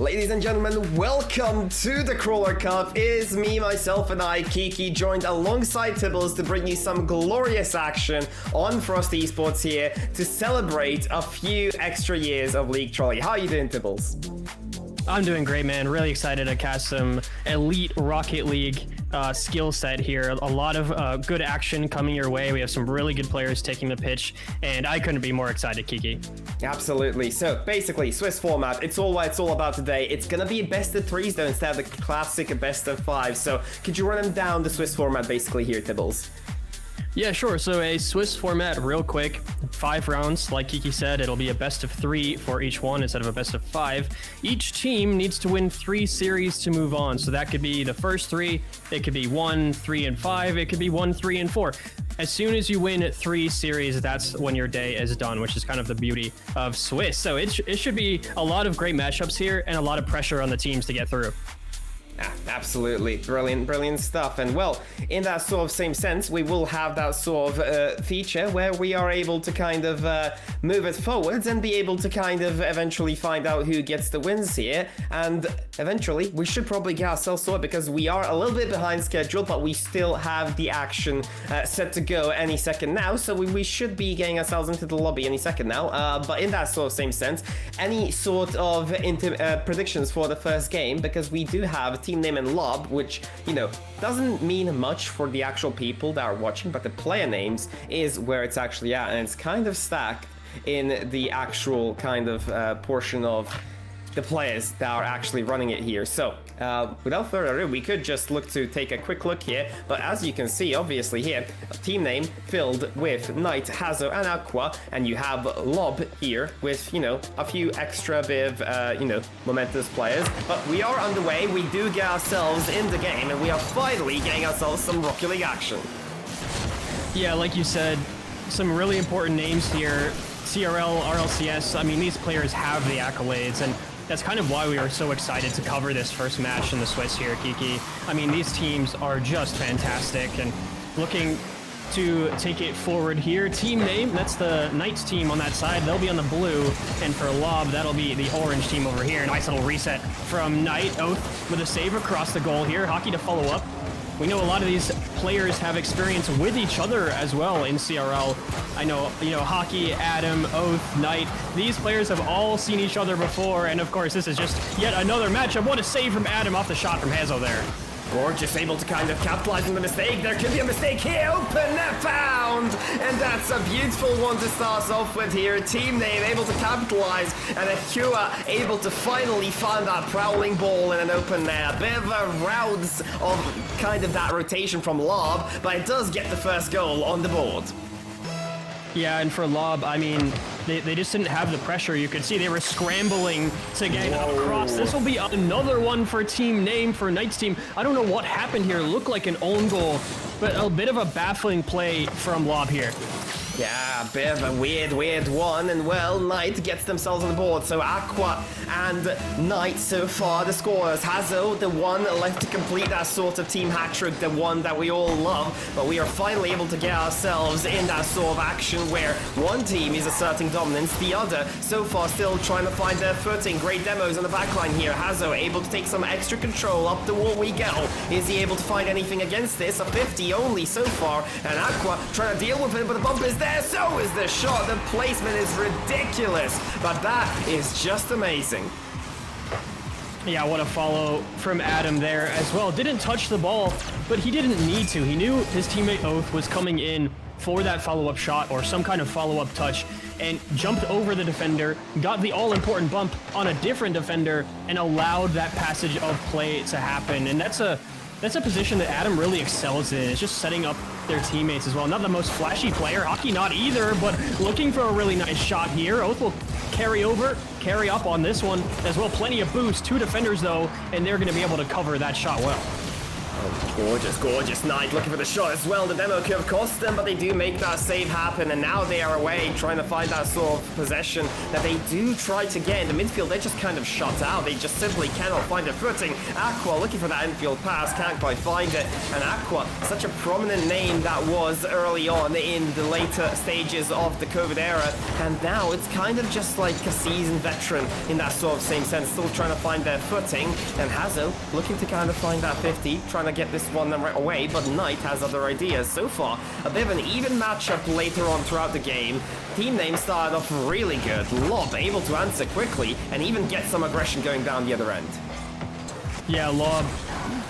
Ladies and gentlemen, welcome to the Crawler Cup. It's me, myself, and I, Kiki, joined alongside Tibbles to bring you some glorious action on Frost Esports here to celebrate a few extra years of League Trolli. How are you doing, Tibbles? I'm doing great, man. Really excited to cast some elite Rocket League skill set here. A lot of good action coming your way. We have some really good players taking the pitch, and I couldn't be more excited, Kiki. Absolutely. So basically, Swiss format, it's all what it's all about today. It's gonna be best of threes though, instead of the classic best of five. So could you run them down the Swiss format basically here, Tibbles? Yeah, sure. So a Swiss format real quick, 5 rounds. Like Kiki said, it'll be a best of 3 for each one instead of a best of 5. Each team needs to win 3 series to move on. So that could be the first 3, it could be 1, 3, and 5, it could be 1, 3, and 4. As soon as you win 3 series, that's when your day is done, which is kind of the beauty of Swiss. So it should be a lot of great matchups here and a lot of pressure on the teams to get through. Absolutely. Brilliant stuff. And well, in that sort of same sense, we will have that sort of feature where we are able to kind of move it forwards and be able to kind of eventually find out who gets the wins here. And eventually, we should probably get ourselves sorted because we are a little bit behind schedule, but we still have the action set to go any second now. So we should be getting ourselves into the lobby any second now. But in that sort of same sense, any sort of predictions for the first game, because we do have team name and lob, which, you know, doesn't mean much for the actual people that are watching, but the player names is where it's actually at, and it's kind of stacked in the actual kind of portion of the players that are actually running it here. So without further ado, we could just look to take a quick look here, but as you can see, obviously here, a team name filled with Knight, Hazo, and Aqua, and you have Lob here with, you know, a few extra bit of, you know, momentous players, but we are underway. We do get ourselves in the game, and we are finally getting ourselves some Rocket League action. Yeah, like you said, some really important names here. CRL, RLCS, I mean, these players have the accolades, and that's kind of why we are so excited to cover this first match in the Swiss here, Kiki. I mean, these teams are just fantastic, and looking to take it forward here. Team name, that's the Knights team on that side. They'll be on the blue, and for Lob, that'll be the orange team over here. Nice little reset from Knight. Oath with a save across the goal here. Hockey to follow up. We know a lot of these players have experience with each other as well in CRL. I know, you know, Hockey, Adam, Oath, Knight, these players have all seen each other before, and of course this is just yet another matchup. What a save from Adam off the shot from Hazo there. Gorgeous, able to kind of capitalize on the mistake. There could be a mistake here. Open net found! And that's a beautiful one to start us off with here. Team name able to capitalize, and Akua able to finally find that prowling ball in an open net. A bit of a rounds of kind of that rotation from Lob, but it does get the first goal on the board. Yeah, and for Lob, I mean, they just didn't have the pressure. You could see they were scrambling to get across. This will be another one for team name, for Knight's team. I don't know what happened here. It looked like an own goal, but a bit of a baffling play from Lob here. Yeah, a bit of a weird one, and well, Knight gets themselves on the board, so Aqua and Knight so far the scorers. Hazo, the one left to complete that sort of team hat-trick, the one that we all love, but we are finally able to get ourselves in that sort of action where one team is asserting dominance, the other so far still trying to find their footing. Great demos on the backline here. Hazo able to take some extra control, up the wall we go. Is he able to find anything against this? A 50 only so far, and Aqua trying to deal with it, but the bump is there, so is the shot. The placement is ridiculous, but that is just amazing. Yeah, what a follow from Adam there as well. Didn't touch the ball, but he didn't need to. He knew his teammate Oath was coming in for that follow-up shot or some kind of follow-up touch, and jumped over the defender, got the all-important bump on a different defender, and allowed that passage of play to happen. And that's a position that Adam really excels in. It's just setting up their teammates as well. Not the most flashy player, Hockey not either, but looking for a really nice shot here. Oath will carry up on this one as well. Plenty of boost, 2 defenders though, and they're gonna be able to cover that shot well. Oh, gorgeous, gorgeous Knight looking for the shot as well. The demo could have cost them, but they do make that save happen, and now they are away trying to find that sort of possession that they do try to get. In the midfield, they're just kind of shut out. They just simply cannot find their footing. Aqua looking for that infield pass, can't quite find it. And Aqua, such a prominent name that was early on in the later stages of the COVID era, and now it's kind of just like a seasoned veteran in that sort of same sense, still trying to find their footing. And Hazo looking to kind of find that 50, trying to get this one right away, but Knight has other ideas. So far, a bit of an even matchup later on throughout the game. Team name started off really good. Lob able to answer quickly and even get some aggression going down the other end. Yeah, Lob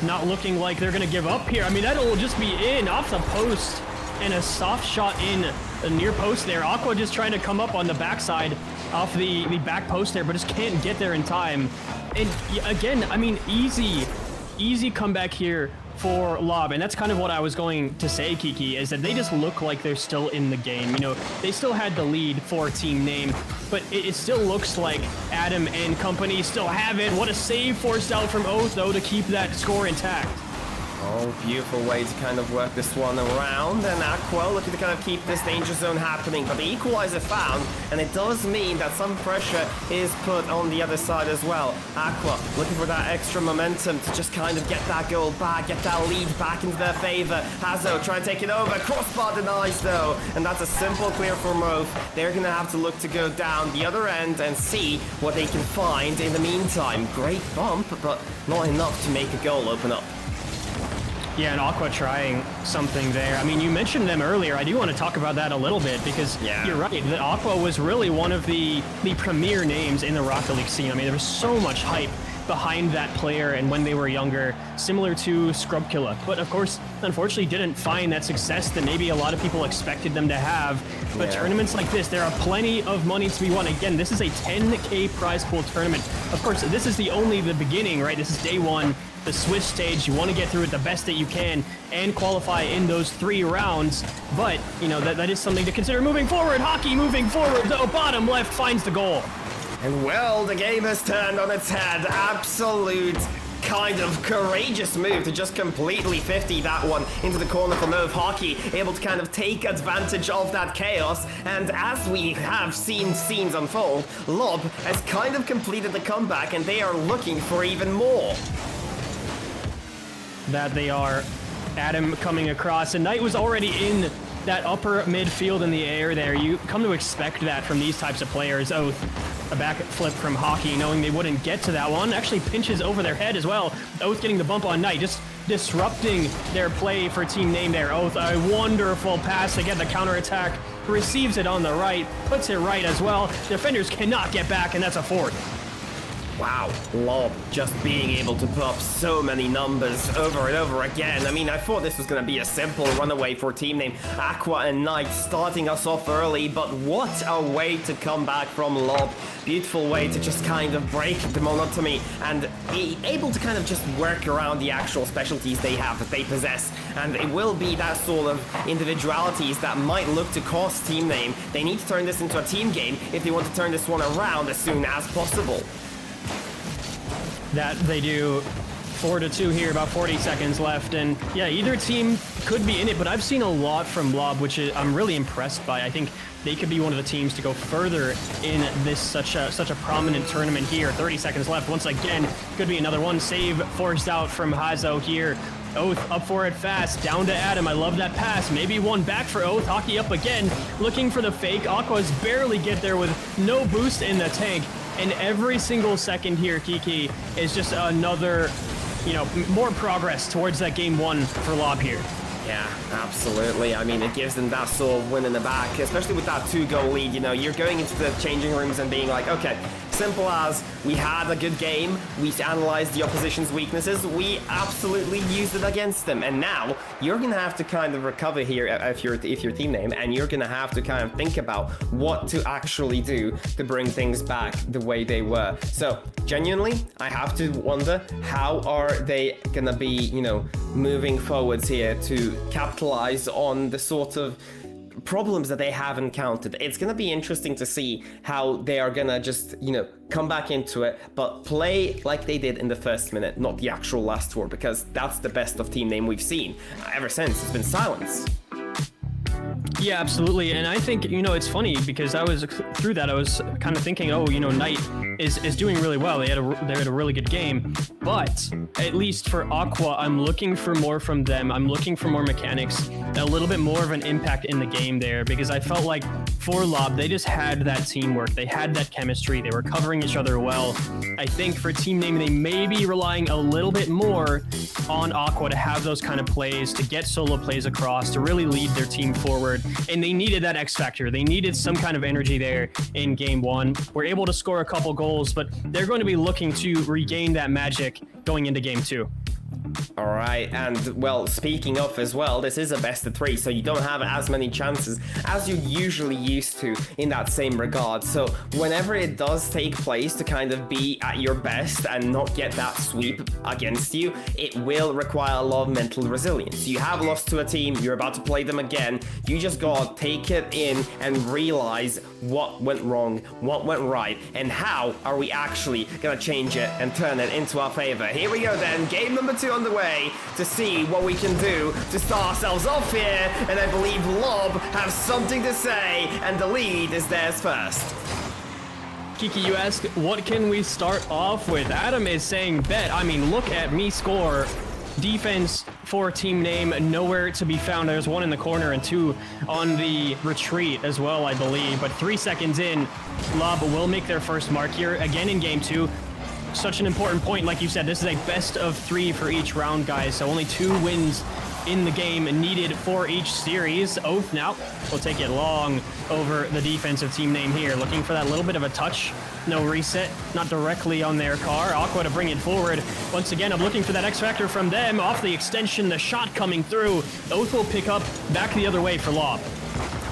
not looking like they're going to give up here. I mean, that'll just be in off the post and a soft shot in the near post there. Aqua just trying to come up on the backside off the back post there, but just can't get there in time. And again, I mean, easy comeback here for Lob, and that's kind of what I was going to say, Kiki, is that they just look like they're still in the game. You know, they still had the lead for team name, but it still looks like Adam and company still have it. What a save forced out from Oath, though, to keep that score intact. Oh, beautiful way to kind of work this one around, and Aqua looking to kind of keep this danger zone happening, but the equalizer found, and it does mean that some pressure is put on the other side as well. Aqua looking for that extra momentum to just kind of get that goal back, get that lead back into their favor. Hazo trying to take it over, crossbar denies though, and that's a simple clear for Moth. They're gonna have to look to go down the other end and see what they can find in the meantime. Great bump, but not enough to make a goal open up. Yeah, and Aqua trying something there. I mean, you mentioned them earlier. I do want to talk about that a little bit because you're right. That Aqua was really one of the premier names in the Rocket League scene. I mean, there was so much hype behind that player and when they were younger, similar to Scrubkilla. But of course, unfortunately didn't find that success that maybe a lot of people expected them to have. But tournaments like this, there are plenty of money to be won. Again, this is a 10K prize pool tournament. Of course, this is only the beginning, right? This is day one. The Swiss stage, you want to get through it the best that you can and qualify in those 3 rounds. But, you know, that is something to consider moving forward. Hockey moving forward, though, bottom left finds the goal. And well, the game has turned on its head. Absolute kind of courageous move to just completely 50 that one into the corner for Nove. Hockey able to kind of take advantage of that chaos, and as we have seen scenes unfold, Lob has kind of completed the comeback and they are looking for even more. That they are. Adam coming across, and Knight was already in that upper midfield in the air there. You come to expect that from these types of players. Oath, a back flip from Hockey, knowing they wouldn't get to that one. Actually pinches over their head as well. Oath getting the bump on Knight, just disrupting their play for team name there. Oath, a wonderful pass to get the counterattack. Receives it on the right, puts it right as well. Defenders cannot get back, and that's a fourth. Wow, Lob just being able to put up so many numbers over and over again. I mean, I thought this was going to be a simple runaway for team name. Aqua and Knight starting us off early, but what a way to come back from Lob. Beautiful way to just kind of break the monotony and be able to kind of just work around the actual specialties they have, that they possess. And it will be that sort of individualities that might look to cost team name. They need to turn this into a team game if they want to turn this one around as soon as possible. That they do. 4-2 here, about 40 seconds left, and yeah, either team could be in it, but I've seen a lot from Lob, which I'm really impressed by. I think they could be one of the teams to go further in this such a prominent tournament here. 30 seconds left. Once again, could be another one. Save forced out from Hazo here. Oath up for it fast, down to Adam. I love that pass. Maybe one back for Oath. Hockey up again, looking for the fake. Aquas barely get there with no boost in the tank. And every single second here, Kiki, is just another, you know, more progress towards that game one for Lob here. Yeah, absolutely. I mean, it gives them that sort of win in the back, especially with that 2-goal lead. You know, you're going into the changing rooms and being like, okay, simple as we had a good game, we analyzed the opposition's weaknesses, we absolutely used it against them, and now you're gonna have to kind of recover here if you're team name, and you're gonna have to kind of think about what to actually do to bring things back the way they were. So genuinely, I have to wonder, how are they gonna be, you know, moving forwards here to capitalize on the sort of problems that they have encountered. It's gonna be interesting to see how they are gonna just, you know, come back into it, but play like they did in the first minute, not the actual last tour, because that's the best of team name we've seen. Ever since, it's been silence. Yeah, absolutely. And I think, you know, it's funny because I was through that. I was kind of thinking, oh, you know, Knight is doing really well. They had a really good game. But at least for Aqua, I'm looking for more from them. I'm looking for more mechanics, a little bit more of an impact in the game there, because I felt like for Lob, they just had that teamwork. They had that chemistry. They were covering each other well. I think for Team Name, they may be relying a little bit more on Aqua to have those kind of plays, to get solo plays across, to really lead their team forward. And they needed that X factor. They needed some kind of energy there in game one. We're able to score a couple goals, but they're going to be looking to regain that magic going into game two. All right, and well, speaking of as well, this is a best of 3, so you don't have as many chances as you usually used to in that same regard. So whenever it does take place to kind of be at your best and not get that sweep against you, it will require a lot of mental resilience. You have lost to a team, you're about to play them again, you just gotta take it in and realize what went wrong, what went right, and how are we actually gonna change it and turn it into our favor. Here we go then, game number 2 on the way to see what we can do to start ourselves off here, and I believe Lob have something to say, and the lead is theirs first. Kiki, you ask, what can we start off with? Adam is saying bet. I mean, look at me score. Defense for Team Name, nowhere to be found. There's 1 in the corner and 2 on the retreat as well, I believe. But 3 seconds in, Lob will make their first mark here, again in game 2. Such an important point, like you said, this is a best of 3 for each round, guys, so only 2 wins in the game needed for each series. Oath now will take it long over the defensive Team Name here, looking for that little bit of a touch. No reset, not directly on their car. Aqua to bring it forward. Once again, I'm looking for that X Factor from them. Off the extension, the shot coming through. Oath will pick up, back the other way for Lob.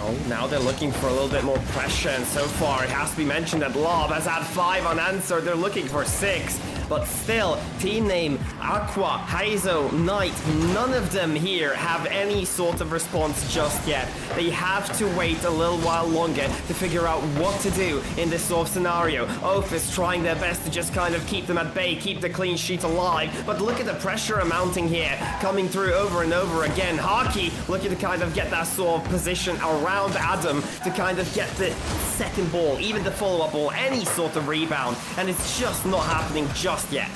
Oh, now they're looking for a little bit more pressure, and so far it has to be mentioned that Lob has had 5 unanswered. They're looking for 6, but still, Team Name, Aqua, Hazo, Knight, none of them here have any sort of response just yet. They have to wait a little while longer to figure out what to do in this sort of scenario. Oath is trying their best to just kind of keep them at bay, keep the clean sheet alive, but look at the pressure mounting here, coming through over and over again. Haki looking to kind of get that sort of position around Adam to kind of get the second ball, even the follow-up ball, any sort of rebound, and it's just not happening just yet.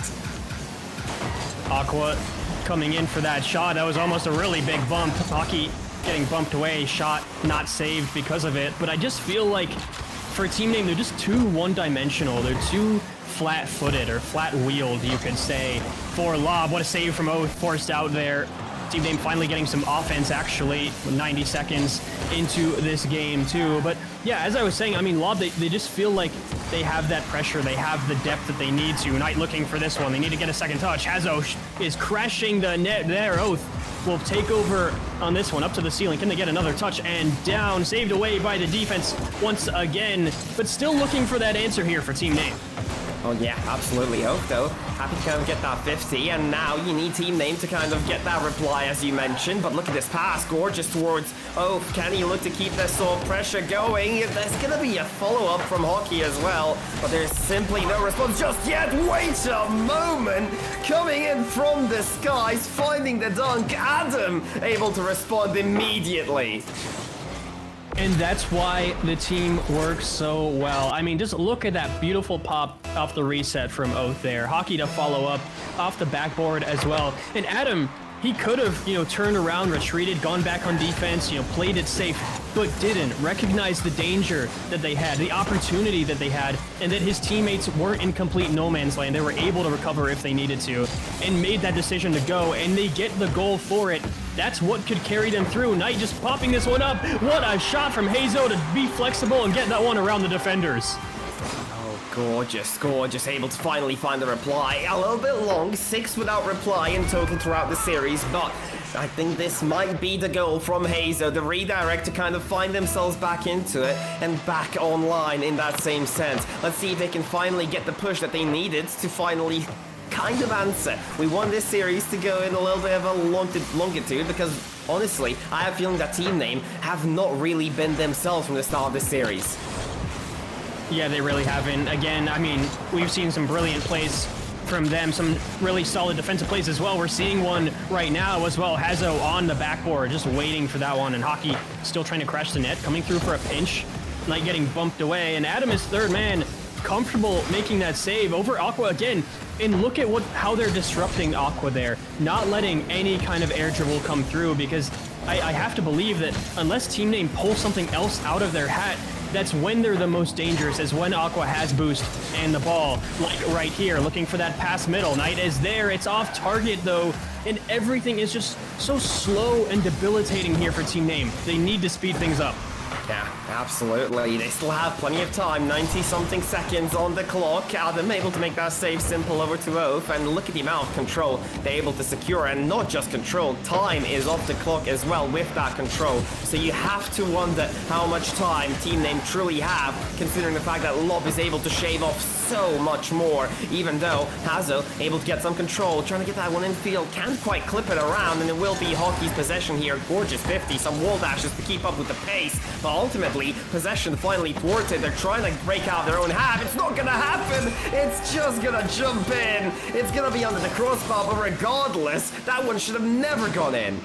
Aqua coming in for that shot. That was almost a really big bump. Haki getting bumped away, shot not saved because of it, but I just feel like for Team Name, they're just too one-dimensional. They're too flat-footed or flat-wheeled, you could say, for Lob. What a save from Oath, forced out there. Team Name finally getting some offense, actually, 90 seconds into this game, too. But, yeah, as I was saying, I mean, Lob, they just feel like they have that pressure. They have the depth that they need to. Knight looking for this one. They need to get a second touch. Hazo is crashing the net there. Oath will take over on this one, up to the ceiling. Can they get another touch? And down, saved away by the defense once again. But still looking for that answer here for Team Name. Oh yeah, absolutely. Hope though. Happy to kind of get that 50, and now you need Team Name to kind of get that reply, as you mentioned. But look at this pass, gorgeous towards Oath. Can he look to keep this sort of pressure going? There's gonna be a follow-up from Hockey as well, but there's simply no response just yet. Wait a moment! Coming in from the skies, finding the dunk. Adam able to respond immediately. And that's why the team works so well. I mean, just look at that beautiful pop off the reset from Oath there. Hockey to follow up off the backboard as well. And Adam, he could have, turned around, retreated, gone back on defense, played it safe, but didn't. Recognize the danger that they had, the opportunity that they had, and that his teammates weren't in complete no man's land. They were able to recover if they needed to, and made that decision to go, and they get the goal for it. That's what could carry them through. Knight just popping this one up. What a shot from Hazo to be flexible and get that one around the defenders. Gorgeous, gorgeous, able to finally find the reply. A little bit long, 6 without reply in total throughout the series, but I think this might be the goal from Hazo, the redirect to kind of find themselves back into it and back online in that same sense. Let's see if they can finally get the push that they needed to finally kind of answer. We want this series to go in a little bit of a longitude because, honestly, I have a feeling that Team Name have not really been themselves from the start of this series. Yeah, they really haven't. Again, I mean, we've seen some brilliant plays from them, some really solid defensive plays as well. We're seeing one right now as well. Hazo on the backboard, just waiting for that one, and Hockey still trying to crash the net, coming through for a pinch, not getting bumped away, and Adam is third man, comfortable making that save over Aqua again. And look at how they're disrupting Aqua there, not letting any kind of air dribble come through, because I have to believe that unless Team Name pulls something else out of their hat, that's when they're the most dangerous, is when Aqua has boost and the ball, like right here, looking for that pass middle. Knight is there, it's off target though, and everything is just so slow and debilitating here for Team Name. They need to speed things up. Yeah, absolutely. They still have plenty of time, 90-something seconds on the clock. Adam able to make that save simple over to Oath, and look at the amount of control they're able to secure, and not just control, time is off the clock as well with that control. So you have to wonder how much time Team Name truly have, considering the fact that Lob is able to shave off so much more, even though Hazo able to get some control, trying to get that one in field, can't quite clip it around, and it will be Hockey's possession here. Gorgeous 50, some wall dashes to keep up with the pace, but ultimately, possession finally thwarted. They're trying to break out their own half. It's not gonna happen. It's just gonna jump in. It's gonna be under the crossbar, but regardless, that one should have never gone in.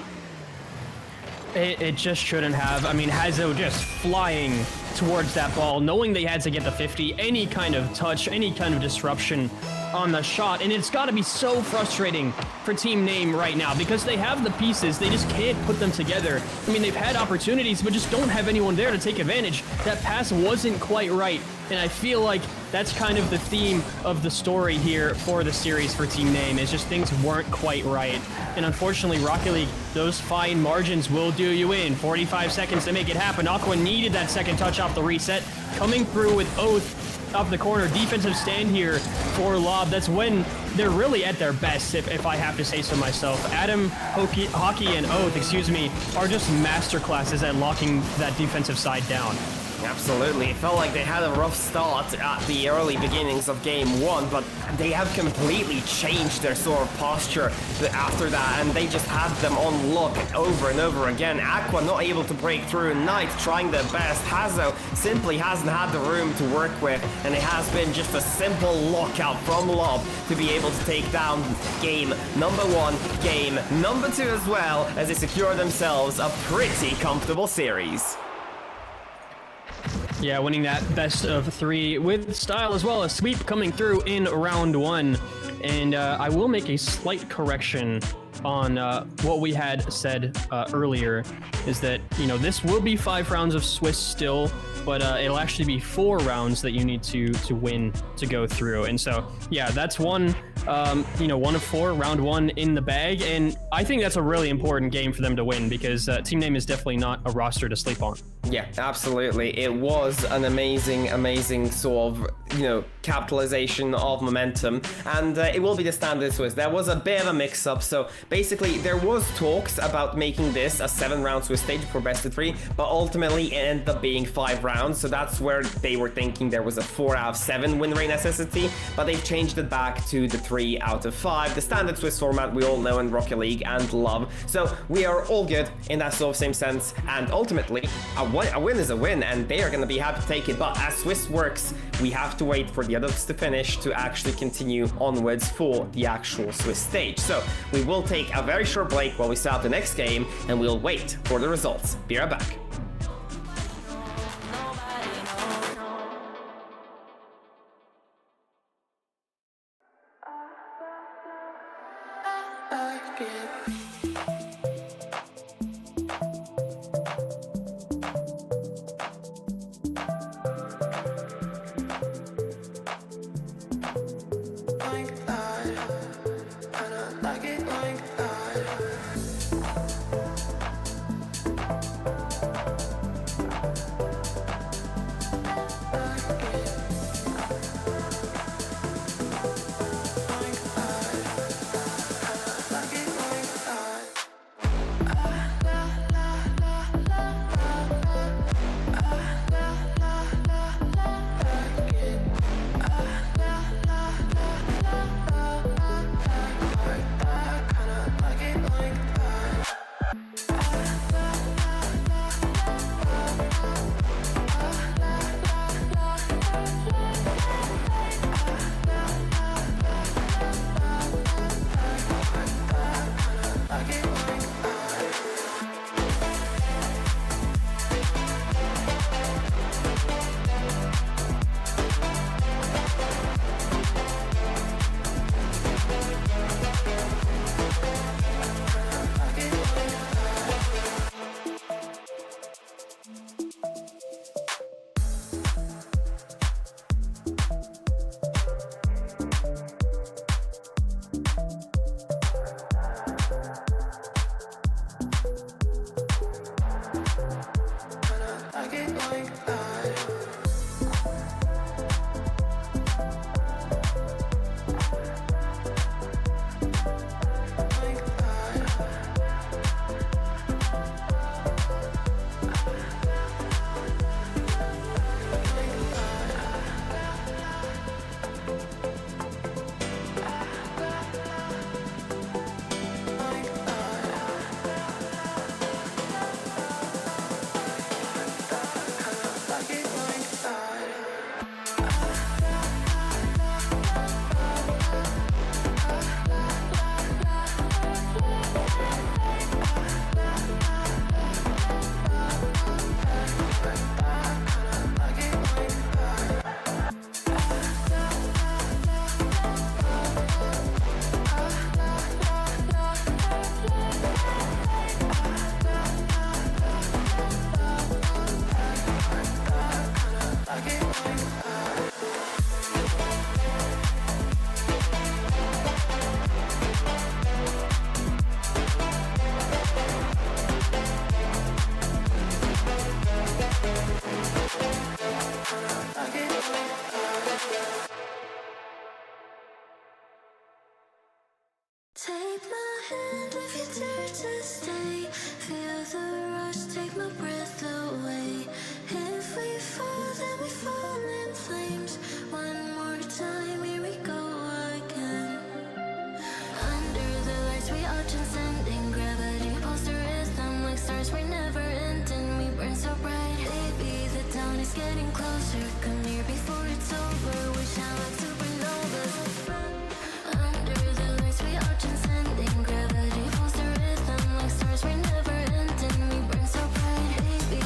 It just shouldn't have. I mean, Hazo just flying towards that ball, knowing they had to get the 50, any kind of touch, any kind of disruption on the shot, and it's got to be so frustrating for Team Name right now because they have the pieces, they just can't put them together. I mean, they've had opportunities, but just don't have anyone there to take advantage. That pass wasn't quite right, and I feel like that's kind of the theme of the story here for the series for Team Name, is just things weren't quite right. And unfortunately, Rocket League, those fine margins will do you in. 45 seconds to make it happen. Aqua needed that second touch off the reset. Coming through with Oath up the corner, defensive stand here for Lob. That's when they're really at their best, if I have to say so myself. Adam, Hockey, and Oath, excuse me, are just masterclasses at locking that defensive side down. Absolutely. It felt like they had a rough start at the early beginnings of game one, but they have completely changed their sort of posture after that, and they just had them on lock over and over again. Aqua not able to break through, Knight trying their best. Hazo simply hasn't had the room to work with, and it has been just a simple lockout from Lob to be able to take down game number one, game number two as well, as they secure themselves a pretty comfortable series. Yeah, winning that best of three with style as well. A sweep coming through in round one. And I will make a slight correction on what we had said earlier, is that, you know, this will be 5 rounds of Swiss still, but it'll actually be 4 rounds that you need to win to go through. And so, yeah, that's one, you know, 1 of 4, round 1 in the bag. And I think that's a really important game for them to win, because Team Name is definitely not a roster to sleep on. Yeah, absolutely. It was an amazing sort of, you know, capitalization of momentum, and it will be the standard Swiss. There was a bit of a mix-up, so basically there was talks about making this a 7-round Swiss stage for best of 3, but ultimately it ended up being 5 rounds, so that's where they were thinking there was a 4 out of 7 win rate necessity, but they've changed it back to the 3 out of 5, the standard Swiss format we all know in Rocket League and love. So we are all good in that sort of same sense, and ultimately a win is a win, and they are going to be happy to take it. But as Swiss works, we have to wait for the others to finish to actually continue onwards for the actual Swiss stage. So we will take a very short break while we start the next game, and we'll wait for the results. Be right back. my hand if you dare to stay. Feel the rush, take my breath away. If we fall, then we fall in flames. One more time, here we go again. Under the lights, we are transcending gravity. Pulse the rhythm like stars, we're never ending. We burn so bright, baby, the town is getting closer. Come near before it's over, we shine like supernovas. Under the lights, we are transcending gravity. Pulse the rhythm like stars, we're never ending. We burn so bright, baby,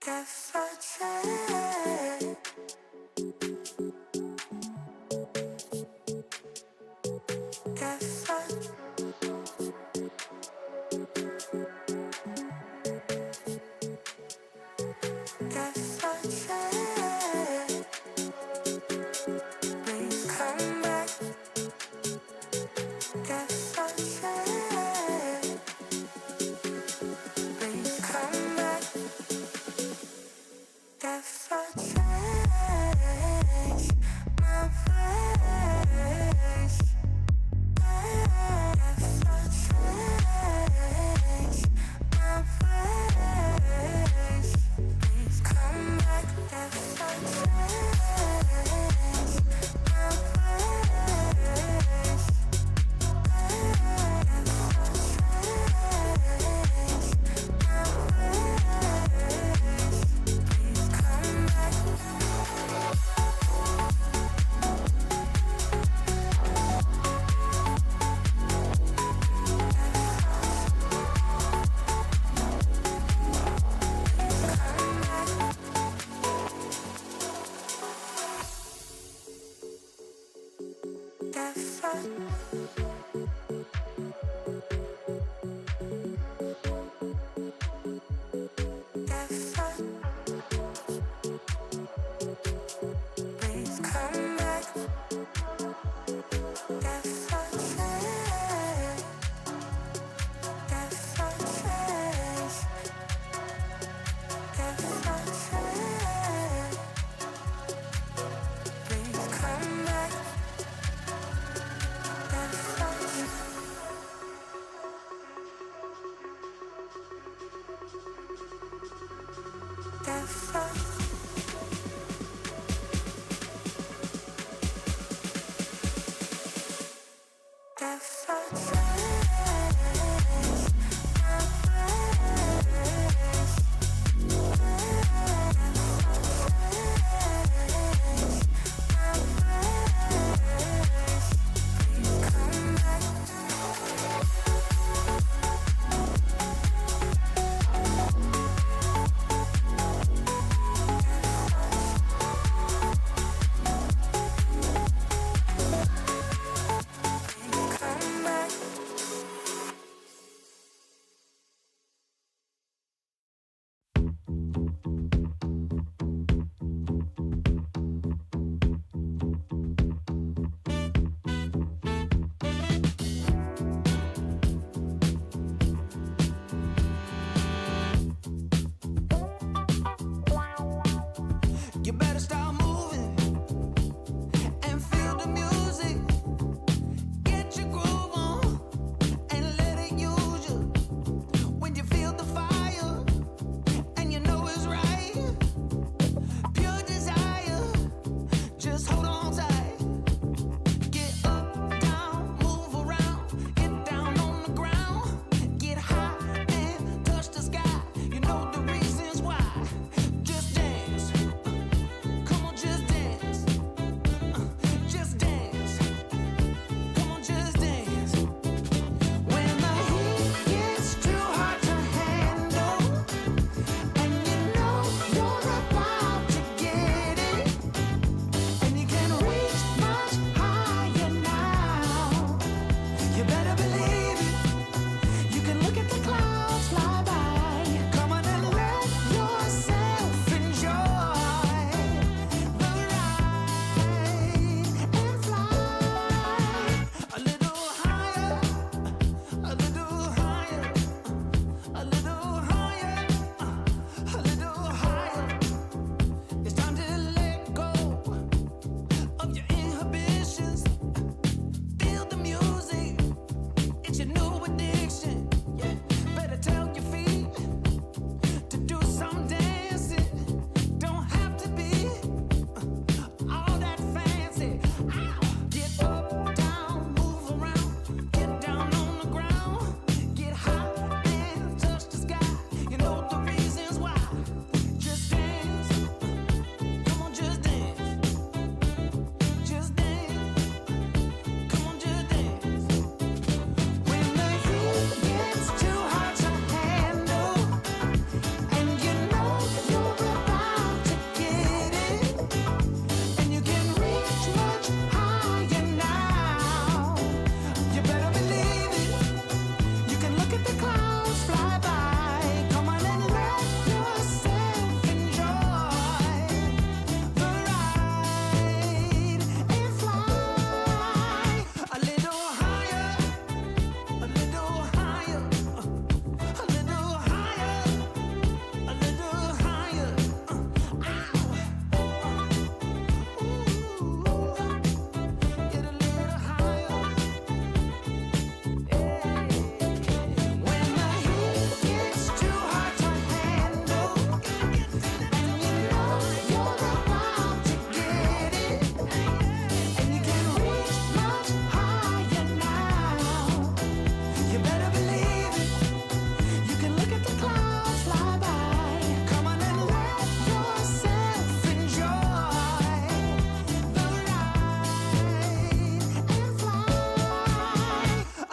If I change, if I if I change, please come back. If I change, please come back. If I change my ways, if I change my ways, please come back. If I change my ways,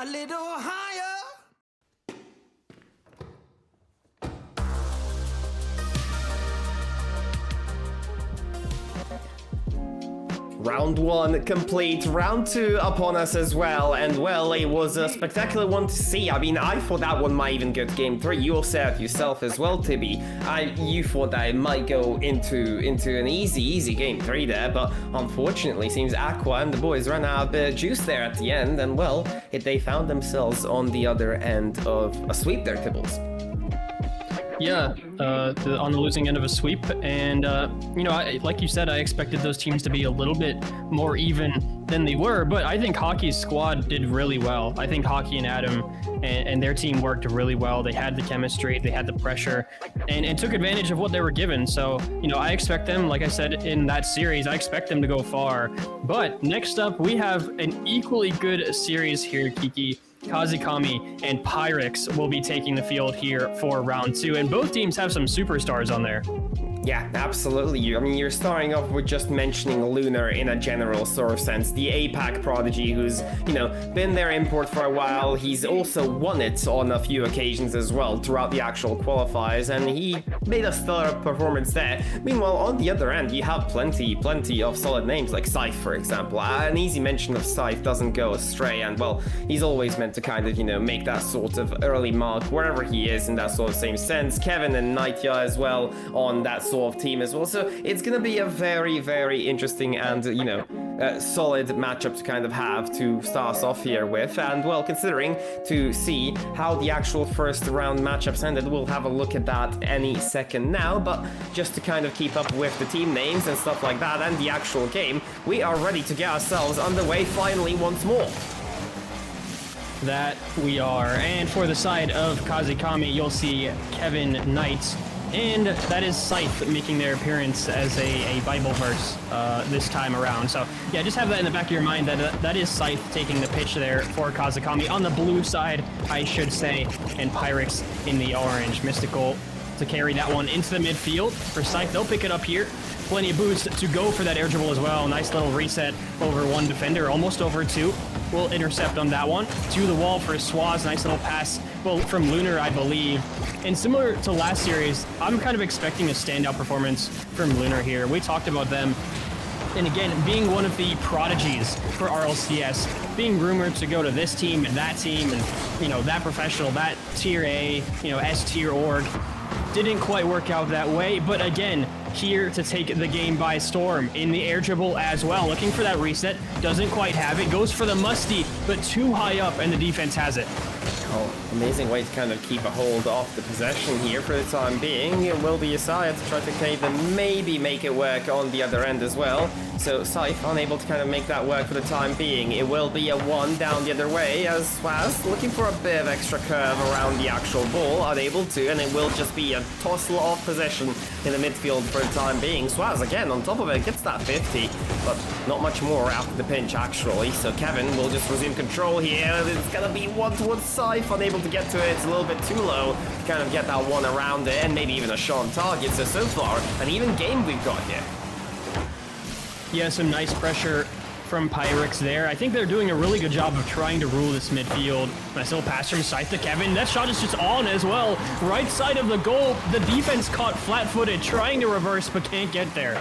a little higher. Round 1 complete, round 2 upon us as well, and well, it was a spectacular one to see. I mean, I thought that one might even go to game 3. You all said it yourself as well, Tibby. You thought that it might go into an easy game 3 there, but unfortunately, seems Aqua and the boys ran out of bit of juice there at the end, and well, they found themselves on the other end of a sweep there, Tibbles. Yeah, on the losing end of a sweep, and you know, like you said, I expected those teams to be a little bit more even than they were, but I think Hockey's squad did really well. I think Hockey and Adam and their team worked really well. They had the chemistry, they had the pressure, and took advantage of what they were given. So, you know, I expect them, like I said in that series, I expect them to go far. But next up, we have an equally good series here, Kiki. Kazekami and Pyrex will be taking the field here for round 2, and both teams have some superstars on there. Yeah, absolutely. I mean, you're starting off with just mentioning Lunar in a general sort of sense. The APAC prodigy who's, you know, been their import for a while. He's also won it on a few occasions as well throughout the actual qualifiers, and he made a stellar performance there. Meanwhile, on the other end, you have plenty of solid names like Scythe, for example. An easy mention of Scythe doesn't go astray, and well, he's always meant to kind of, you know, make that sort of early mark wherever he is in that sort of same sense. Kevin and Nightya as well on that sort of team as well, so it's gonna be a very interesting and, you know, solid matchup to kind of have to start us off here with. And well, considering to see how the actual first round matchups ended, we'll have a look at that any second now. But just to kind of keep up with the team names and stuff like that and the actual game, we are ready to get ourselves underway finally once more. That we are. And for the side of Kazekami, you'll see Kevin Knight, and that is Scythe making their appearance as a Bible verse this time around. So yeah, just have that in the back of your mind, that is Scythe taking the pitch there for Kazekami on the blue side, I should say, and Pyrex in the orange. Mystical to carry that one into the midfield for Scythe. They'll pick it up here. Plenty of boost to go for that air dribble as well. Nice little reset over one defender, almost over two. Will intercept on that one. To the wall for Swaz. Nice little pass, well, from Lunar, I believe. And similar to last series, I'm kind of expecting a standout performance from Lunar here. We talked about them. And again, being one of the prodigies for RLCS, being rumored to go to this team and, you know, that professional, that tier A, you know, S tier org. Didn't quite work out that way, but again, here to take the game by storm in the air dribble as well. Looking for that reset, doesn't quite have it, goes for the musty, but too high up, and the defense has it. Oh, amazing way to kind of keep a hold off the possession here for the time being. It will be Isaiah to try to kind of maybe make it work on the other end as well. So Scythe unable to kind of make that work for the time being. It will be a one down the other way as Swaz looking for a bit of extra curve around the actual ball, unable to, and it will just be a tussle of possession in the midfield for the time being. Swaz again on top of it gets that 50, but not much more after the pinch actually. So Kevin will just resume control here. It's gonna be one towards Scythe, unable to get to it. It's a little bit too low to kind of get that one around it, and maybe even a shot on target. So far, an even game we've got here. Yeah, some nice pressure from Pyrex there. I think they're doing a really good job of trying to rule this midfield. Nice little pass from Scythe to Kevin. That shot is just on as well. Right side of the goal. The defense caught flat-footed, trying to reverse, but can't get there.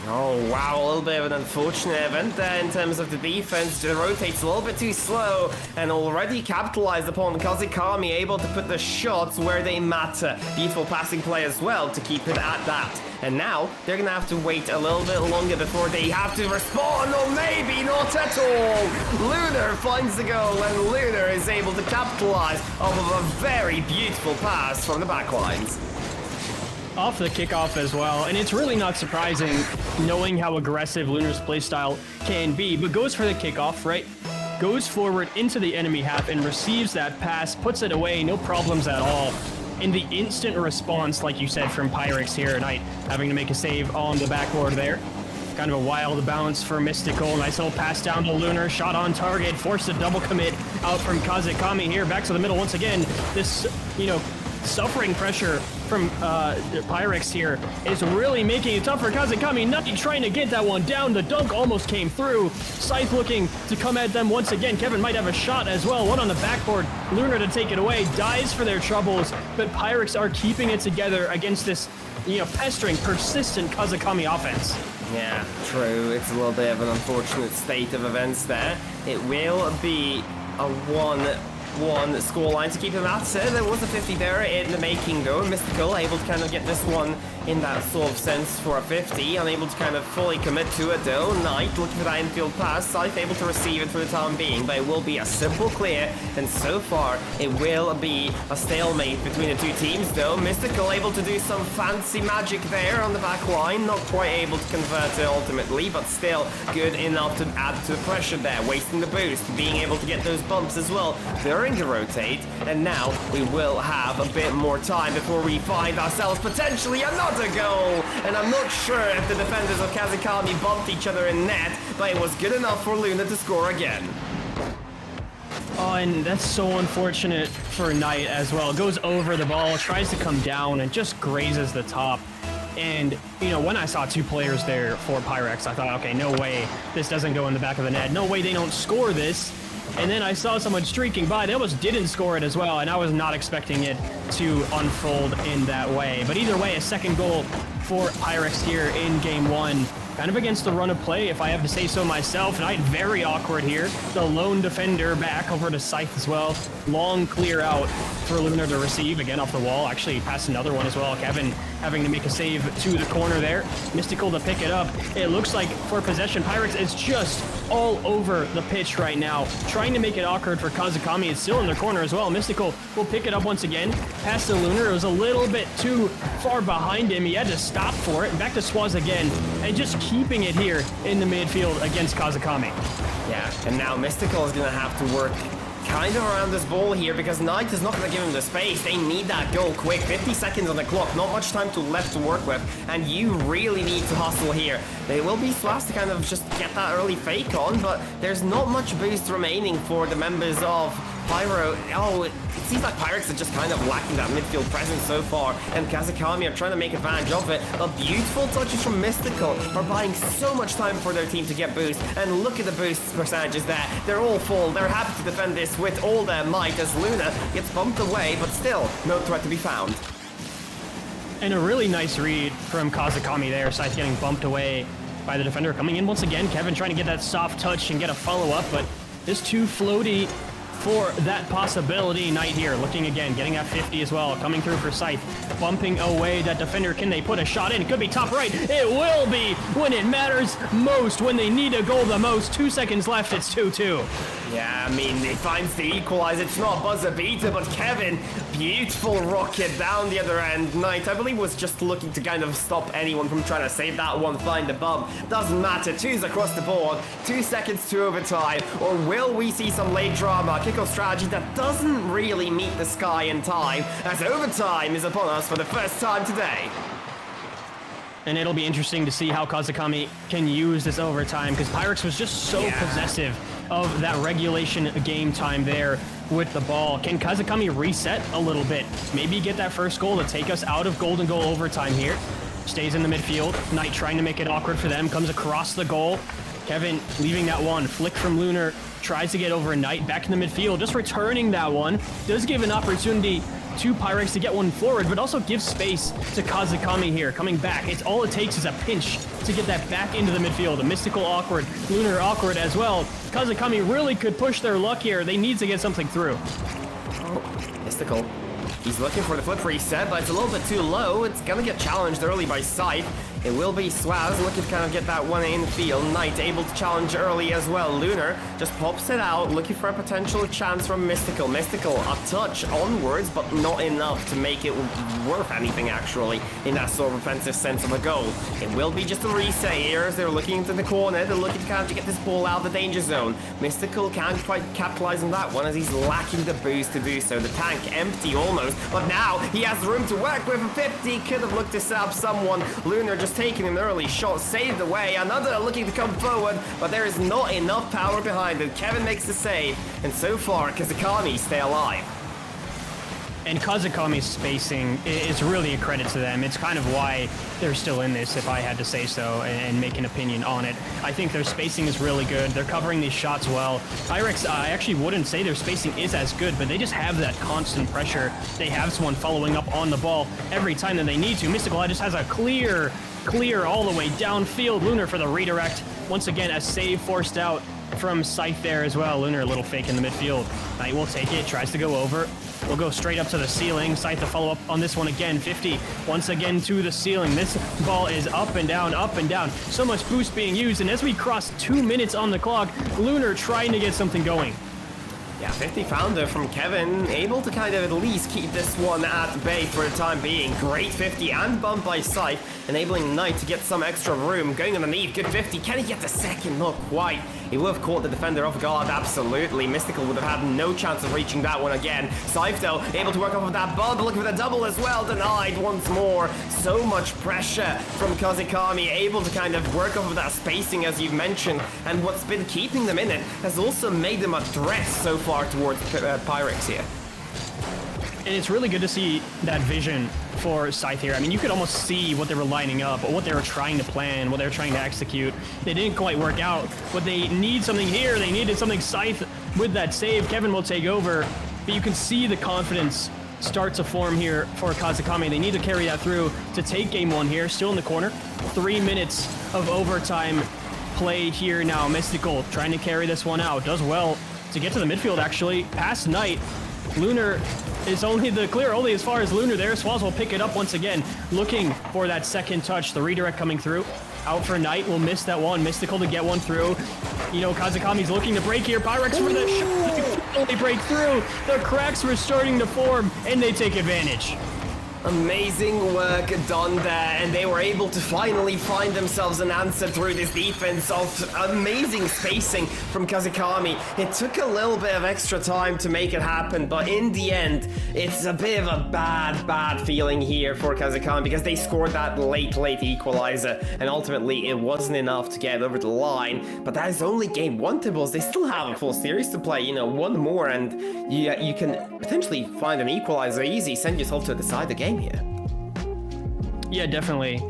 Oh, wow, a little bit of an unfortunate event there in terms of the defense. It rotates a little bit too slow and already capitalized upon. Kazekami able to put the shots where they matter. Beautiful passing play as well to keep it at that. And now they're going to have to wait a little bit longer before they have to respond, or maybe not at all. Lunar finds the goal, and Lunar is able to capitalize off of a very beautiful pass from the backlines. Off the kickoff as well, and it's really not surprising knowing how aggressive Lunar's playstyle can be, but goes for the kickoff, right? Goes forward into the enemy half and receives that pass, puts it away, no problems at all. And the instant response, like you said, from Pyrex here tonight, having to make a save on the backboard there. Kind of a wild bounce for Mystical. Nice little pass down to Lunar, shot on target, forced a double commit out from Kazekami here, back to the middle once again. This, you know, suffering pressure from Pyrex here is really making it tough for Kazakami. Nothing trying to get that one down. The dunk almost came through. Scythe looking to come at them once again. Kevin might have a shot as well. One on the backboard. Lunar to take it away. Dies for their troubles, but Pyrex are keeping it together against this, pestering, persistent Kazakami offense. Yeah, true. It's a little bit of an unfortunate state of events there. It will be a 1-1 scoreline to keep them at it. There was a 50 there in the making though. Mystical able to kind of get this one in that sort of sense for a 50. Unable to kind of fully commit to it though. Knight looking for that infield pass. Scythe able to receive it for the time being, but it will be a simple clear. And so far, it will be a stalemate between the two teams though. Mystical able to do some fancy magic there on the back line. Not quite able to convert it ultimately, but still good enough to add to the pressure there. Wasting the boost, being able to get those bumps as well during the rotate. And now we will have a bit more time before we find ourselves potentially another goal. And I'm not sure if the defenders of Kazakami bumped each other in net, but it was good enough for Luna to score again. Oh, and that's so unfortunate for Knight as well. Goes over the ball, tries to come down, and just grazes the top. And, when I saw two players there for Pyrex, I thought, okay, no way this doesn't go in the back of the net. No way they don't score this. And then I saw someone streaking by. They almost didn't score it as well, and I was not expecting it to unfold in that way. But either way, a second goal for Pyrex here in game one. Kind of against the run of play, if I have to say so myself. Knight very awkward here. The lone defender back over to Scythe as well. Long clear out for Lunar to receive. Again off the wall. Actually passed another one as well. Kevin having to make a save to the corner there. Mystical to pick it up. It looks like for possession, Pyrex is just all over the pitch right now. Trying to make it awkward for Kazakami. It's still in their corner as well. Mystical will pick it up once again. Pass to Lunar. It was a little bit too far behind him. He had to stop for it. Back to Swaz again. And just keeping it here in the midfield against Kazakami. Yeah, and now Mystical is going to have to work kind of around this ball here because Knight is not going to give him the space. They need that goal quick. 50 seconds on the clock, not much time left to work with, and you really need to hustle here. They will be Swaz to kind of just get that early fake on, but there's not much boost remaining for the members of Pyro. Oh, it seems like Pyrex are just kind of lacking that midfield presence so far, and Kazakami are trying to make advantage of it. But beautiful touches from Mystical are buying so much time for their team to get boost, and look at the boost percentages there. They're all full. They're happy to defend this with all their might as Luna gets bumped away, but still no threat to be found. And a really nice read from Kazakami there. Scythe getting bumped away by the defender. Coming in once again, Kevin trying to get that soft touch and get a follow-up, but just too floaty for that possibility. Knight here looking again, getting at 50 as well, coming through for Scythe, bumping away that defender. Can they put a shot in? It could be top right. It will be when it matters most, when they need a goal the most. 2 seconds left, it's 2-2. Yeah, I mean, he finds the equalizer. It's not a buzzer beater, but Kevin, beautiful rocket down the other end. Knight, I believe, was just looking to kind of stop anyone from trying to save that one, find the bump. Doesn't matter. Two's across the board. 2 seconds to overtime. Or will we see some late drama? Kickoff strategy that doesn't really meet the sky in time, as overtime is upon us for the first time today. And it'll be interesting to see how Kazakami can use this overtime, because Pyrex was just so possessive of that regulation game time there with the ball. Can Kazakami reset a little bit? Maybe get that first goal to take us out of golden goal overtime here. Stays in the midfield. Knight trying to make it awkward for them. Comes across the goal. Kevin leaving that one. Flick from Lunar. Tries to get over Knight. Back in the midfield. Just returning that one. Does give an opportunity to Pyrex to get one forward, but also gives space to Kazakami here. Coming back. It's all it takes is a pinch to get that back into the midfield. A Mystical awkward. Lunar awkward as well. Kazakami really could push their luck here. They need to get something through. Oh, Mystical. He's looking for the flip reset, but it's a little bit too low. It's gonna get challenged early by Scythe. It will be Swaz looking to kind of get that one in field. Knight able to challenge early as well. Lunar just pops it out, looking for a potential chance from Mystical. Mystical, a touch onwards, but not enough to make it worth anything, actually, in that sort of offensive sense of a goal. It will be just a reset here as they're looking into the corner. They're looking to kind of get this ball out of the danger zone. Mystical can't quite capitalize on that one as he's lacking the boost to do so. The tank empty almost, but now he has room to work with. A 50 could have looked to set up someone. Lunar just taking an early shot, saved away. Another looking to come forward, but there is not enough power behind it. Kevin makes the save, and so far, Kazakami stay alive. And Kazakami's spacing is really a credit to them. It's kind of why they're still in this, if I had to say so, and make an opinion on it. I think their spacing is really good. They're covering these shots well. Pyrex, I actually wouldn't say their spacing is as good, but they just have that constant pressure. They have someone following up on the ball every time that they need to. Mystical just has a clear all the way downfield. Lunar for the redirect. Once again, a save forced out from Scythe there as well. Lunar, a little fake in the midfield. Knight will take it, tries to go over. We'll go straight up to the ceiling. Scythe to follow up on this one again. 50 once again to the ceiling. This ball is up and down, up and down. So much boost being used, and as we cross 2 minutes on the clock, Lunar trying to get something going. Yeah, 50 founder from Kevin, able to kind of at least keep this one at bay for the time being. Great 50 and bump by Scythe, enabling Knight to get some extra room. Going underneath, good 50. Can he get the second? Not quite. He would have caught the defender off guard, absolutely. Mystical would have had no chance of reaching that one again. Scythe, though, able to work off of that bump, looking for the double as well. Denied once more. So much pressure from Kazakami, able to kind of work off of that spacing, as you've mentioned. And what's been keeping them in it has also made them a threat so far towards Pyrex here. And it's really good to see that vision for Scythe here. I mean, you could almost see what they were lining up, what they were trying to plan, what they were trying to execute. They didn't quite work out, but they need something here. They needed something. Scythe with that save. Kevin will take over, but you can see the confidence start to form here for Kazakami. They need to carry that through to take game one here. Still in the corner. 3 minutes of overtime play here now. Mystical trying to carry this one out. Does well to get to the midfield, actually. Past Knight. Lunar is only the clear only as far as Lunar there. Swaz will pick it up once again, looking for that second touch. The redirect coming through. Out for Knight, will miss that one. Mystical to get one through. You know, Kazakami's looking to break here. Pyrex for the shot. They break through. The cracks were starting to form, and they take advantage. Amazing work done there, and they were able to finally find themselves an answer through this defense of amazing spacing from Kazakami. It took a little bit of extra time to make it happen, but in the end, it's a bit of a bad feeling here for Kazakami because they scored that late equalizer, and ultimately it wasn't enough to get over the line. But that is only game one, Tibbles. They still have a full series to play, you know, one more, and you can potentially find an equalizer easy, send yourself to decide the game here. Yeah, definitely.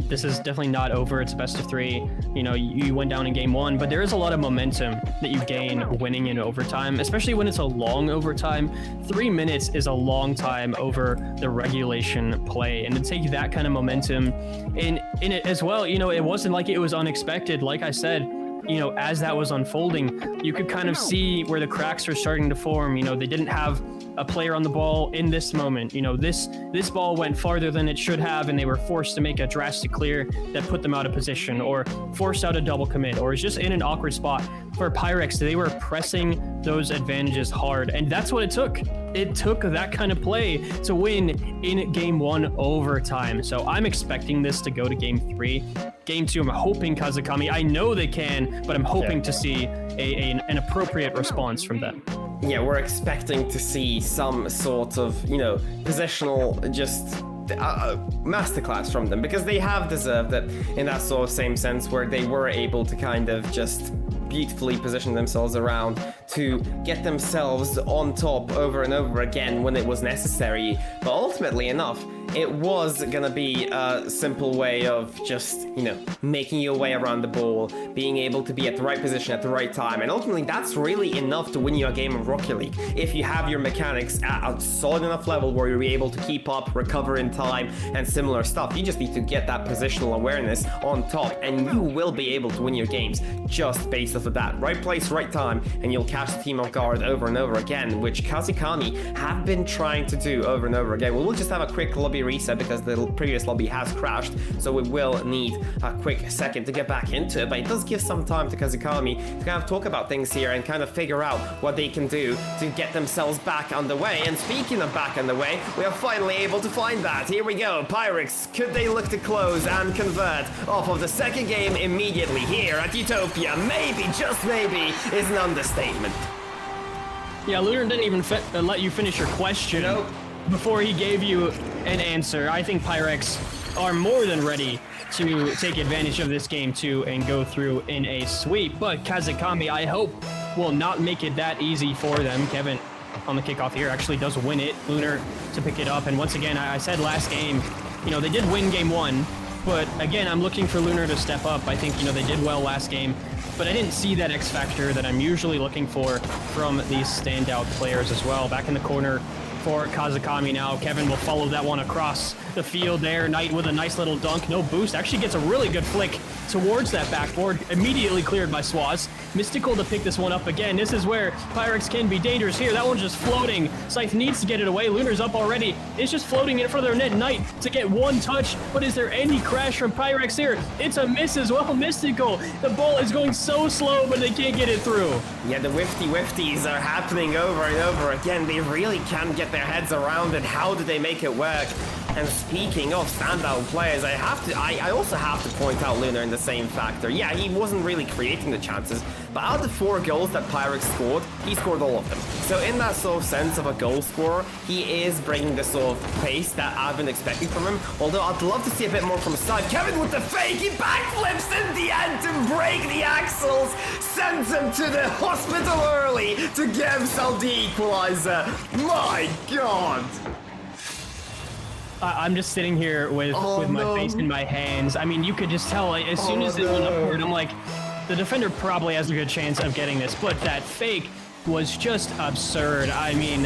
This is definitely not over. It's best of three. You know, you went down in game one, but there is a lot of momentum that you gain winning in overtime, especially when it's a long overtime. 3 minutes is a long time over the regulation play, and to take that kind of momentum in it as well, you know, it wasn't like it was unexpected. Like I said, you know, as that was unfolding, you could kind of see where the cracks were starting to form. You know, they didn't have a player on the ball in this moment. You know, this ball went farther than it should have, and they were forced to make a drastic clear that put them out of position, or forced out a double commit, or is just in an awkward spot. For Pyrex, they were pressing those advantages hard, and that's what it took. It took that kind of play to win in game one overtime. So I'm expecting this to go to game three. Game two, I'm hoping Kazakami, I know they can, but I'm hoping to see an appropriate response from them. Yeah, we're expecting to see some sort of, you know, positional just masterclass from them, because they have deserved it in that sort of same sense where they were able to kind of just beautifully position themselves around to get themselves on top over and over again when it was necessary. But ultimately enough, it was gonna be a simple way of just, you know, making your way around the ball, being able to be at the right position at the right time, and ultimately that's really enough to win you a game of Rocket League. If you have your mechanics at a solid enough level where you're able to keep up, recover in time, and similar stuff, you just need to get that positional awareness on top, and you will be able to win your games just based off of that. Right place, right time, and you'll catch the team off guard over and over again, which Kazakami have been trying to do over and over again. We'll just have a quick lobby reset because the previous lobby has crashed, so we will need a quick second to get back into it, but it does give some time to Kazakami to kind of talk about things here and kind of figure out what they can do to get themselves back underway. And speaking of back underway, we are finally able to find that. Here we go. Pyrex, could they look to close and convert off of the second game immediately here at Utopia? Maybe, just maybe, is an understatement. Yeah, Lunar didn't even let you finish your question. Nope. Before he gave you an answer. I think Pyrex are more than ready to take advantage of this game too and go through in a sweep, but Kazakami, I hope, will not make it that easy for them. Kevin, on the kickoff here. Actually does win it. Lunar to pick it up. And once again, I said last game, you know, they did win game 1. But again, I'm looking for Lunar to step up. I think, you know, they did well last game. But I didn't see that X factor that I'm usually looking for from these standout players as well. Back in the corner for Kazakami now. Kevin will follow that one across the field there. Knight with a nice little dunk. No boost. Actually gets a really good flick towards that backboard. Immediately cleared by Swaz. Mystical to pick this one up again. This is where Pyrex can be dangerous here. That one's just floating. Scythe needs to get it away. Lunar's up already. It's just floating in front of their net. Knight to get one touch. But is there any crash from Pyrex here? It's a miss as well. Mystical. The ball is going so slow, but they can't get it through. Yeah, the wifties are happening over and over again. They really can't get their heads around it. How do they make it work? And speaking of standout players, I also have to point out Lunar in the same factor. Yeah, he wasn't really creating the chances, but out of the 4 goals that Pyrex scored, he scored all of them. So in that sort of sense of a goal scorer, he is bringing the sort of pace that I've been expecting from him. Although I'd love to see a bit more from his side. Kevin with the fake, he backflips in the end to break the axles, sends him to the hospital early to get himself the equalizer. My God. I'm just sitting here with my face in my hands. I mean, you could just tell, like, as soon as it went upward, I'm like, the defender probably has a good chance of getting this. But that fake was just absurd. I mean,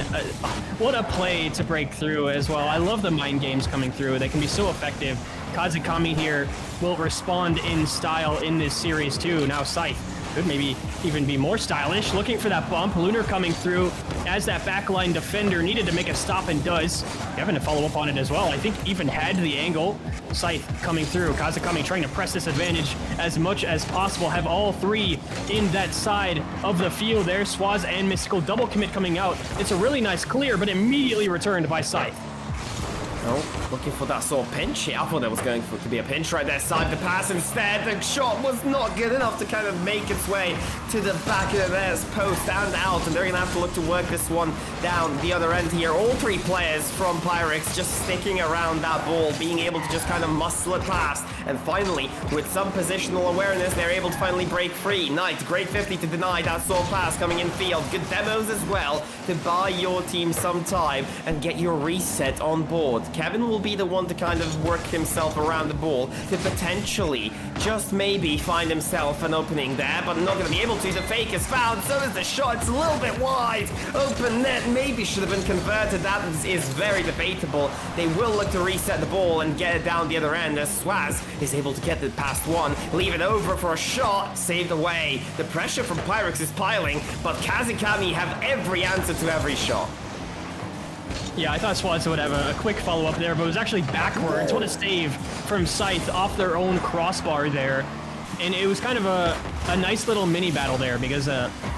what a play to break through as well. I love the mind games coming through. They can be so effective. Kazakami here will respond in style in this series too. Now Scythe could maybe even be more stylish. Looking for that bump. Lunar coming through as that backline defender. Needed to make a stop and does. Kevin to follow up on it as well. I think even had the angle. Scythe coming through. Kazakami trying to press this advantage as much as possible. Have all 3 in that side of the field there. Swaz and Mystical double commit coming out. It's a really nice clear, but immediately returned by Scythe. Oh, looking for that sort of pinch here. I thought there was going to be a pinch right there. Side the pass instead. The shot was not good enough to kind of make its way to the back of the net's post and out. And they're going to have to look to work this one down the other end here. All 3 players from Pyrex just sticking around that ball, being able to just kind of muscle it past. And finally, with some positional awareness, they're able to finally break free. Knight, great 50 to deny that sort of pass coming in field. Good demos as well to buy your team some time and get your reset on board. Kevin will be the one to kind of work himself around the ball to potentially, just maybe, find himself an opening there, but not going to be able to. The fake is found, so is the shot. It's a little bit wide. Open net maybe should have been converted. That is very debatable. They will look to reset the ball and get it down the other end as Swaz is able to get it past one, leave it over for a shot, saved away. The pressure from Pyrex is piling, but Kazakami have every answer to every shot. Yeah, I thought Swaz would have a quick follow-up there, but it was actually backwards. What a save from Scythe off their own crossbar there. And it was kind of a nice little mini battle there because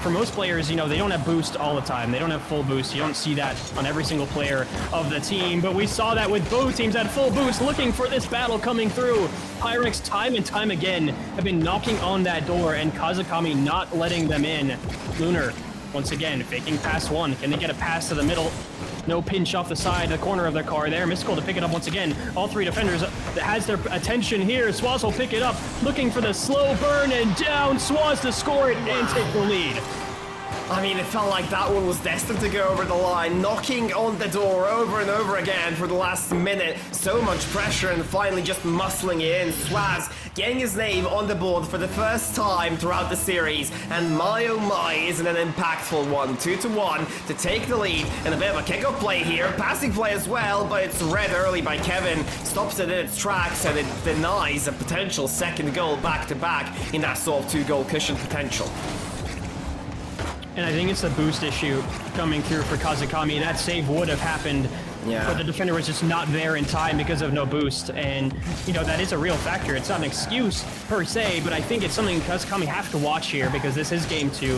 for most players, you know, they don't have boost all the time. They don't have full boost. You don't see that on every single player of the team. But we saw that with both teams at full boost, looking for this battle coming through. Pyrex time and time again have been knocking on that door and Kazakami not letting them in. Lunar, once again, faking pass 1. Can they get a pass to the middle? No pinch off the side, the corner of their car there. Mystical to pick it up once again. All 3 defenders that has their attention here. Swaz will pick it up, looking for the slow burn and down. Swaz to score it and take the lead. I mean, it felt like that one was destined to go over the line, knocking on the door over and over again for the last minute. So much pressure and finally just muscling it in. Swaz getting his name on the board for the first time throughout the series. And my oh my, isn't an impactful one. 2-1 to take the lead. And a bit of a kickoff play here. Passing play as well, but it's read early by Kevin. Stops it in its tracks and it denies a potential second goal back-to-back in that sort of 2-goal cushion potential. And I think it's the boost issue coming through for Kazakami. That save would have happened, but the defender was just not there in time because of no boost. And, you know, that is a real factor. It's not an excuse per se, but I think it's something Kazakami have to watch here because this is game 2.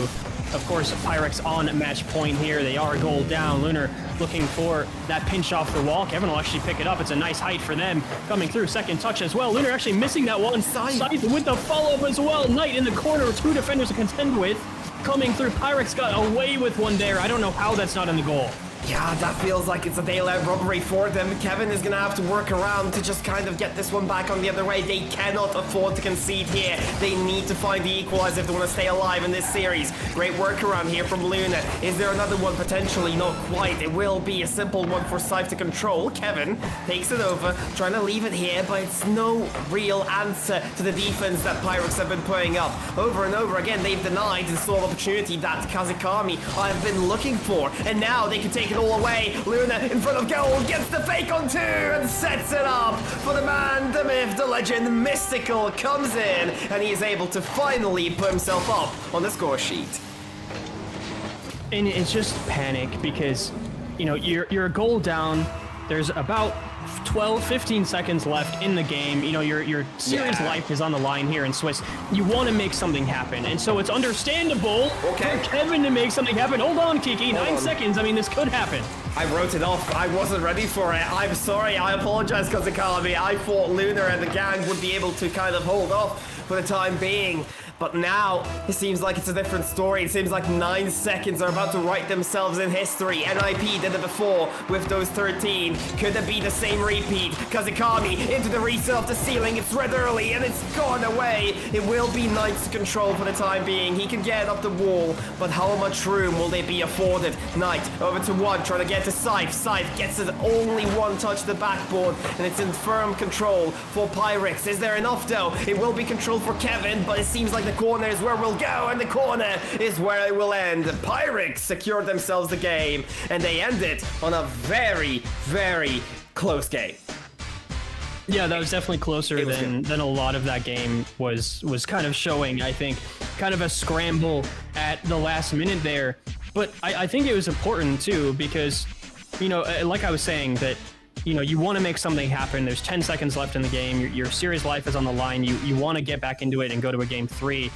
Of course, Pyrex on match point here. They are a goal down. Lunar looking for that pinch off the wall. Kevin will actually pick it up. It's a nice height for them. Coming through, second touch as well. Lunar actually missing that one. Scythe with the follow-up as well. Knight in the corner, 2 defenders to contend with. Coming through, Pyrex got away with one there. I don't know how that's not in the goal. Yeah, that feels like it's a daylight robbery for them. Kevin is gonna have to work around to just kind of get this one back on the other way. They cannot afford to concede here. They need to find the equalizer if they want to stay alive in this series. Great workaround here from Luna. Is there another one potentially? Not quite. It will be a simple one for Scythe to control. Kevin takes it over, trying to leave it here, but it's no real answer to the defense that Pyrex have been putting up. Over and over again, they've denied the sort of opportunity that Kazakami have been looking for, and now they can take it all away. Luna in front of goal, gets the fake on 2 and sets it up for the man, the myth, the legend. Mystical comes in, and he is able to finally put himself up on the score sheet. And it's just panic because, you know, you're a goal down. There's about 15 seconds left in the game. You know, your series life is on the line here in Swiss. You want to make something happen, and so it's understandable for Kevin to make something happen. Hold on, Kiki, 9 seconds. I mean, this could happen. I wrote it off. I wasn't ready for it. I'm sorry. I apologize, Kazakami. I thought Luna and the gang would be able to kind of hold off for the time being. But now, it seems like it's a different story. It seems like 9 seconds are about to write themselves in history. NIP did it before with those 13. Could it be the same repeat? Kazakami into the reset of the ceiling. It's red early and it's gone away. It will be Knight's control for the time being. He can get up the wall, but how much room will they be afforded? Knight over to 1, trying to get to Scythe. Scythe gets it only 1 touch to the backboard, and it's in firm control for Pyrex. Is there enough though? It will be controlled for Kevin, but it seems like the corner is where we'll go, and the corner is where it will end. Pyrex secured themselves the game, and they end it on a very, very close game. Yeah, that was definitely closer than a lot of that game was kind of showing. I think kind of a scramble at the last minute there, but I think it was important too because, you know, like I was saying, that, you know, you want to make something happen. There's 10 seconds left in the game. Your series life is on the line. You want to get back into it and go to a game 3.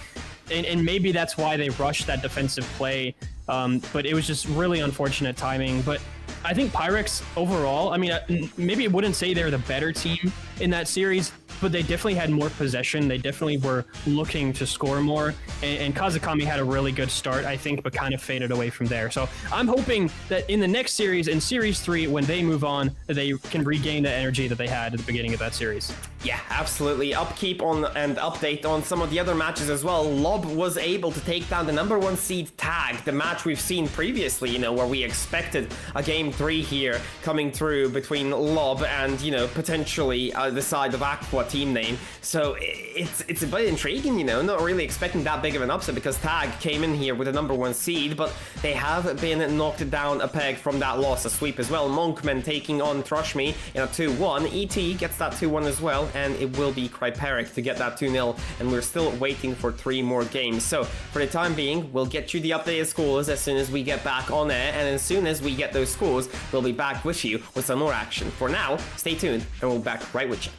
And maybe that's why they rushed that defensive play. But it was just really unfortunate timing. But I think Pyrex overall, I mean, maybe I wouldn't say they're the better team in that series, but they definitely had more possession. They definitely were looking to score more. And Kazakami had a really good start, I think, but kind of faded away from there. So I'm hoping that in the next series, in Series 3, when they move on, that they can regain the energy that they had at the beginning of that series. Yeah, absolutely. Upkeep on and update on some of the other matches as well. Lob was able to take down the #1 seed Tag, the match we've seen previously, you know, where we expected a game 3 here coming through between Lob and, you know, potentially the side of Aqua team name. So it's a bit intriguing, you know, not really expecting that big of an upset because Tag came in here with a #1 seed, but they have been knocked down a peg from that loss, a sweep as well. Monkman taking on Thrushme in a 2-1. ET gets that 2-1 as well, and it will be Kryperic to get that 2-0, and we're still waiting for 3 more games. So for the time being, we'll get you the updated scores as soon as we get back on air, and as soon as we get those scores, we'll be back with you with some more action. For now, stay tuned, and we'll be back right with you.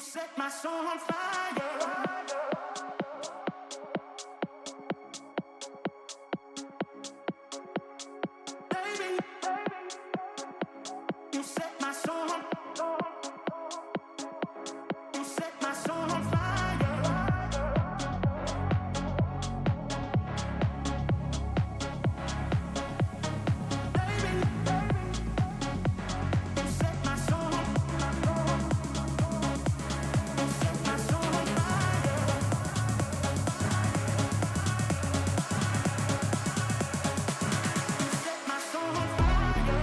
set my soul on fire. Baby, you set my soul on You set my soul on fire. Baby, you set my soul on You set my soul on fire. You set my soul on fire.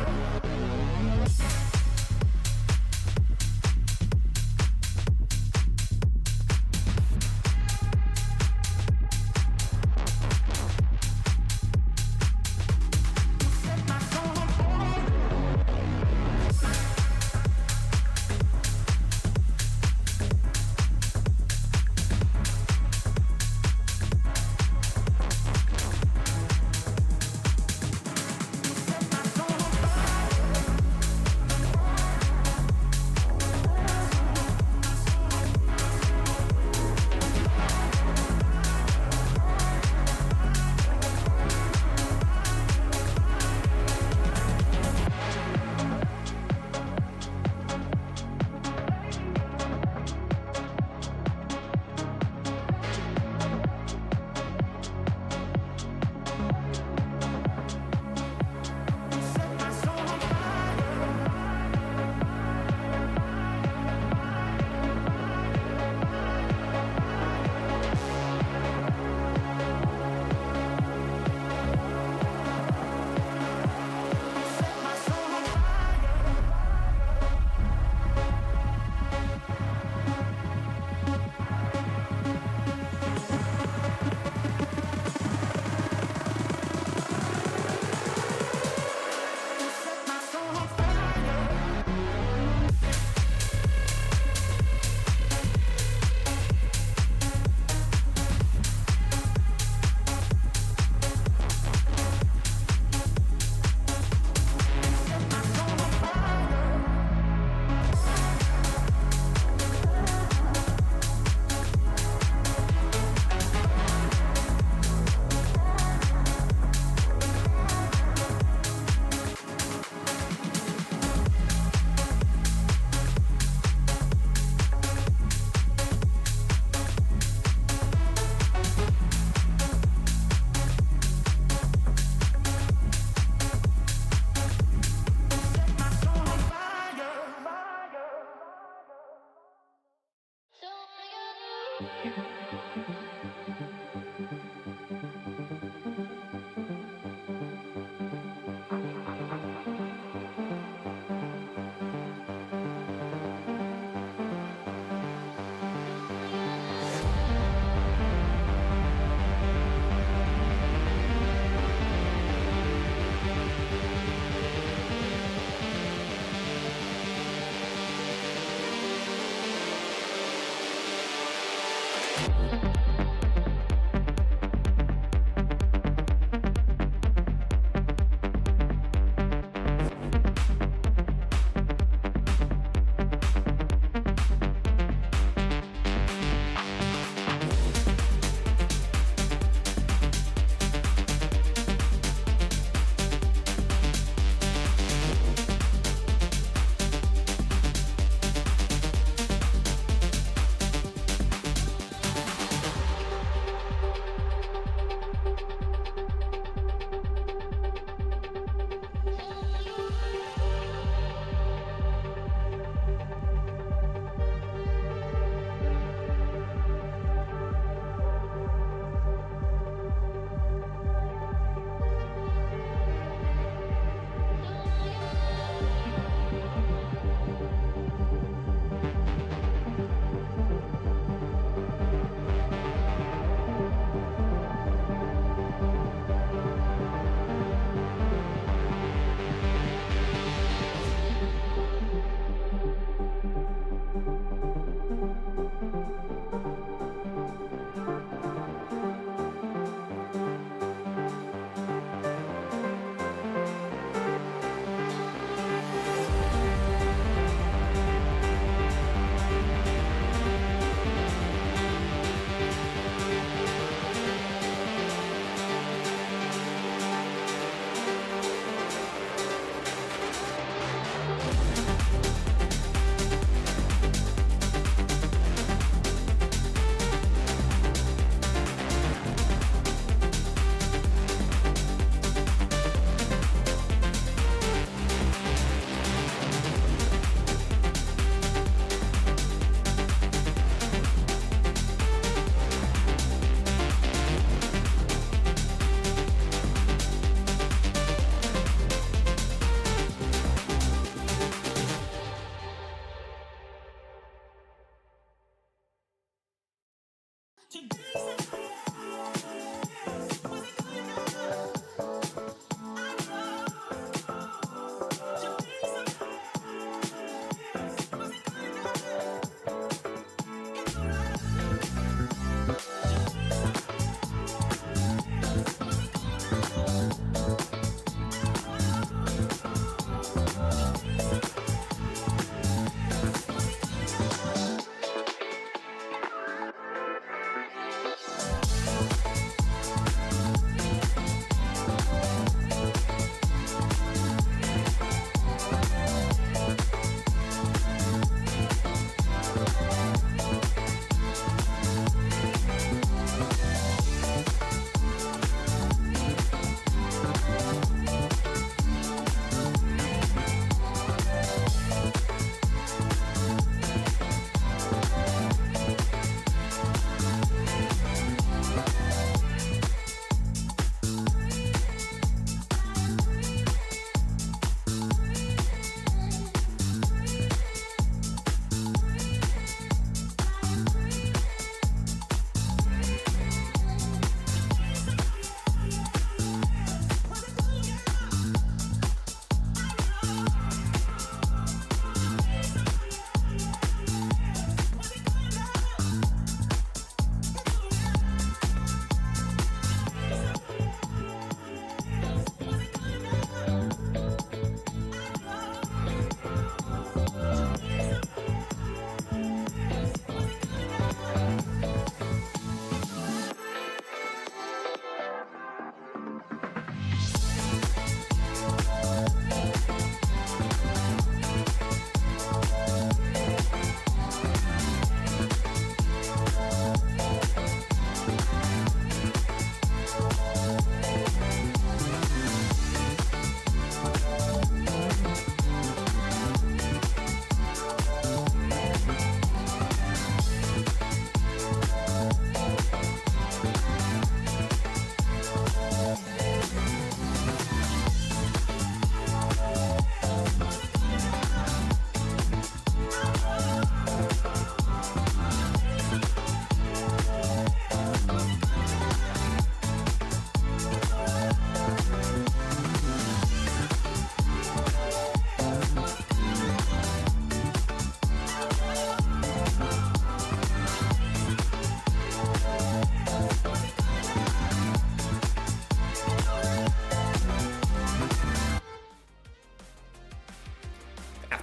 Set my soul on fire. Set my soul on fire. Set my soul on fire. Set my soul on fire. Set my soul on fire. Set my soul on fire. Set my soul on fire.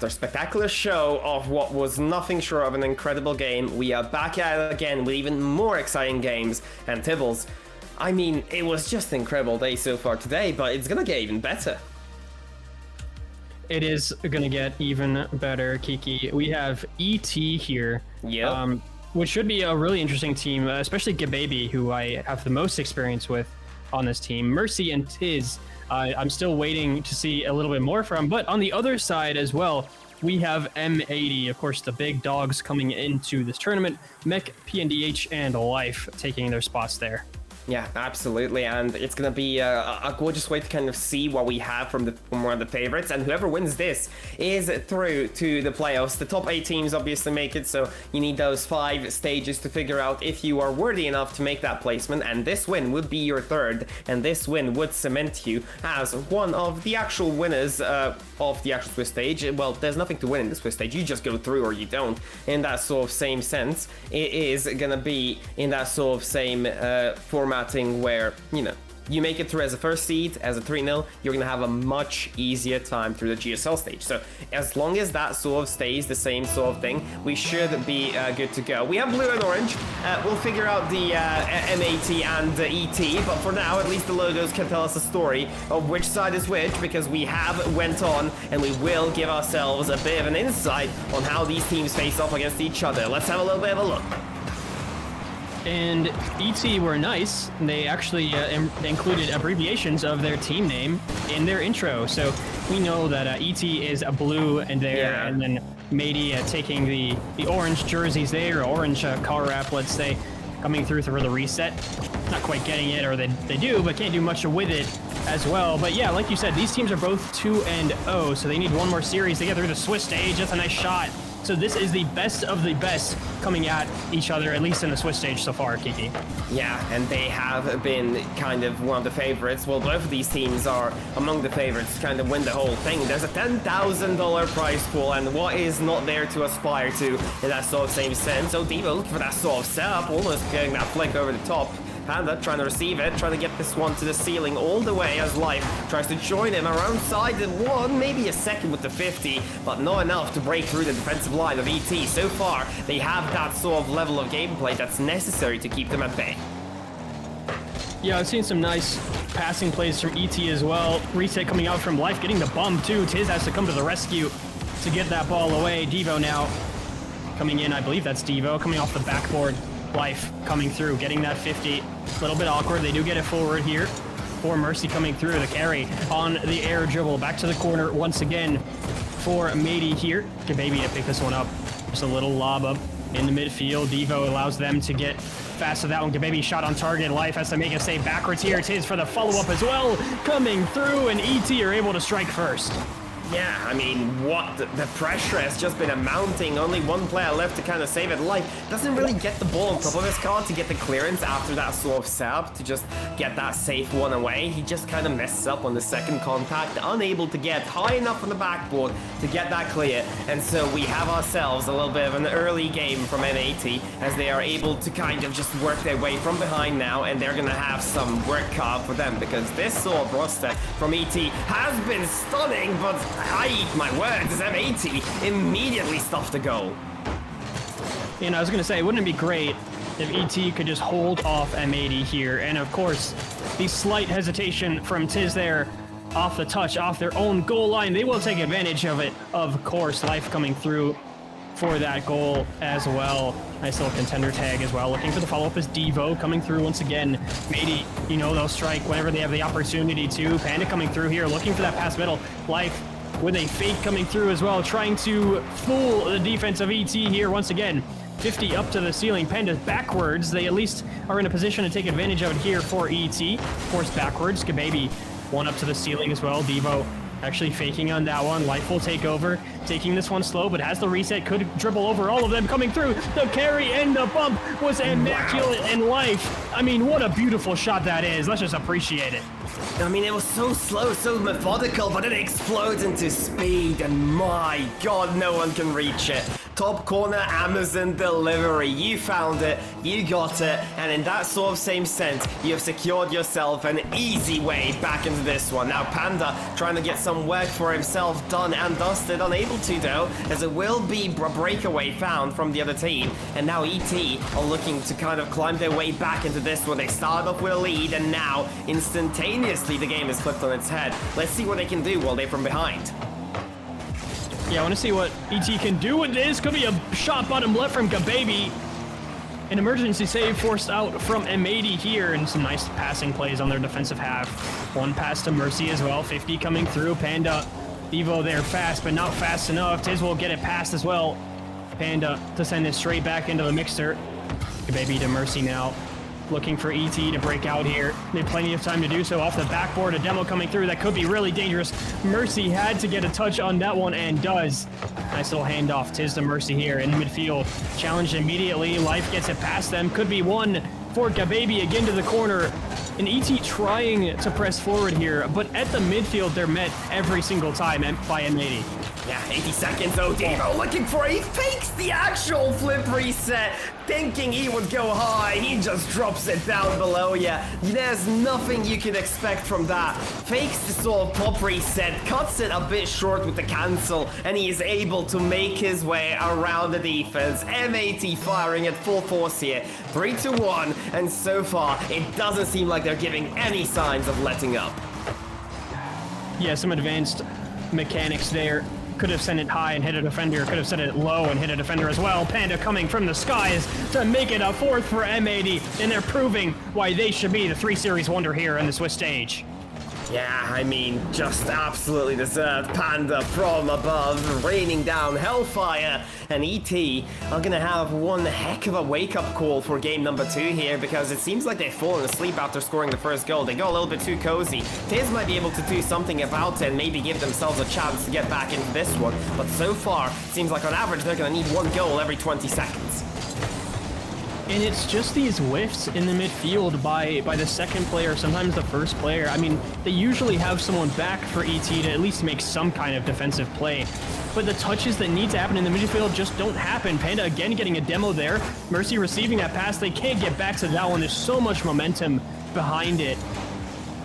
After a spectacular show of what was nothing short of an incredible game, we are back at it again with even more exciting games. And Tibbles, I mean, it was just an incredible day so far today, but it's gonna get even better. It is gonna get even better, Kiki. We have ET here. Yeah. Which should be a really interesting team, especially Gababy, who I have the most experience with on this team. Mercy and Tiz, I'm still waiting to see a little bit more from. But on the other side as well, we have M80, of course, the big dogs coming into this tournament. Mech, PNDH, and Life taking their spots there. Yeah, absolutely, and it's gonna be a gorgeous way to kind of see what we have from one of the favorites, and whoever wins this is through to the playoffs. The top 8 teams obviously make it, so you need those 5 stages to figure out if you are worthy enough to make that placement, and this win would be your 3rd, and this win would cement you as one of the actual winners of the actual Swiss stage. Well, there's nothing to win in the Swiss stage, you just go through or you don't. In that sort of same sense, it is gonna be in that sort of same formatting where, you know, you make it through as a first seed, as a 3-0, you're gonna have a much easier time through the GSL stage. So as long as that sort of stays the same sort of thing, we should be good to go. We have blue and orange. We'll figure out the M80 and the ET, but for now, at least the logos can tell us a story of which side is which, because we have went on and we will give ourselves a bit of an insight on how these teams face off against each other. Let's have a little bit of a look. And ET were nice. They actually included abbreviations of their team name in their intro. So we know that ET is a blue and there, Yeah. and then Matey taking the orange jerseys there, orange car wrap, let's say, coming through for the reset. Not quite getting it, or they do, but can't do much with it as well. But yeah, like you said, these teams are both 2-0, so they need one more series to get through the Swiss stage. That's a nice shot So this is the best of the best coming at each other, at least in the Swiss stage so far, Kiki. Yeah, and they have been kind of one of the favorites. Well, both of these teams are among the favorites to kind of win the whole thing. There's a $10,000 prize pool, and what is not there to aspire to in that sort of same sense? So Devo looking for that sort of setup, almost getting that flick over the top. Panda trying to receive it, trying to get this one to the ceiling all the way as Life tries to join him around side the one, maybe a second with the 50, but not enough to break through the defensive line of ET. So far, they have that sort of level of gameplay that's necessary to keep them at bay. Yeah, I've seen some nice passing plays from ET as well. Reset coming out from Life, getting the bump too. Tiz has to come to the rescue to get that ball away. Devo now coming in, I believe that's Devo, coming off the backboard. Life coming through, getting that 50. A little bit awkward. They do get it forward here. For Mercy coming through. The carry on the air dribble. Back to the corner once again for Matey here. Baby to pick this one up. Just a little lob up in the midfield. Devo allows them to get fast to that one. Baby shot on target. Life has to make a save backwards here. Tiz for the follow-up as well. Coming through, and ET are able to strike first. Yeah, I mean, what? The pressure has just been mounting. Only one player left to kind of save it. Life doesn't really get the ball on top of his card to get the clearance after that sort of setup to just get that safe one away. He just kind of messes up on the second contact, unable to get high enough on the backboard to get that clear. And so we have ourselves a little bit of an early game from N80 as they are able to kind of just work their way from behind now, and they're going to have some work cut out for them because this sort of roster from ET has been stunning, but I eat my words, as M80 immediately stuffed the goal. And I was going to say, wouldn't it be great if ET could just hold off M80 here? And of course, the slight hesitation from Tiz there, off the touch, off their own goal line. They will take advantage of it. Of course, Life coming through for that goal as well. Nice little contender tag as well. Looking for the follow-up is Devo coming through once again. Matey, you know, they'll strike whenever they have the opportunity to. Panda coming through here, looking for that pass middle. Life with a fake coming through as well, trying to fool the defense of ET here once again. 50 up to the ceiling. Panda's backwards. They at least are in a position to take advantage of it here for ET. Forced backwards. Kababy one up to the ceiling as well. Devo actually faking on that one. Life will take over, taking this one slow, but has the reset, could dribble over all of them coming through. The carry and the bump was immaculate. And Life, I mean, what a beautiful shot that is. Let's just appreciate it. I mean, it was so slow, so methodical, but it explodes into speed, and my god, no one can reach it. Top corner Amazon delivery. You found it, you got it, and in that sort of same sense, you have secured yourself an easy way back into this one. Now Panda trying to get some work for himself done and dusted, unable to though, as it will be a breakaway found from the other team, and now ET are looking to kind of climb their way back into this one. They started off with a lead, and now instantaneously the game is flipped on its head. Let's see what they can do while they're from behind. Yeah, I want to see what ET can do with this. Could be a shot bottom left from Gababy. An emergency save forced out from M80 here, and some nice passing plays on their defensive half. One pass to Mercy as well. 50 coming through. Panda, Evo there fast, but not fast enough. Tiz will get it past as well. Panda to send it straight back into the mixer. Gababy to Mercy now. Looking for ET to break out here. They have plenty of time to do so. Off the backboard, a demo coming through that could be really dangerous. Mercy had to get a touch on that one and does. Nice little handoff. Tiz to Mercy here in midfield. Challenged immediately. Life gets it past them. Could be one for Gababy again to the corner. And ET trying to press forward here, but at the midfield, they're met every single time by M80. Yeah, 80 seconds, Devo looking for it. He fakes the actual flip reset, thinking he would go high. He just drops it down below you. There's nothing you can expect from that. Fakes the sort of pop reset, cuts it a bit short with the cancel, and he is able to make his way around the defense. M80 firing at full force here. 3-1, and so far, it doesn't seem like they're giving any signs of letting up. Yeah, some advanced mechanics there. Could have sent it high and hit a defender, could have sent it low and hit a defender as well. Panda coming from the skies to make it a fourth for M80, and they're proving why they should be the 3 Series wonder here on the Swiss stage. Yeah, I mean, just absolutely deserved. Panda from above, raining down hellfire, and ET are gonna have one heck of a wake-up call for game number 2 here, because it seems like they've fallen asleep after scoring the first goal. They got a little bit too cozy. Tiz might be able to do something about it and maybe give themselves a chance to get back into this one, but so far, it seems like on average they're gonna need one goal every 20 seconds. And it's just these whiffs in the midfield by the second player, sometimes the first player. I mean, they usually have someone back for ET to at least make some kind of defensive play. But the touches that need to happen in the midfield just don't happen. Panda again getting a demo there. Mercy receiving that pass. They can't get back to that one. There's so much momentum behind it.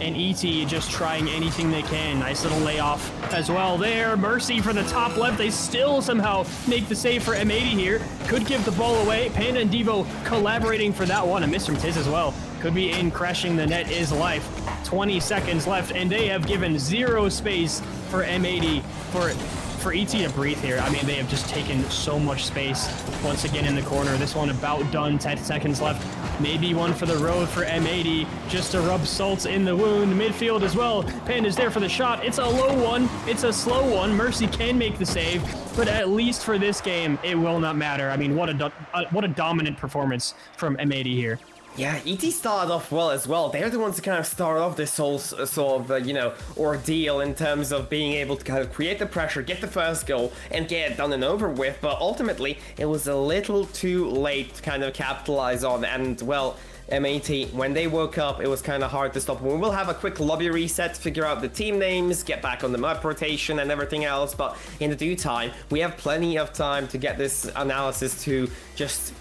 And ET just trying anything they can. Nice little layoff as well there. Mercy for the top left. They still somehow make the save for M80 here. Could give the ball away. Panda and Devo collaborating for that one. A miss from Tiz as well. Could be in. Crashing the net is life. 20 seconds left, and they have given zero space for M80 for ET to breathe here. I mean, they have just taken so much space once again in the corner. This one about done, 10 seconds left. Maybe one for the road for M80, just to rub salt in the wound. Midfield as well. Panda's there for the shot. It's a low one. It's a slow one. Mercy can make the save, but at least for this game, it will not matter. I mean, what a dominant performance from M80 here. Yeah, ET started off well as well. They're the ones who kind of started off this whole sort of, ordeal in terms of being able to kind of create the pressure, get the first goal, and get it done and over with. But ultimately, it was a little too late to kind of capitalize on. And, well, M80, when they woke up, it was kind of hard to stop. We will have a quick lobby reset to figure out the team names, get back on the map rotation and everything else. But in the due time, we have plenty of time to get this analysis to just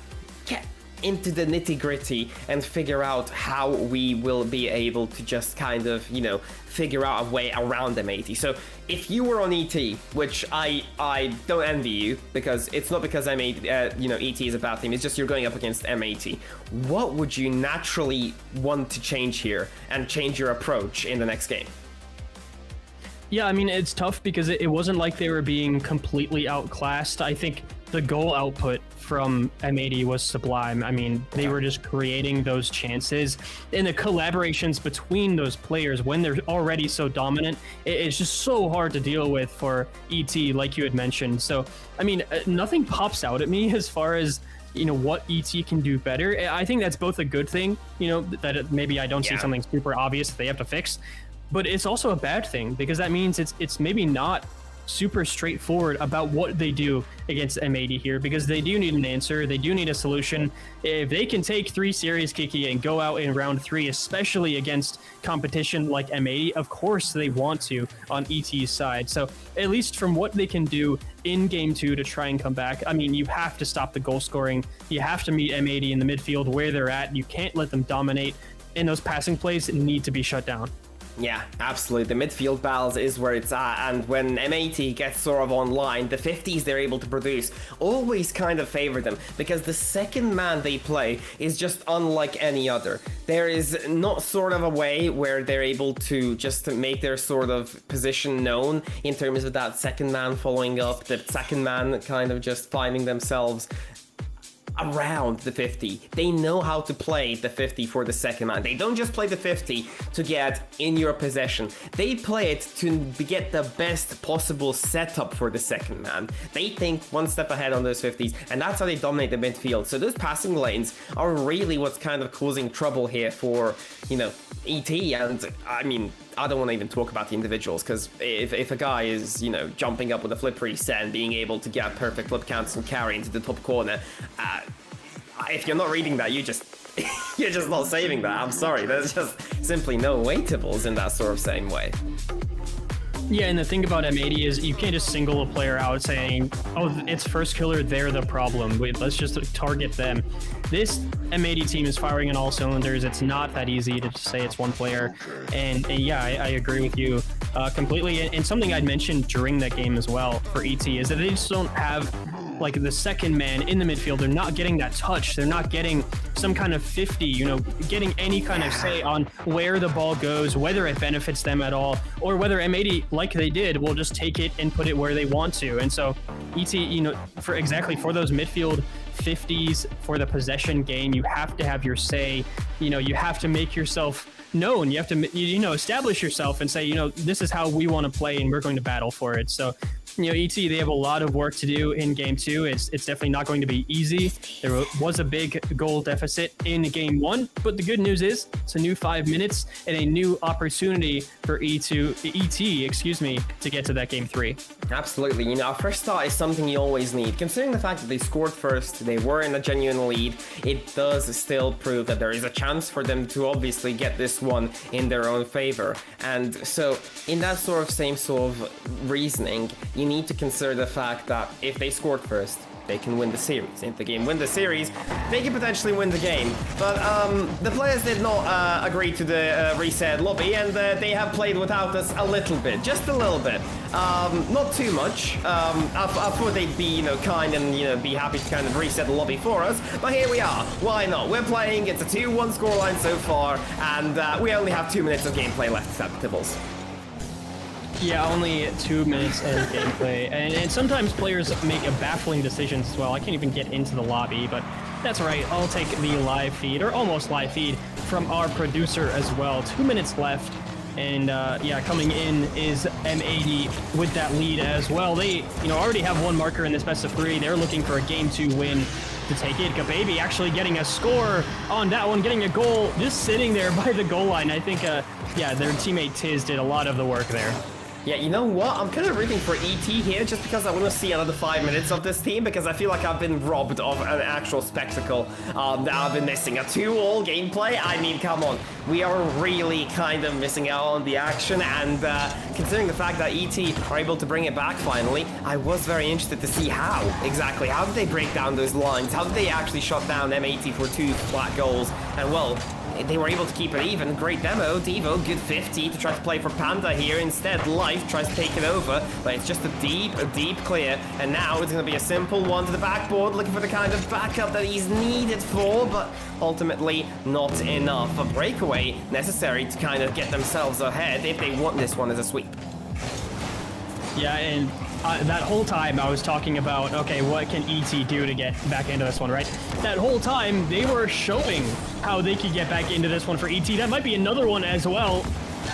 get into the nitty-gritty and figure out how we will be able to just kind of, figure out a way around M80. So if you were on ET, which I don't envy you, because it's not because ET is a bad team, it's just you're going up against M80. What would you naturally want to change here and change your approach in the next game? Yeah, I mean, it's tough because it wasn't like they were being completely outclassed. I think the goal output from M80 was sublime. I mean, they were just creating those chances, and the collaborations between those players when they're already so dominant, it's just so hard to deal with for ET, like you had mentioned. So, I mean, nothing pops out at me as far as what ET can do better. I think that's both a good thing, that maybe I don't see something super obvious that they have to fix, but it's also a bad thing because that means it's maybe not super straightforward about what they do against M80 here, because they do need an answer, they do need a solution. If they can take 3 series, Kiki, and go out in round 3, especially against competition like M80, of course they want to on ET's side. So at least from what they can do in game 2 to try and come back, I mean, you have to stop the goal scoring, you have to meet M80 in the midfield where they're at, you can't let them dominate, and those passing plays need to be shut down. Yeah, absolutely. The midfield battles is where it's at, and when M80 gets sort of online, the 50s they're able to produce always kind of favor them, because the second man they play is just unlike any other. There is not sort of a way where they're able to just make their sort of position known in terms of that second man following up, the second man kind of just finding themselves around the 50. They know how to play the 50 for the second man. They don't just play the 50 to get in your possession. They play it to get the best possible setup for the second man. They think one step ahead on those 50s, and that's how they dominate the midfield. So those passing lanes are really what's kind of causing trouble here for, ET. And I mean, I don't want to even talk about the individuals, because if a guy is, jumping up with a flip reset and being able to get perfect flip counts and carry into the top corner, if you're not reading that, you're just not saving that. I'm sorry, there's just simply no weightables in that sort of same way. Yeah, and the thing about M80 is you can't just single a player out saying, oh, it's first killer, they're the problem. Wait, let's just target them. This M80 team is firing on all cylinders. It's not that easy to just say it's one player. And yeah, I agree with you completely. And something I'd mentioned during that game as well for ET is that they just don't have like the second man in the midfield. They're not getting that touch. They're not getting some kind of 50, getting any kind of say on where the ball goes, whether it benefits them at all, or whether M80, like they did, will just take it and put it where they want to. And so ET, for those midfield 50s, for the possession game, you have to have your say. You have to make yourself known. You have to, you know, establish yourself and say, you know, this is how we want to play and we're going to battle for it. So, you know, ET, they have a lot of work to do in game 2. It's definitely not going to be easy. There was a big goal deficit in game 1, but the good news is it's a new 5 minutes and a new opportunity for ET, to get to that game 3. Absolutely. You know, a first start is something you always need. Considering the fact that they scored first, they were in a genuine lead, it does still prove that there is a chance for them to obviously get this one in their own favor. And so, in that same sort of reasoning, you need to consider the fact that if they scored first, they can win the series. If the game win the series, they can potentially win the game. But the players did not agree to the reset lobby, and they have played without us a little bit, just a little bit. Not too much. I thought they'd be, you know, kind and, you know, be happy to kind of reset the lobby for us. But here we are. Why not? We're playing. It's a 2-1 scoreline so far, and we only have 2 minutes of gameplay left at Tibbles. Yeah, only 2 minutes of gameplay, and sometimes players make baffling decisions as well. I can't even get into the lobby, but that's right. I'll take the live feed, or almost live feed, from our producer as well. 2 minutes left, and yeah, coming in is M80 with that lead as well. They, you know, already have one marker in this best of 3. They're looking for a game 2 win to take it. Gababy actually getting a score on that one, getting a goal, just sitting there by the goal line. I think, yeah, their teammate Tiz did a lot of the work there. Yeah, you know what? I'm kind of rooting for ET here just because I want to see another 5 minutes of this team, because I feel like I've been robbed of an actual spectacle that I've been missing. A 2-all gameplay? I mean, come on. We are really kind of missing out on the action, and considering the fact that ET are able to bring it back finally, I was very interested to see how exactly. How did they break down those lines? How did they actually shut down M80 for 2 flat goals? And well, they were able to keep it even. Great demo. Devo, good 50 to try to play for Panda here. Instead, Life tries to take it over, but it's just a deep clear. And now it's going to be a simple one to the backboard, looking for the kind of backup that he's needed for, but ultimately not enough. A breakaway necessary to kind of get themselves ahead if they want this one as a sweep. Yeah, and that whole time I was talking about, okay, what can ET do to get back into this one, right? That whole time they were showing how they could get back into this one for ET. That might be another one as well.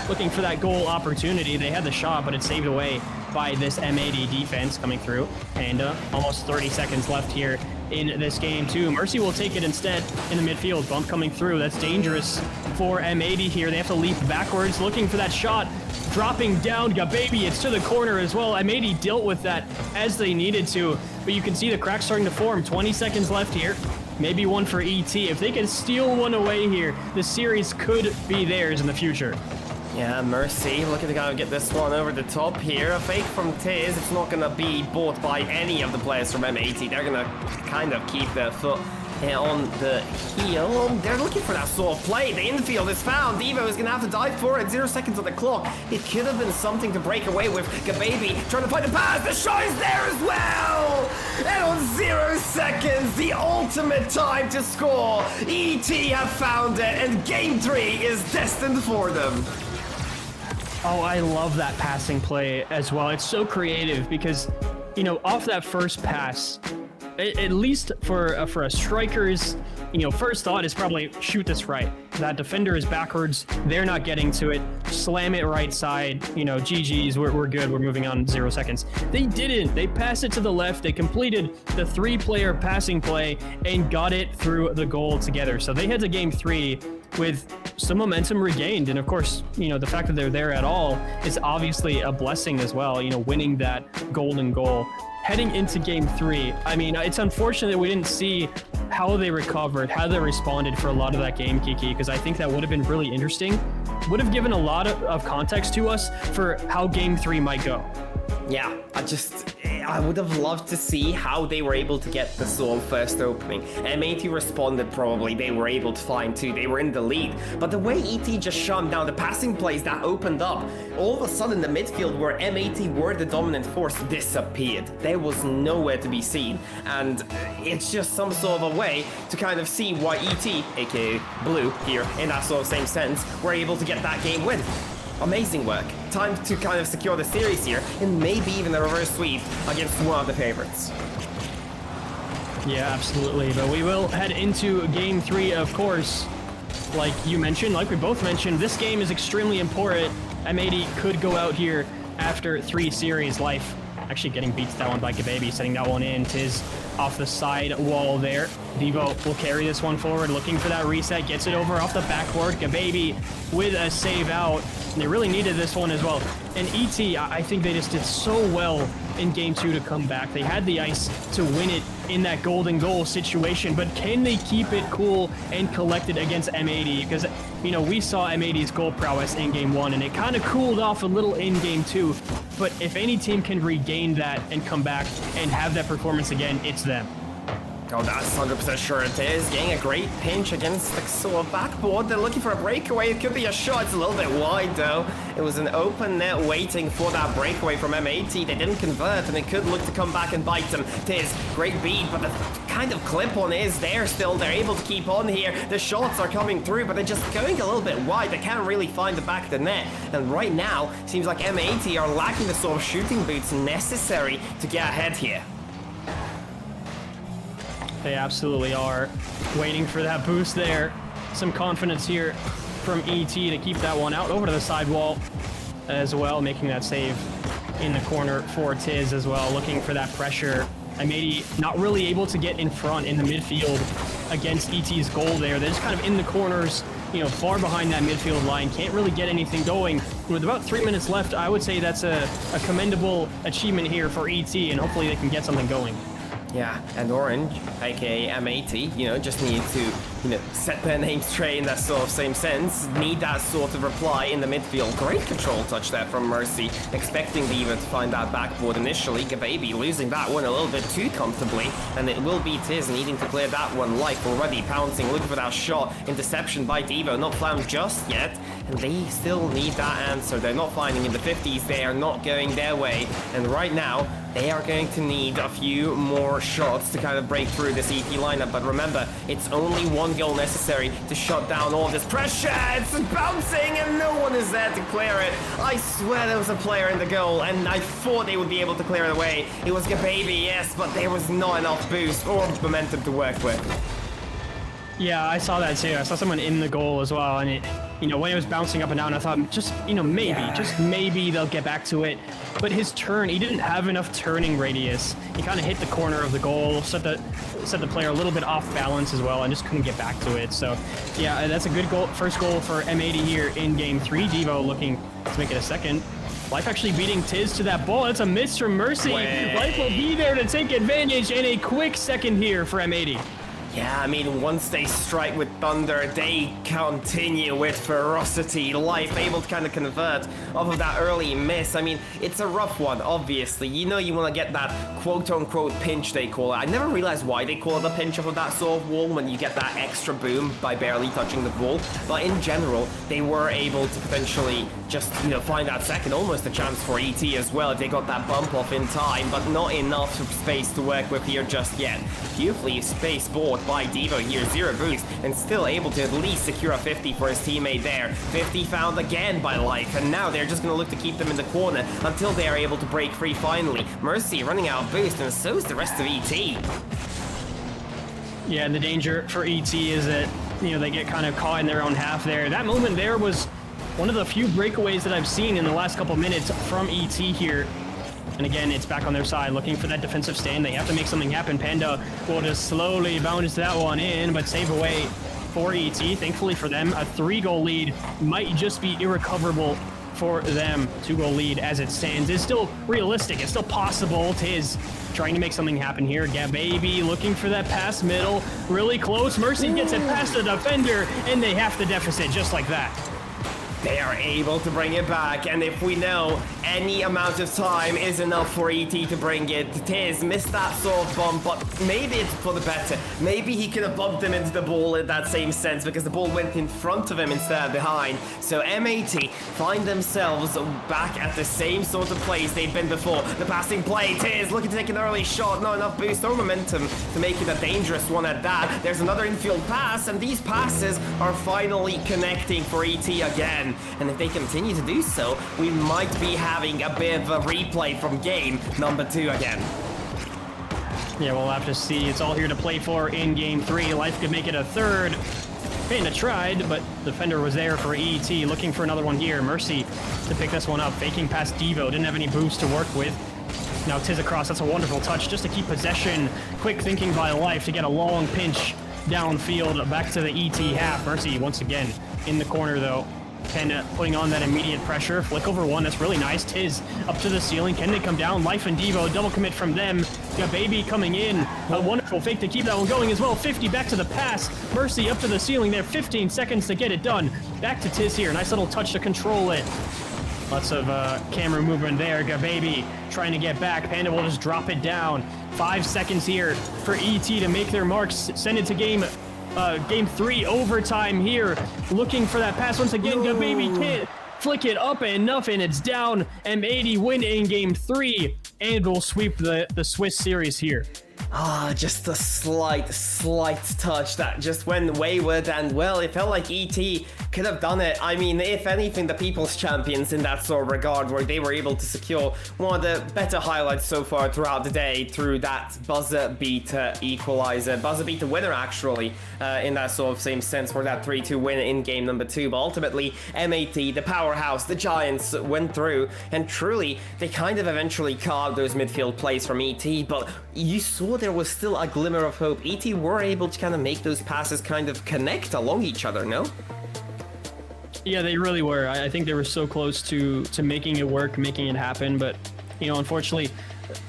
Looking for that goal opportunity. They had the shot, but it's saved away by this M80 defense coming through. And almost 30 seconds left here in this game too. Mercy will take it instead in the midfield. Bump coming through. That's dangerous for M80 here. They have to leap backwards, looking for that shot. Dropping down, Gababy, it's to the corner as well. M80 dealt with that as they needed to, but you can see the cracks starting to form. 20 seconds left here. Maybe one for ET. If they can steal one away here, the series could be theirs in the future. Yeah, Mercy looking to kind of get this one over the top here. A fake from Tiz. It's not going to be bought by any of the players from M80. They're going to kind of keep their foot on the heel. They're looking for that sort of play. The infield is found. Devo is going to have to dive for it. 0 seconds on the clock. It could have been something to break away with. Gababy trying to find the pass. The shot is there as well. And on 0 seconds, the ultimate time to score. ET have found it, and game 3 is destined for them. Oh, I love that passing play as well. It's so creative because, you know, off that first pass, at least for a striker's, you know, first thought is probably shoot this right. That defender is backwards. They're not getting to it. Slam it right side. You know, GG's. We're good. We're moving on. 0 seconds. They didn't. They passed it to the left. They completed the 3-player passing play and got it through the goal together. So they head to game 3 with some momentum regained. And of course, you know, the fact that they're there at all is obviously a blessing as well. You know, winning that golden goal. Heading into game 3, I mean, it's unfortunate that we didn't see how they recovered, how they responded for a lot of that game, Kiki, because I think that would have been really interesting. Would have given a lot of context to us for how game 3 might go. Yeah, I would have loved to see how they were able to get the sort of first opening. M80 responded probably, they were able to find 2, they were in the lead. But the way ET just shut down the passing plays that opened up, all of a sudden the midfield where M80 were the dominant force disappeared. There was nowhere to be seen. And it's just some sort of a way to kind of see why ET, aka Blue here, in that sort of same sense, were able to get that game win. Amazing work. Time to kind of secure the series here, and maybe even a reverse sweep against one of the favorites. Yeah, absolutely. But we will head into game 3, of course. like you mentioned, like we both mentioned, this game is extremely important. M80 could go out here after 3 series. Life actually getting beat to that one by Gababy, setting that one in. Tiz off the side wall there. Devo will carry this one forward, looking for that reset, gets it over off the backboard. Gababy with a save out. And they really needed this one as well. And ET, I think they just did so well in game 2 to come back. They had the ice to win it in that golden goal situation, but can they keep it cool and collected against M80? Because, you know, we saw M80's goal prowess in game 1, and it kind of cooled off a little in game 2. But if any team can regain that and come back and have that performance again, it's them. Oh, that's 100% sure it is. Getting a great pinch against the sort of backboard. They're looking for a breakaway. It could be a shot. It's a little bit wide, though. It was an open net waiting for that breakaway from M80. They didn't convert, and it could look to come back and bite them. Tiz, great beat, but the kind of clip-on is there still. They're able to keep on here. The shots are coming through, but they're just going a little bit wide. They can't really find the back of the net. And right now, seems like M80 are lacking the sort of shooting boots necessary to get ahead here. They absolutely are. Waiting for that boost there. Some confidence here from ET to keep that one out over to the sidewall as well, making that save in the corner for Tiz as well, looking for that pressure. M80 not really able to get in front in the midfield against ET's goal there. They're just kind of in the corners, you know, far behind that midfield line. Can't really get anything going. With about 3 minutes left, I would say that's a commendable achievement here for ET, and hopefully they can get something going. Yeah, and Orange, aka M80, you know, just need to, you know, set their name straight in that sort of same sense. Need that sort of reply in the midfield. Great control touch there from Mercy, expecting Diva to find that backboard initially. Gababy losing that one a little bit too comfortably, and it will be Tiz needing to clear that one. Life already pouncing, looking for that shot. Interception by Devo, not found just yet, and they still need that answer. They're not finding in the 50s, they are not going their way, and right now, they are going to need a few more shots to kind of break through this ET lineup. But remember, it's only one goal necessary to shut down all this pressure. It's bouncing and no one is there to clear it. I swear there was a player in the goal and I thought they would be able to clear it away. It was Gababy, yes, but there was not enough boost or momentum to work with. Yeah, I saw that too. I saw someone in the goal as well, and it, you know, when it was bouncing up and down, I thought just, you know, just maybe they'll get back to it. But his turn, he didn't have enough turning radius. He kind of hit the corner of the goal, set the player a little bit off balance as well, and just couldn't get back to it. So, yeah, that's a good goal, first goal for M80 here in game 3. Devo looking to make it a second. Life actually beating Tiz to that ball. That's a miss from Mercy. Life will be there to take advantage, and a quick second here for M80. Yeah, I mean, once they strike with thunder, they continue with ferocity. Life able to kind of convert off of that early miss. I mean, it's a rough one, obviously. You know you want to get that quote-unquote pinch, they call it. I never realized why they call it a pinch off of that sort of wall when you get that extra boom by barely touching the ball. But in general, they were able to potentially just, you know, find that second, almost a chance for ET as well if they got that bump off in time, but not enough space to work with here just yet. Beautifully spaced ball by Devo here, 0 boost, and still able to at least secure a 50 for his teammate there. 50 found again by Life, and now they're just going to look to keep them in the corner until they are able to break free finally. Mercy running out of boost, and so is the rest of ET. Yeah, and the danger for ET is that, you know, they get kind of caught in their own half there. That moment there was one of the few breakaways that I've seen in the last couple minutes from ET here. And again, it's back on their side, looking for that defensive stand. They have to make something happen. Panda will just slowly bounce that one in, but save away for ET. Thankfully for them, a 3-goal lead might just be irrecoverable for them. 2-goal lead as it stands is still realistic. It's still possible. Tiz trying to make something happen here. Gababy looking for that pass middle. Really close. Mercy gets it past the defender, and they half the deficit just like that. They are able to bring it back, and if we know any amount of time is enough for ET to bring it, Tiz missed that sort of bump, but maybe it's for the better. Maybe he could have bumped him into the ball in that same sense because the ball went in front of him instead of behind. So M80 find themselves back at the same sort of place they've been before. The passing play, Tiz looking to take an early shot, not enough boost or momentum to make it a dangerous one at that. There's another infield pass, and these passes are finally connecting for ET again. And if they continue to do so, we might be having a bit of a replay from game number 2 again. Yeah, we'll have to see. It's all here to play for in game 3. Life could make it a third. Panda tried, but defender was there for ET, looking for another one here. Mercy to pick this one up, faking past Devo, didn't have any boost to work with. Now Tiz across, that's a wonderful touch just to keep possession. Quick thinking by Life to get a long pinch downfield back to the ET half. Mercy once again in the corner though. Panda putting on that immediate pressure. Flick over one, that's really nice. Tiz up to the ceiling. Can they come down? Life and Devo, double commit from them. Got Baby coming in. A wonderful fake to keep that one going as well. 50 back to the pass. Mercy up to the ceiling there. 15 seconds to get it done. Back to Tiz here. Nice little touch to control it. Lots of camera movement there. Gababy trying to get back. Panda will just drop it down. 5 seconds here for ET to make their marks. Send it to game 3 overtime here. Looking for that pass once again. Gababy can't flick it up enough, and it's down. M80 win in game 3, and will sweep the Swiss series here. Just a slight touch that just went wayward, and well, it felt like ET could have done it. I mean, if anything, the People's Champions in that sort of regard, where they were able to secure one of the better highlights so far throughout the day through that buzzer beater equalizer, buzzer beater winner actually, in that sort of same sense for that 3-2 win in game number 2. But ultimately, MAT, the powerhouse, the Giants went through, and truly, they kind of eventually carved those midfield plays from ET, but you saw there was still a glimmer of hope. ET were able to kind of make those passes kind of connect along each other, no? Yeah, they really were. I think they were so close to making it work, making it happen. But, you know, unfortunately,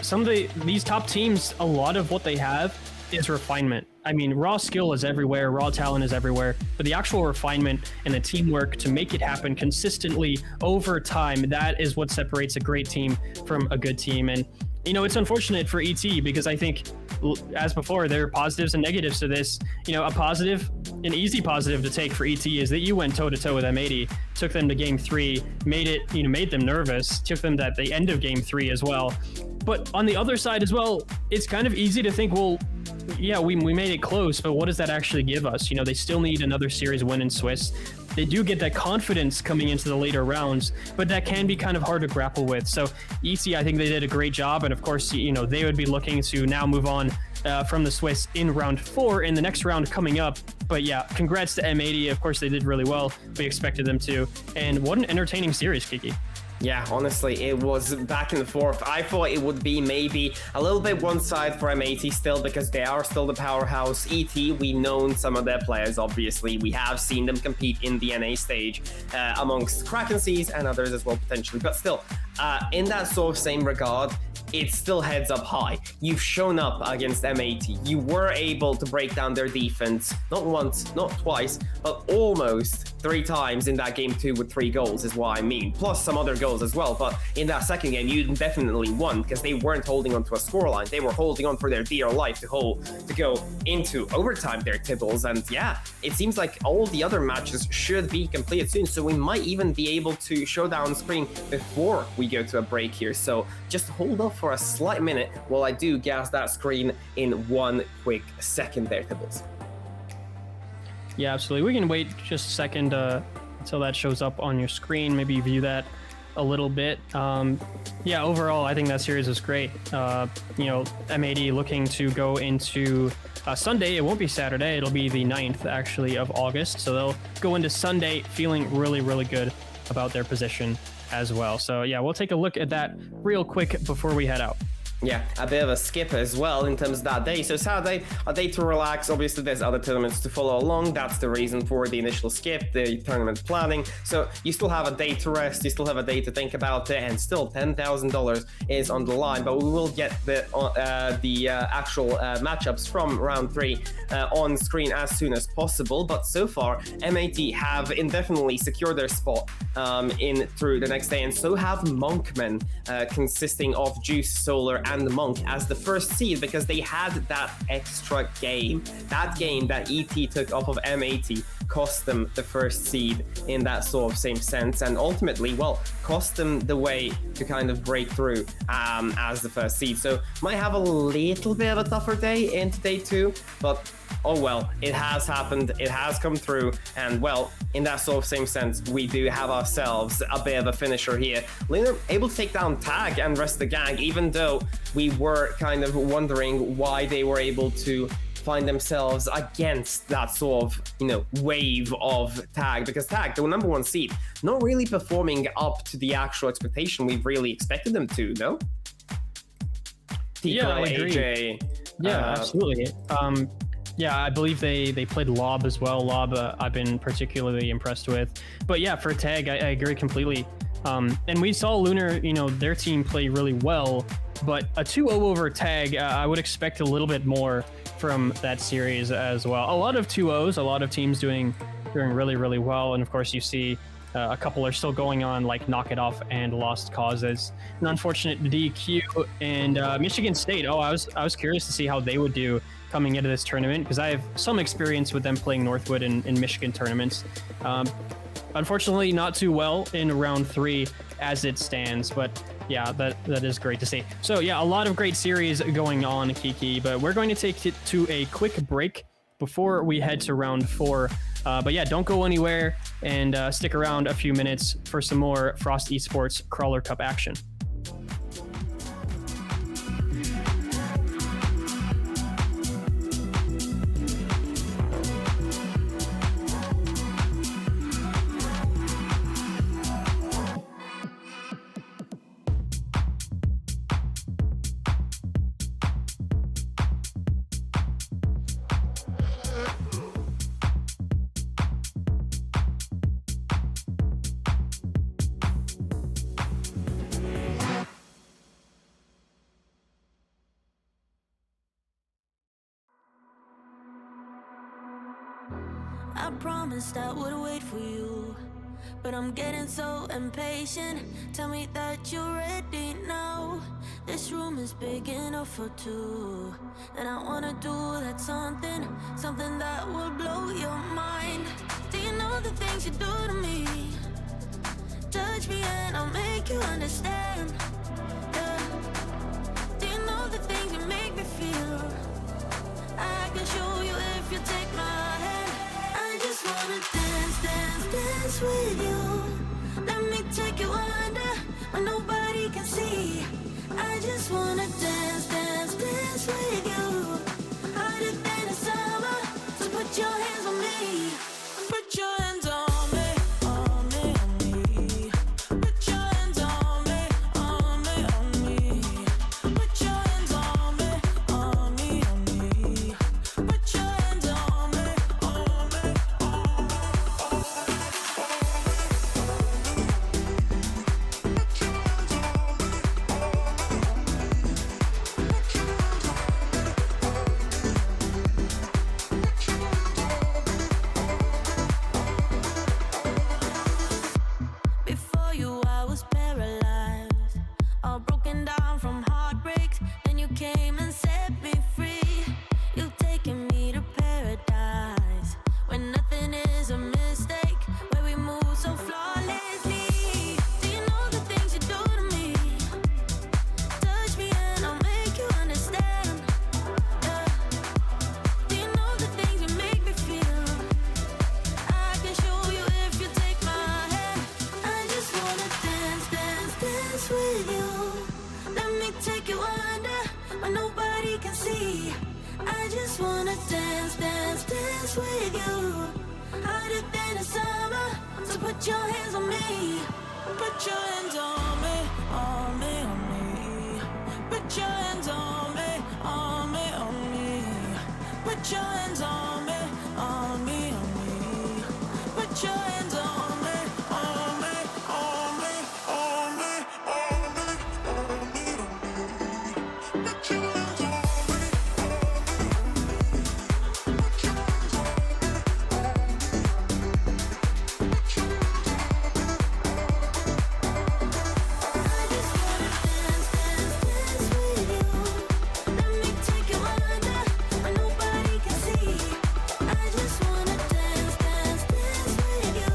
some of these top teams, a lot of what they have is refinement. I mean, raw skill is everywhere, raw talent is everywhere, but the actual refinement and the teamwork to make it happen consistently over time, that is what separates a great team from a good team. And, you know, it's unfortunate for ET because I think, as before, there are positives and negatives to this. You know, an easy positive to take for ET is that you went toe-to-toe with M80, took them to game 3, made them nervous, took them to the end of game 3 as well. But on the other side as well, it's kind of easy to think, well, yeah, we made it close, but what does that actually give us? You know, they still need another series win in Swiss. They do get that confidence coming into the later rounds, but that can be kind of hard to grapple with. So EC, I think they did a great job, and of course, you know, they would be looking to now move on from the Swiss in round 4 in the next round coming up. But yeah, congrats to M80. Of course, they did really well. We expected them to. And what an entertaining series, Kiki. Yeah, honestly, it was back and forth. I thought it would be maybe a little bit one side for M80 still, because they are still the powerhouse. ET, we've known some of their players, obviously. We have seen them compete in the NA stage amongst Kraken Seas and others as well, potentially. But still, in that sort of same regard, it's still heads up high. You've shown up against M80. You were able to break down their defense, not once, not twice, but almost 3 times in that game 2 with 3 goals is what I mean. Plus some other goals as well. But in that second game, you definitely won because they weren't holding on to a scoreline. They were holding on for their dear life to go into overtime there, Tibbles. And yeah, it seems like all the other matches should be completed soon. So we might even be able to show that on screen before we go to a break here. So just hold off for a slight minute while I do gas that screen in 1 quick second there, Tibbles. Yeah, absolutely. We can wait just a second until that shows up on your screen. Maybe view that a little bit. Yeah, overall, I think that series was great. You know, M80 looking to go into Sunday. It won't be Saturday. It'll be the 9th, actually, of August. So they'll go into Sunday feeling really, really good about their position as well. So yeah, we'll take a look at that real quick before we head out. Yeah, a bit of a skip as well in terms of that day. So Saturday, a day to relax. Obviously, there's other tournaments to follow along. That's the reason for the initial skip, the tournament planning. So you still have a day to rest. You still have a day to think about it, and still $10,000 is on the line. But we will get the actual matchups from round 3 on screen as soon as possible. But so far, MAT have indefinitely secured their spot in through the next day, and so have Monkmen, consisting of Juice, Solar, and the Monk as the first seed, because they had that extra game. That game that ET took off of M80 cost them the first seed in that sort of same sense, and ultimately, well, cost them the way to kind of break through as the first seed. So might have a little bit of a tougher day into day 2, but oh well, it has happened, it has come through, and well, in that sort of same sense, we do have ourselves a bit of a finisher here. Liner able to take down Tag and rest the gang, even though we were kind of wondering why they were able to find themselves against that sort of, you know, wave of Tag, because Tag, the number one seed, not really performing up to the actual expectation we've really expected them to, no? Yeah, I agree. AJ. Yeah, absolutely. Yeah, I believe they played Lob as well. Lob, I've been particularly impressed with. But yeah, for Tag, I agree completely. And we saw Lunar, you know, their team play really well, but a 2-0 over Tag, I would expect a little bit more from that series as well. A lot of 2-0s, a lot of teams doing really, really well. And of course, you see a couple are still going on, like Knock It Off and Lost Causes. An unfortunate DQ, and Michigan State. Oh, I was curious to see how they would do coming into this tournament, because I have some experience with them playing Northwood in Michigan tournaments. Unfortunately, not too well in round 3 as it stands, but yeah, that is great to see. So yeah, a lot of great series going on, Kiki, but we're going to take it to a quick break before we head to round 4. But yeah, don't go anywhere, and stick around a few minutes for some more Frost Esports Crawler Cup action. I promised I would wait for you, but I'm getting so impatient. Tell me that you're ready now. This room is big enough for two, and I wanna do that something that will blow your mind. Do you know the things you do to me? Touch me and I'll make you understand. Yeah. Do you know the things you make me feel? I can show you if you take my hand. I just wanna dance, dance, dance with you. Let me take you under where nobody can see. I just wanna dance, dance, dance with you. Harder than the summer, so put your hands on me. Put your hands on me, on me, on me. Put your hands on me, on me, on me. Put your hands on me, on me, on me. Put your hands on me, on me, on me. Before you, I was paralyzed, all broken down from heartbreaks. Then you came and set me free. You've taken me to paradise, where nothing is a mistake, where we move so flawlessly. Do you know the things you do to me? Touch me and I'll make you understand. Yeah. Do you know the things you make me feel? I can show you if you take my hand. I just wanna dance, dance, dance with you. Let me take you under where nobody can see. I just wanna dance, dance, dance with you. Harder than the summer, so put your hands on me. Put your hands on me, on me, on me. Put your hands on me, on me, on me. Put your hands on me, on me, on me. Put your hands on me, on me, on me, on me, on me, on me, on me. Put your hands on me, I just wanna dance, dance, dance with you. Let me take you under where nobody can see. I just wanna dance, dance, dance with you.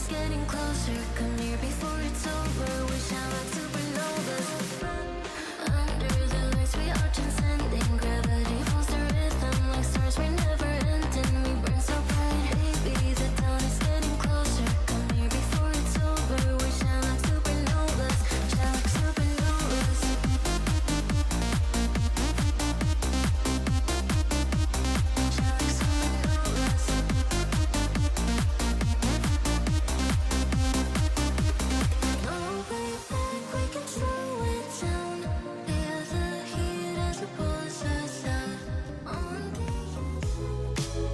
is getting closer. Come here before it's over. We shine like supernovas. Under the lights, we are transcending. Gravity pulls the rhythm like stars. We're never ending. We burn so bright. Baby, the dawn is getting closer. Come here before it's over. We shine like supernovas. Shine like supernovas. Shine like supernovas. No way back, we can slow it down. Feel the heat as it pulls us out. On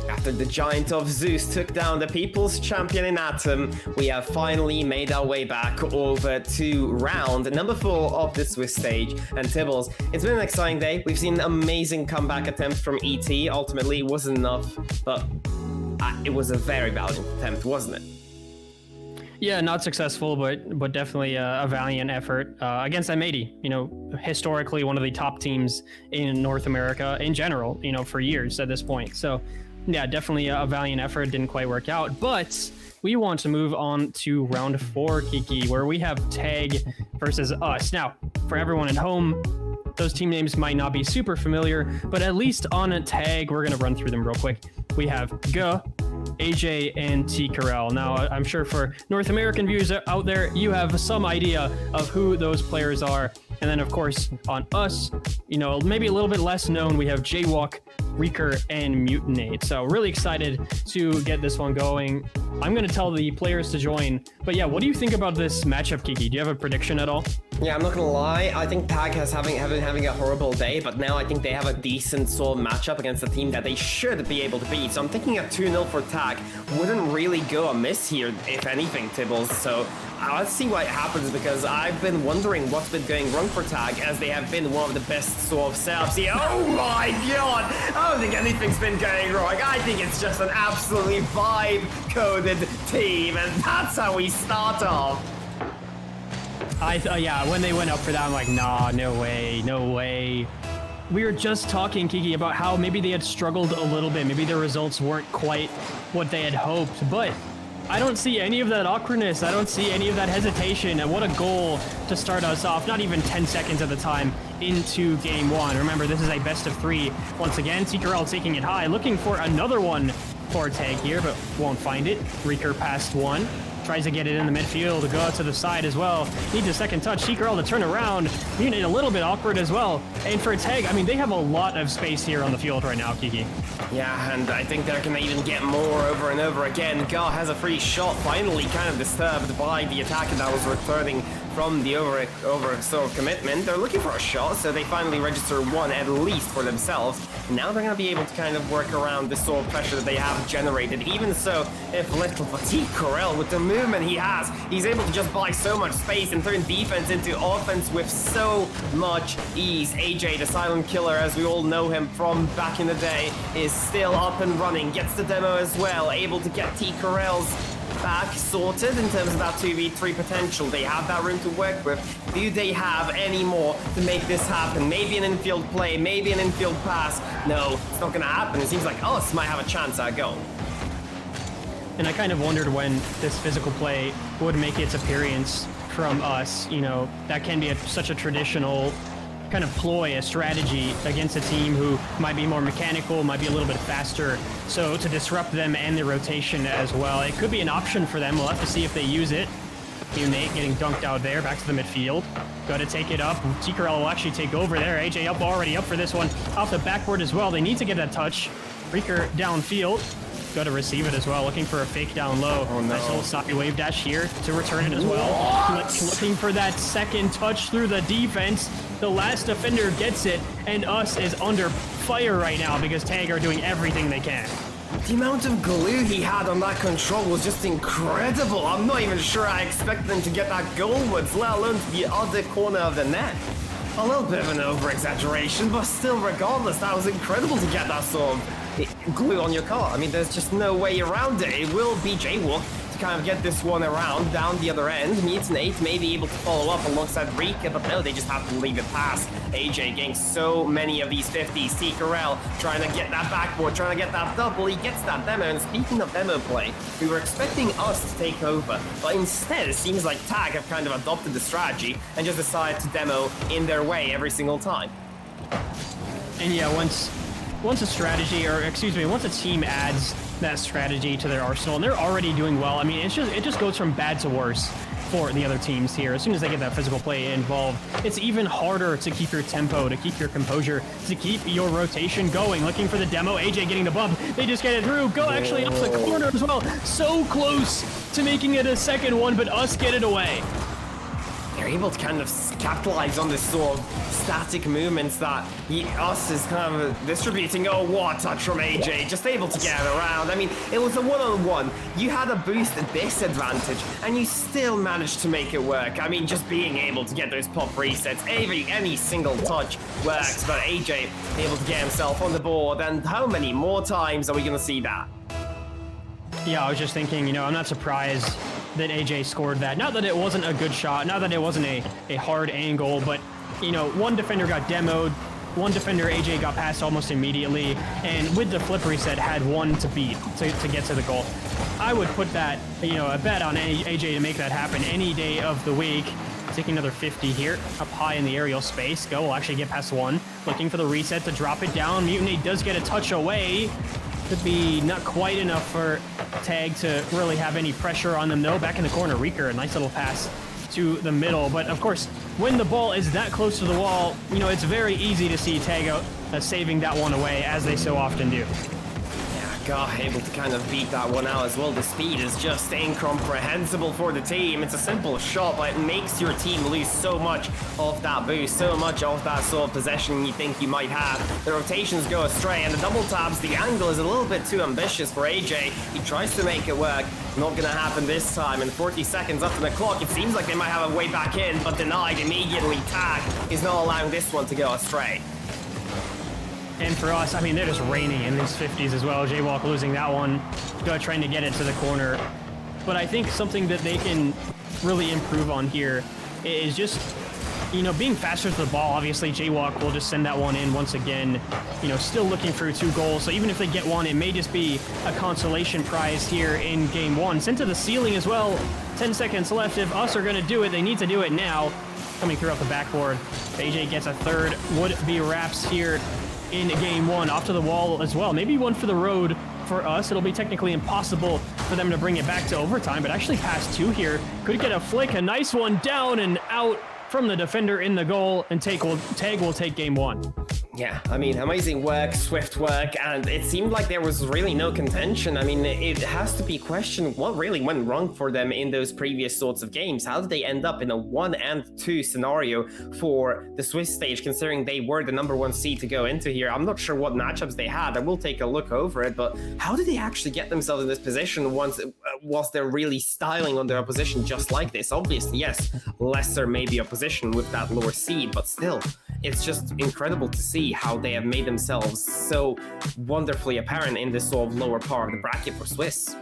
the After the Giant of Zeus took down the People's Champion in Atom, we have finally made our way back over to round number 4 of the Swiss stage. And Tibbles, it's been an exciting day. We've seen amazing comeback attempts from ET. Ultimately, it wasn't enough, but it was a very valiant attempt, wasn't it? Yeah, not successful, but definitely a valiant effort against M80. You know, historically one of the top teams in North America in general. You know, for years at this point. So, yeah, definitely a valiant effort. Didn't quite work out, but we want to move on to round 4, Kiki, where we have Tag versus us. Now, for everyone at home, those team names might not be super familiar, but at least on a Tag, we're gonna run through them real quick. We have G, AJ, and T. Carell. Now, I'm sure for North American viewers out there, you have some idea of who those players are. And then, of course, on us, you know, maybe a little bit less known, we have Jaywalk, Reeker, and Mutinate. So really excited to get this one going. I'm going to tell the players to join. But yeah, what do you think about this matchup, Kiki? Do you have a prediction at all? Yeah, I'm not gonna lie. I think Tag has having a horrible day, but now I think they have a decent sort of matchup against a team that they should be able to beat. So I'm thinking a 2-0 for Tag wouldn't really go amiss here, if anything, Tibbles. So let's see what happens, because I've been wondering what's been going wrong for Tag, as they have been one of the best sort of setups here. Oh my god! I don't think anything's been going wrong. I think it's just an absolutely vibe-coded team, and that's how we start off. Yeah, when they went up for that, I'm like, nah, no way, no way. We were just talking, Kiki, about how maybe they had struggled a little bit. Maybe their results weren't quite what they had hoped, but I don't see any of that awkwardness. I don't see any of that hesitation. And what a goal to start us off, not even 10 seconds at the time into game 1. Remember, this is a best of 3. Once again, T-Carell taking it high, looking for another one for Tag here, but won't find it. Reeker passed one. Tries to get it in the midfield, to go out to the side as well. Needs a second touch. T-Carell to turn around. Munich a little bit awkward as well. And for Tag, I mean, they have a lot of space here on the field right now, Kiki. Yeah, and I think they're gonna even get more over and over again. Gar has a free shot, finally kind of disturbed by the attacker that was returning from the over sort of commitment. They're looking for a shot, so they finally register one at least for themselves. Now they're gonna be able to kind of work around this sort of pressure that they have generated. Even so, if little fatigue Carell, with the movement he has, he's able to just buy so much space and turn defense into offense with so much ease. AJ, the silent killer, as we all know him from back in the day, is still up and running, gets the demo as well, able to get T. Carell's back sorted in terms of that 2v3 potential. They have that room to work with. Do they have any more to make this happen? Maybe an infield play, maybe an infield pass. No, it's not gonna happen. It seems like us might have a chance at a goal. And I kind of wondered when this physical play would make its appearance from us. You know, that can be such a traditional kind of ploy, a strategy against a team who might be more mechanical, might be a little bit faster. So to disrupt them and their rotation as well, it could be an option for them. We'll have to see if they use it. Nate getting dunked out there, back to the midfield. Got to take it up. T-Carell will actually take over there. AJ already up for this one. Off the backboard as well. They need to get that touch. Reeker downfield. Got to receive it as well. Looking for a fake down low. Oh, no. Nice little side wave dash here to return it as well. Looking for that second touch through the defense. The last defender gets it, and us is under fire right now because Tag are doing everything they can. The amount of glue he had on that control was just incredible. I'm not even sure I expected him to get that goalwards, let alone to the other corner of the net. A little bit of an over-exaggeration, but still, regardless, that was incredible to get that sort of glue on your car. I mean, there's just no way around it. It will be Jaywalk to kind of get this one around down the other end. Meets Nate, may be able to follow up alongside Rika, but no, they just have to leave it past. AJ getting so many of these 50s. Seekerell trying to get that backboard, trying to get that double. He gets that demo, and speaking of demo play, we were expecting us to take over, but instead it seems like TAG have kind of adopted the strategy and just decided to demo in their way every single time. And yeah, once a strategy, or excuse me, once a team adds that strategy to their arsenal, and they're already doing well, I mean, it just goes from bad to worse for the other teams here. As soon as they get that physical play involved, it's even harder to keep your tempo, to keep your composure, to keep your rotation going. Looking for the demo, AJ getting the bump, they just get it through, go actually up the corner as well. So close to making it a second one, but us get it away. They're able to kind of capitalize on this sort of static movements that us is kind of distributing. Oh, what a touch from AJ, just able to get around. I mean, it was a one-on-one. You had a boost disadvantage, and you still managed to make it work. I mean, just being able to get those pop resets, any single touch works, but AJ able to get himself on the board, and how many more times are we going to see that? Yeah, I was just thinking, you know, I'm not surprised that AJ scored that. Not that it wasn't a good shot, not that it wasn't a hard angle, but, you know, one defender got demoed, one defender AJ got past almost immediately, and with the flip reset had one to beat to get to the goal. I would put that, you know, a bet on AJ to make that happen any day of the week. Taking another 50 here, up high in the aerial space. Go will actually get past one. Looking for the reset to drop it down. Mutiny does get a touch away. Could be not quite enough for TAG to really have any pressure on them though. Back in the corner, Reeker, a nice little pass to the middle. But of course, when the ball is that close to the wall, you know, it's very easy to see TAG out saving that one away, as they so often do. God, able to kind of beat that one out as well. The speed is just incomprehensible for the team. It's a simple shot, but it makes your team lose so much of that boost, so much of that sort of possession you think you might have. The rotations go astray, and the double tabs, the angle is a little bit too ambitious for AJ. He tries to make it work. Not gonna happen this time. And 40 seconds up to the clock, it seems like they might have a way back in, but denied immediately. TAG is not allowing this one to go astray. And for us, I mean, they're just raining in these 50s as well. Jaywalk losing that one, trying to get it to the corner. But I think something that they can really improve on here is just, you know, being faster to the ball. Obviously, Jaywalk will just send that one in once again, you know, still looking for 2 goals. So even if they get one, it may just be a consolation prize here in game 1. Sent to the ceiling as well. 10 seconds left. If us are going to do it, they need to do it now. Coming through off the backboard. AJ gets a third. Would be wraps here in game 1, off to the wall as well. Maybe one for the road for us. It'll be technically impossible for them to bring it back to overtime, but actually past 2 here. Could get a flick, a nice one down and out from the defender in the goal, and TAG will take game 1. Yeah, I mean, amazing work, swift work, and it seemed like there was really no contention. I mean, it has to be questioned what really went wrong for them in those previous sorts of games. How did they end up in a 1-2 scenario for the Swiss stage, considering they were the number 1 seed to go into here? I'm not sure what matchups they had. I will take a look over it, but how did they actually get themselves in this position once they're really styling on their opposition just like this? Obviously, yes, lesser maybe opposition with that lower seed, but still, it's just incredible to see how they have made themselves so wonderfully apparent in this sort of lower part of the bracket for Swiss.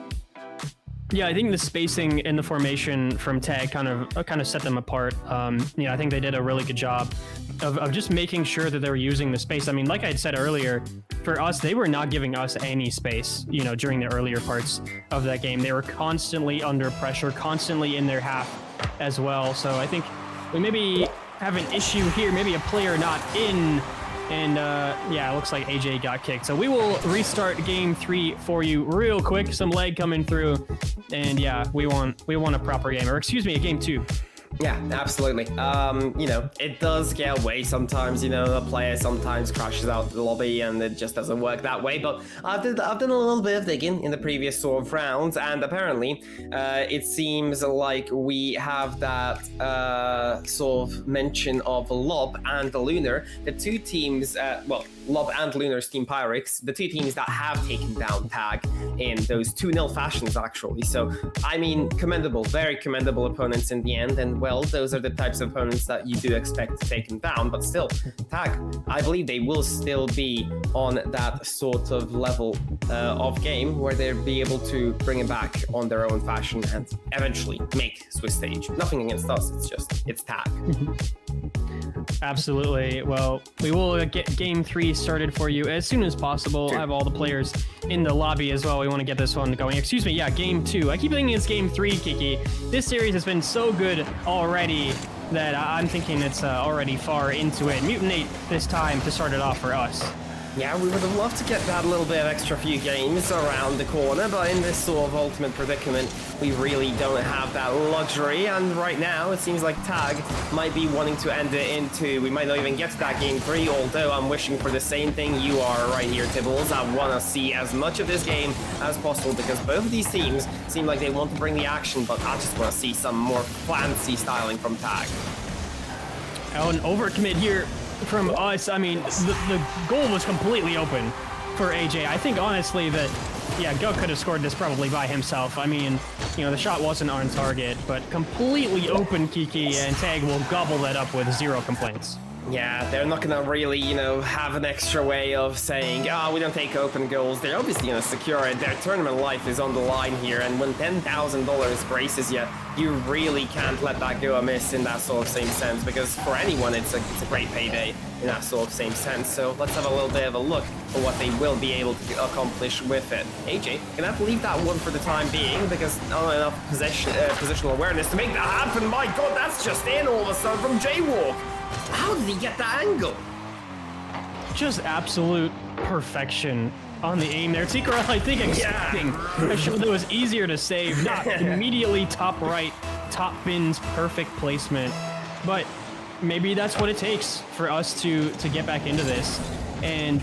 Yeah, I think the spacing and the formation from TAG kind of set them apart. I think they did a really good job of just making sure that they were using the space. I mean, like I had said earlier, for us, they were not giving us any space, you know, during the earlier parts of that game. They were constantly under pressure, constantly in their half as well. So I think we maybe have an issue here, maybe a player not in. And yeah, it looks like AJ got kicked. So we will restart game 3 for you real quick. Some lag coming through. And yeah, we want a proper game, or excuse me, a game 2. Yeah, absolutely. It does get away sometimes, the player sometimes crashes out the lobby and it just doesn't work that way. But I've done a little bit of digging in the previous sort of rounds, and apparently it seems like we have that sort of mention of Lob and Lunar, the two teams, Lob and Lunar's Team Pyrex, the two teams that have taken down TAG in those 2-0 fashions, actually. So, I mean, commendable, very commendable opponents in the end, and well, those are the types of opponents that you do expect to take him down. But still, Tag, I believe they will still be on that sort of level of game where they'll be able to bring it back on their own fashion and eventually make Swiss stage. Nothing against us, it's Tag. Absolutely. Well, we will get game 3 started for you as soon as possible. I have all the players in the lobby as well. We want to get this one going. Excuse me, yeah, game 2. I keep thinking it's game 3, Kiki. This series has been so good already that I'm thinking it's already far into it. Mutinate this time to start it off for us. Yeah, we would have loved to get that little bit of extra few games around the corner, but in this sort of ultimate predicament, we really don't have that luxury, and right now, it seems like Tag might be wanting to end it into, we might not even get to that game 3, although I'm wishing for the same thing you are right here, Tibbles. I want to see as much of this game as possible, because both of these teams seem like they want to bring the action, but I just want to see some more fancy styling from Tag. Oh, an overcommit here from us. I mean, the goal was completely open for AJ. I think honestly that, yeah, Go could have scored this probably by himself. I mean, you know, the shot wasn't on target, but completely open, Kiki, and Tag will gobble that up with 0 complaints. Yeah, they're not gonna really, you know, have an extra way of saying, oh, we don't take open goals. They're obviously gonna secure it. Their tournament life is on the line here, and when $10,000 braces you, you really can't let that go amiss in that sort of same sense, because for anyone, it's a great payday in that sort of same sense. So let's have a little bit of a look at what they will be able to accomplish with it. AJ, gonna have to leave that one for the time being, because not enough positional awareness to make that happen. My God, that's just in all of a sudden from Jaywalk. How did he get that angle? Just absolute perfection on the aim there. Tikarel, I think, expecting a shot that was easier to save. Not immediately top right, top bins, perfect placement. But maybe that's what it takes for us to get back into this. And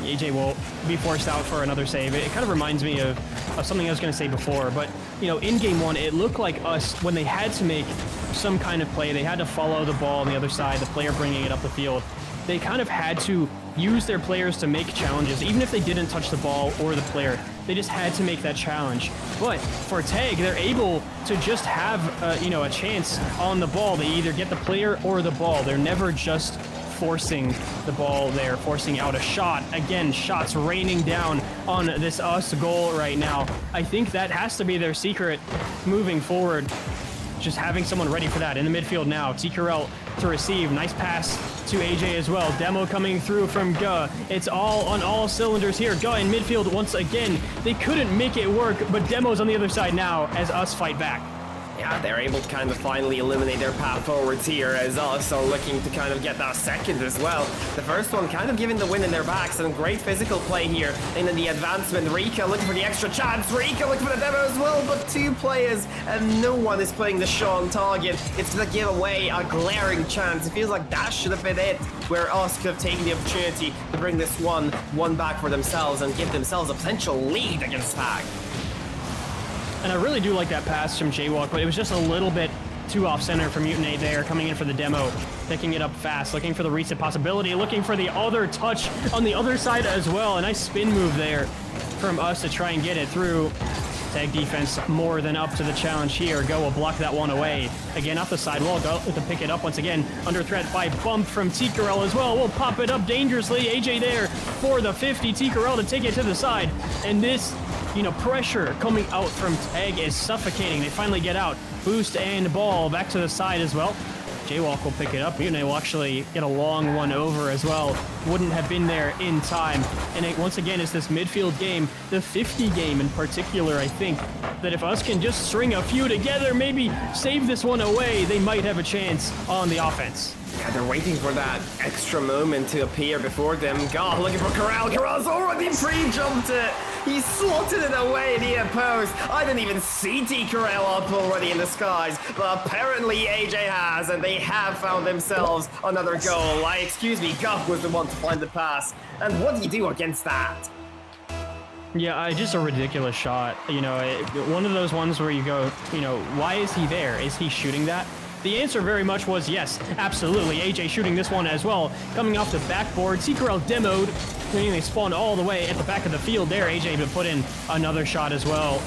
AJ will be forced out for another save. It kind of reminds me of something I was going to say before, but you know, in game 1, it looked like us when they had to make some kind of play, they had to follow the ball on the other side, the player bringing it up the field. They kind of had to use their players to make challenges, even if they didn't touch the ball or the player. They just had to make that challenge. But for Tag, they're able to just have you know, a chance on the ball. They either get the player or the ball. They're never just forcing the ball there, forcing out a shot. Again, shots raining down on this us goal right now. I think that has to be their secret moving forward. Just having someone ready for that in the midfield now. Tikarel to receive. Nice pass to AJ as well. Demo coming through from Guh. It's all on all cylinders here. Guh in midfield once again. They couldn't make it work, but Demo's on the other side now as us fight back. Yeah, they're able to kind of finally eliminate their path forwards here, as us are looking to kind of get that second as well. The first one kind of giving the win in their backs, and great physical play here. And then the advancement, Rika looking for the extra chance, Rika looking for the demo as well, but 2 players and no one is playing the shot on target. It's gonna give away a glaring chance. It feels like that should have been it, where us could have taken the opportunity to bring this one back for themselves and give themselves a potential lead against Tag. And I really do like that pass from Jaywalk, but it was just a little bit too off-center for Mutinate there, coming in for the demo, picking it up fast, looking for the reset possibility, looking for the other touch on the other side as well. A nice spin move there from us to try and get it through. Tag defense more than up to the challenge here. Go will block that one away. Again, off the sidewall, Go to pick it up once again. Under threat by bump from Tikarel as well. We'll pop it up dangerously. AJ there for the 50. Tikarel to take it to the side. And this, you know, pressure coming out from Tag is suffocating. They finally get out. Boost and ball back to the side as well. Jaywalk will pick it up. Mutinate will actually get a long one over as well. Wouldn't have been there in time. And it, once again, is this midfield game, the 50 game in particular, I think, that if us can just string a few together, maybe save this one away, they might have a chance on the offense. Yeah, they're waiting for that extra moment to appear before them. God, looking for Corral. Corral's already pre-jumped it. He slotted it away in the post. I didn't even see Corral up already in the skies, but apparently AJ has, and they have found themselves another goal. Excuse me, Guff was the one to find the pass. And what do you do against that? Yeah, just a ridiculous shot. You know, one of those ones where you go, you know, why is he there? Is he shooting that? The answer very much was yes, absolutely. AJ shooting this one as well. Coming off the backboard, Tikarel demoed. They spawned all the way at the back of the field there. AJ to put in another shot as well.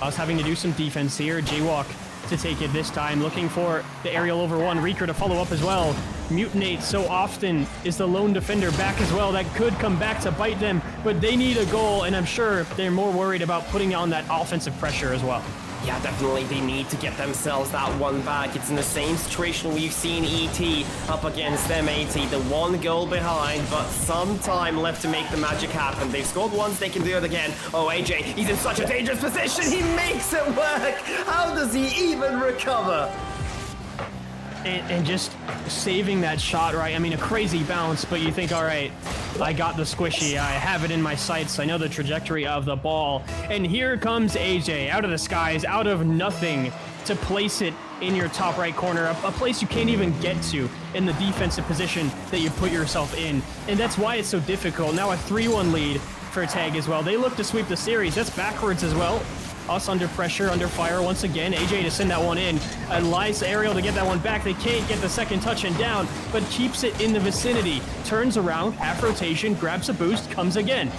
Us having to do some defense here. Jaywalk to take it this time, looking for the aerial over one. Reeker to follow up as well. Mutinate so often is the lone defender back as well. That could come back to bite them, but they need a goal, and I'm sure they're more worried about putting on that offensive pressure as well. Yeah, definitely they need to get themselves that one back. It's in the same situation we've seen ET up against M80. The one goal behind, but some time left to make the magic happen. They've scored once, they can do it again. Oh, AJ, he's in such a dangerous position. He makes it work. How does he even recover? And just saving that shot, right? I mean, a crazy bounce, but you think, all right, I got the squishy. I have it in my sights. I know the trajectory of the ball. And here comes AJ out of the skies, out of nothing, to place it in your top right corner, a place you can't even get to in the defensive position that you put yourself in. And that's why it's so difficult. Now a 3-1 lead for Tag as well. They look to sweep the series. That's backwards as well. Us under pressure, under fire once again. AJ to send that one in. Lies Aerial to get that one back. They can't get the second touch and down, but keeps it in the vicinity. Turns around, half rotation, grabs a boost, comes again.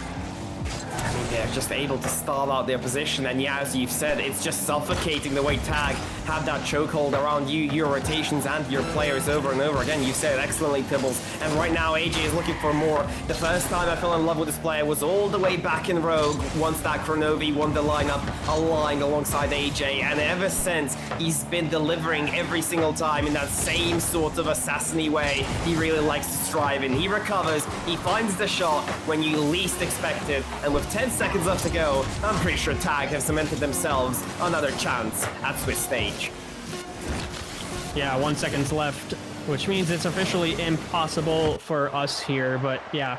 I mean, they're just able to stall out their position, and yeah, as you've said, it's just suffocating the way Tag had that chokehold around you, your rotations, and your players over and over again. You said it excellently, Tibbles, and right now AJ is looking for more. The first time I fell in love with this player was all the way back in Rogue, once that Chronovi won the lineup, aligned alongside AJ, and ever since, he's been delivering every single time in that same sort of assassin-y way he really likes to strive in. He recovers, he finds the shot when you least expect it, and with 10 seconds left to go, I'm pretty sure Tag have cemented themselves another chance at Swiss stage. Yeah, 1 second left, which means it's officially impossible for us here, but yeah.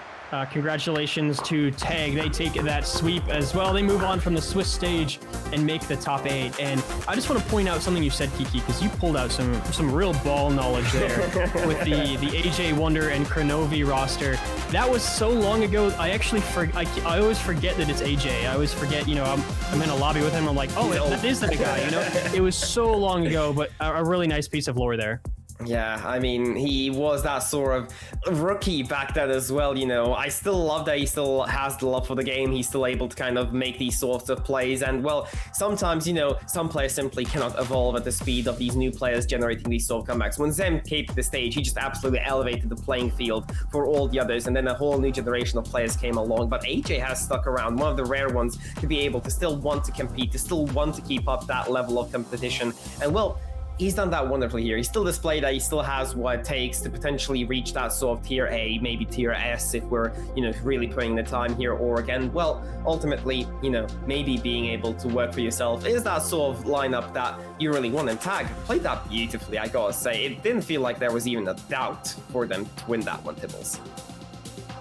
Congratulations to Tag. They take that sweep as well. They move on from the Swiss stage and make the top 8. And I just want to point out something you said, Kiki, because you pulled out some real ball knowledge there with the AJ Wonder and Chronovi roster. That was so long ago. I actually I always forget that it's AJ. I always forget, you know, I'm in a lobby with him. I'm like, oh, that is that guy, you know? It was so long ago, but a really nice piece of lore there. Yeah, I mean, he was that sort of rookie back then as well, you know. I still love that he still has the love for the game. He's still able to kind of make these sorts of plays. And, well, sometimes, you know, some players simply cannot evolve at the speed of these new players generating these sort of comebacks. When Zem came to the stage, he just absolutely elevated the playing field for all the others. And then a whole new generation of players came along. But AJ has stuck around, one of the rare ones to be able to still want to compete, to still want to keep up that level of competition. And, well, he's done that wonderfully here. He still displayed that he still has what it takes to potentially reach that sort of tier A, maybe tier S if we're, you know, really putting the time here. Or again, well, ultimately, you know, maybe being able to work for yourself is that sort of lineup that you really want. And Tag played that beautifully, I gotta say. It didn't feel like there was even a doubt for them to win that one, Tibbles.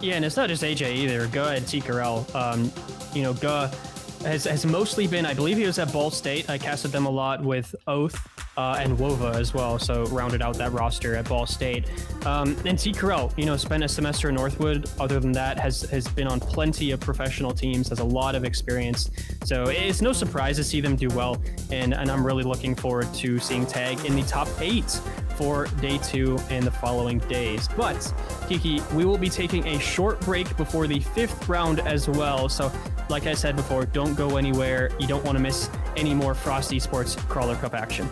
Yeah, and it's not just AJ either. Guh and TKRL. You know, Guh has mostly been, I believe he was at Ball State. I casted them a lot with Oath. And Wova as well, so rounded out that roster at Ball State. And TKRL, you know, spent a semester in Northwood. Other than that, has been on plenty of professional teams, has a lot of experience. So it's no surprise to see them do well, and I'm really looking forward to seeing Tag in the top 8 for day 2 and the following days. But, Kiki, we will be taking a short break before the 5th round as well, so like I said before, don't go anywhere. You don't want to miss any more Frost Esports Crawler Cup action.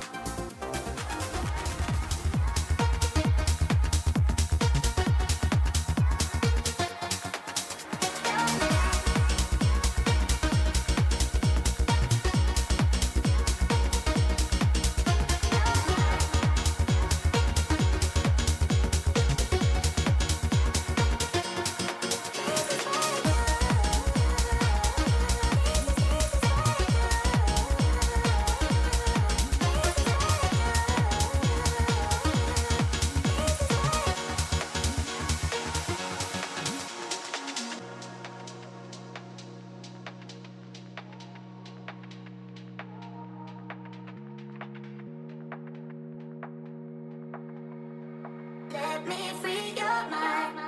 Let me free your mind.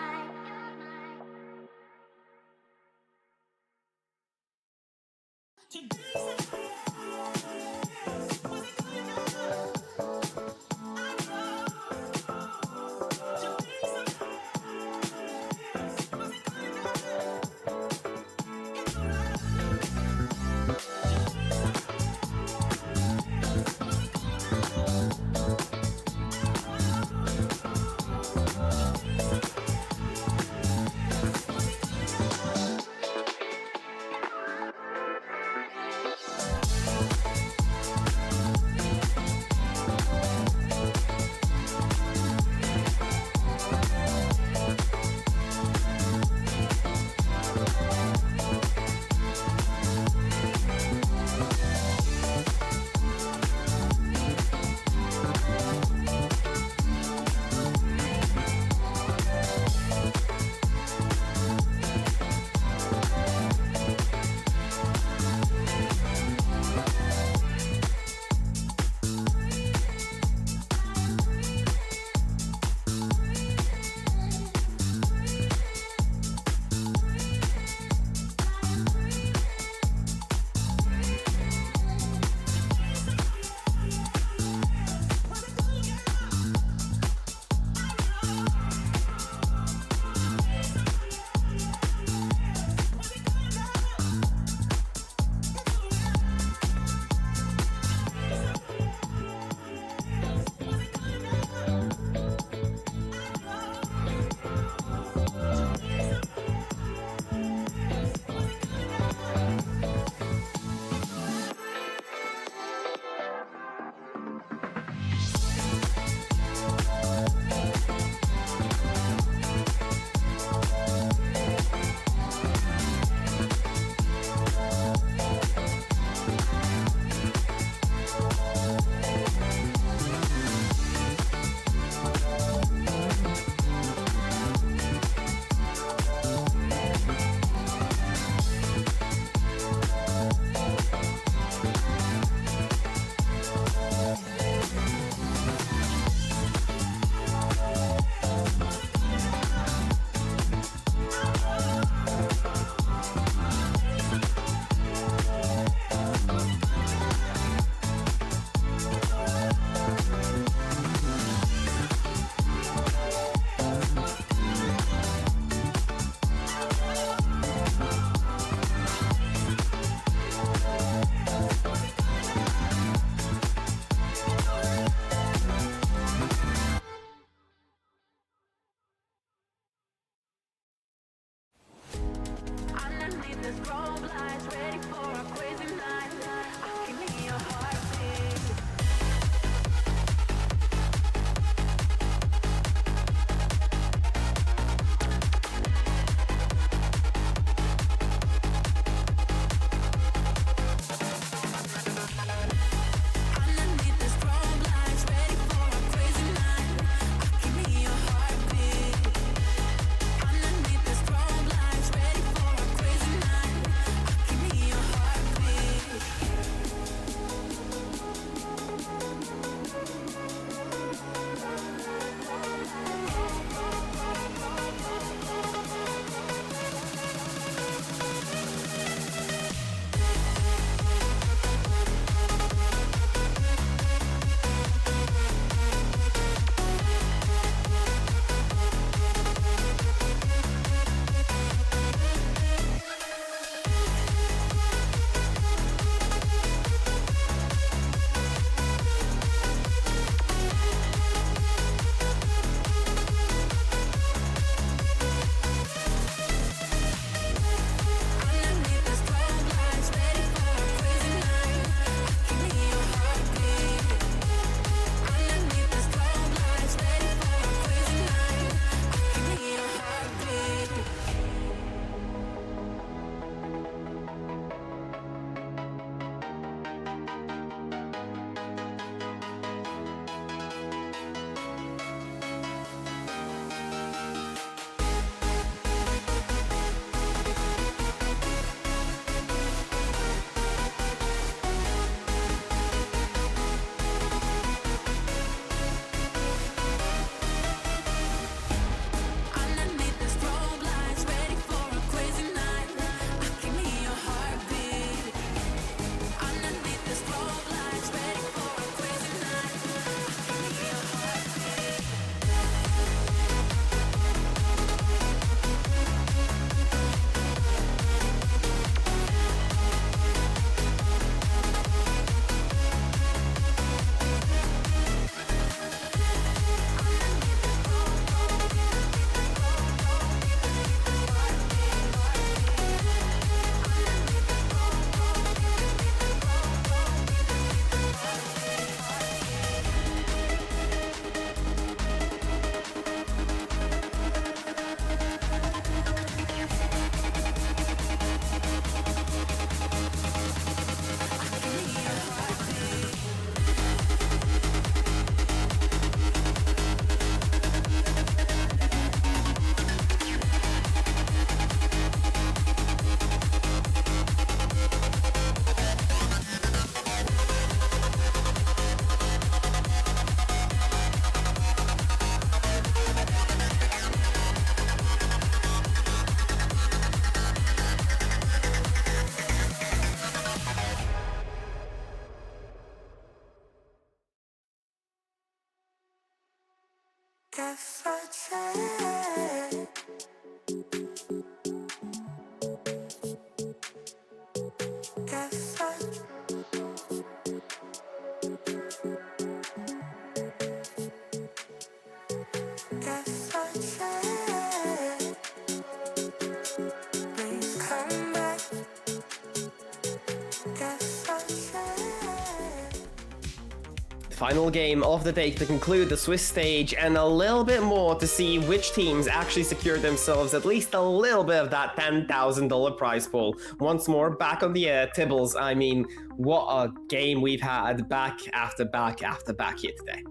Final game of the day to conclude the Swiss stage, and a little bit more to see which teams actually secured themselves at least a little bit of that $10,000 prize pool. Once more, back on the air, Tibbles. I mean, what a game we've had back after back after back here today.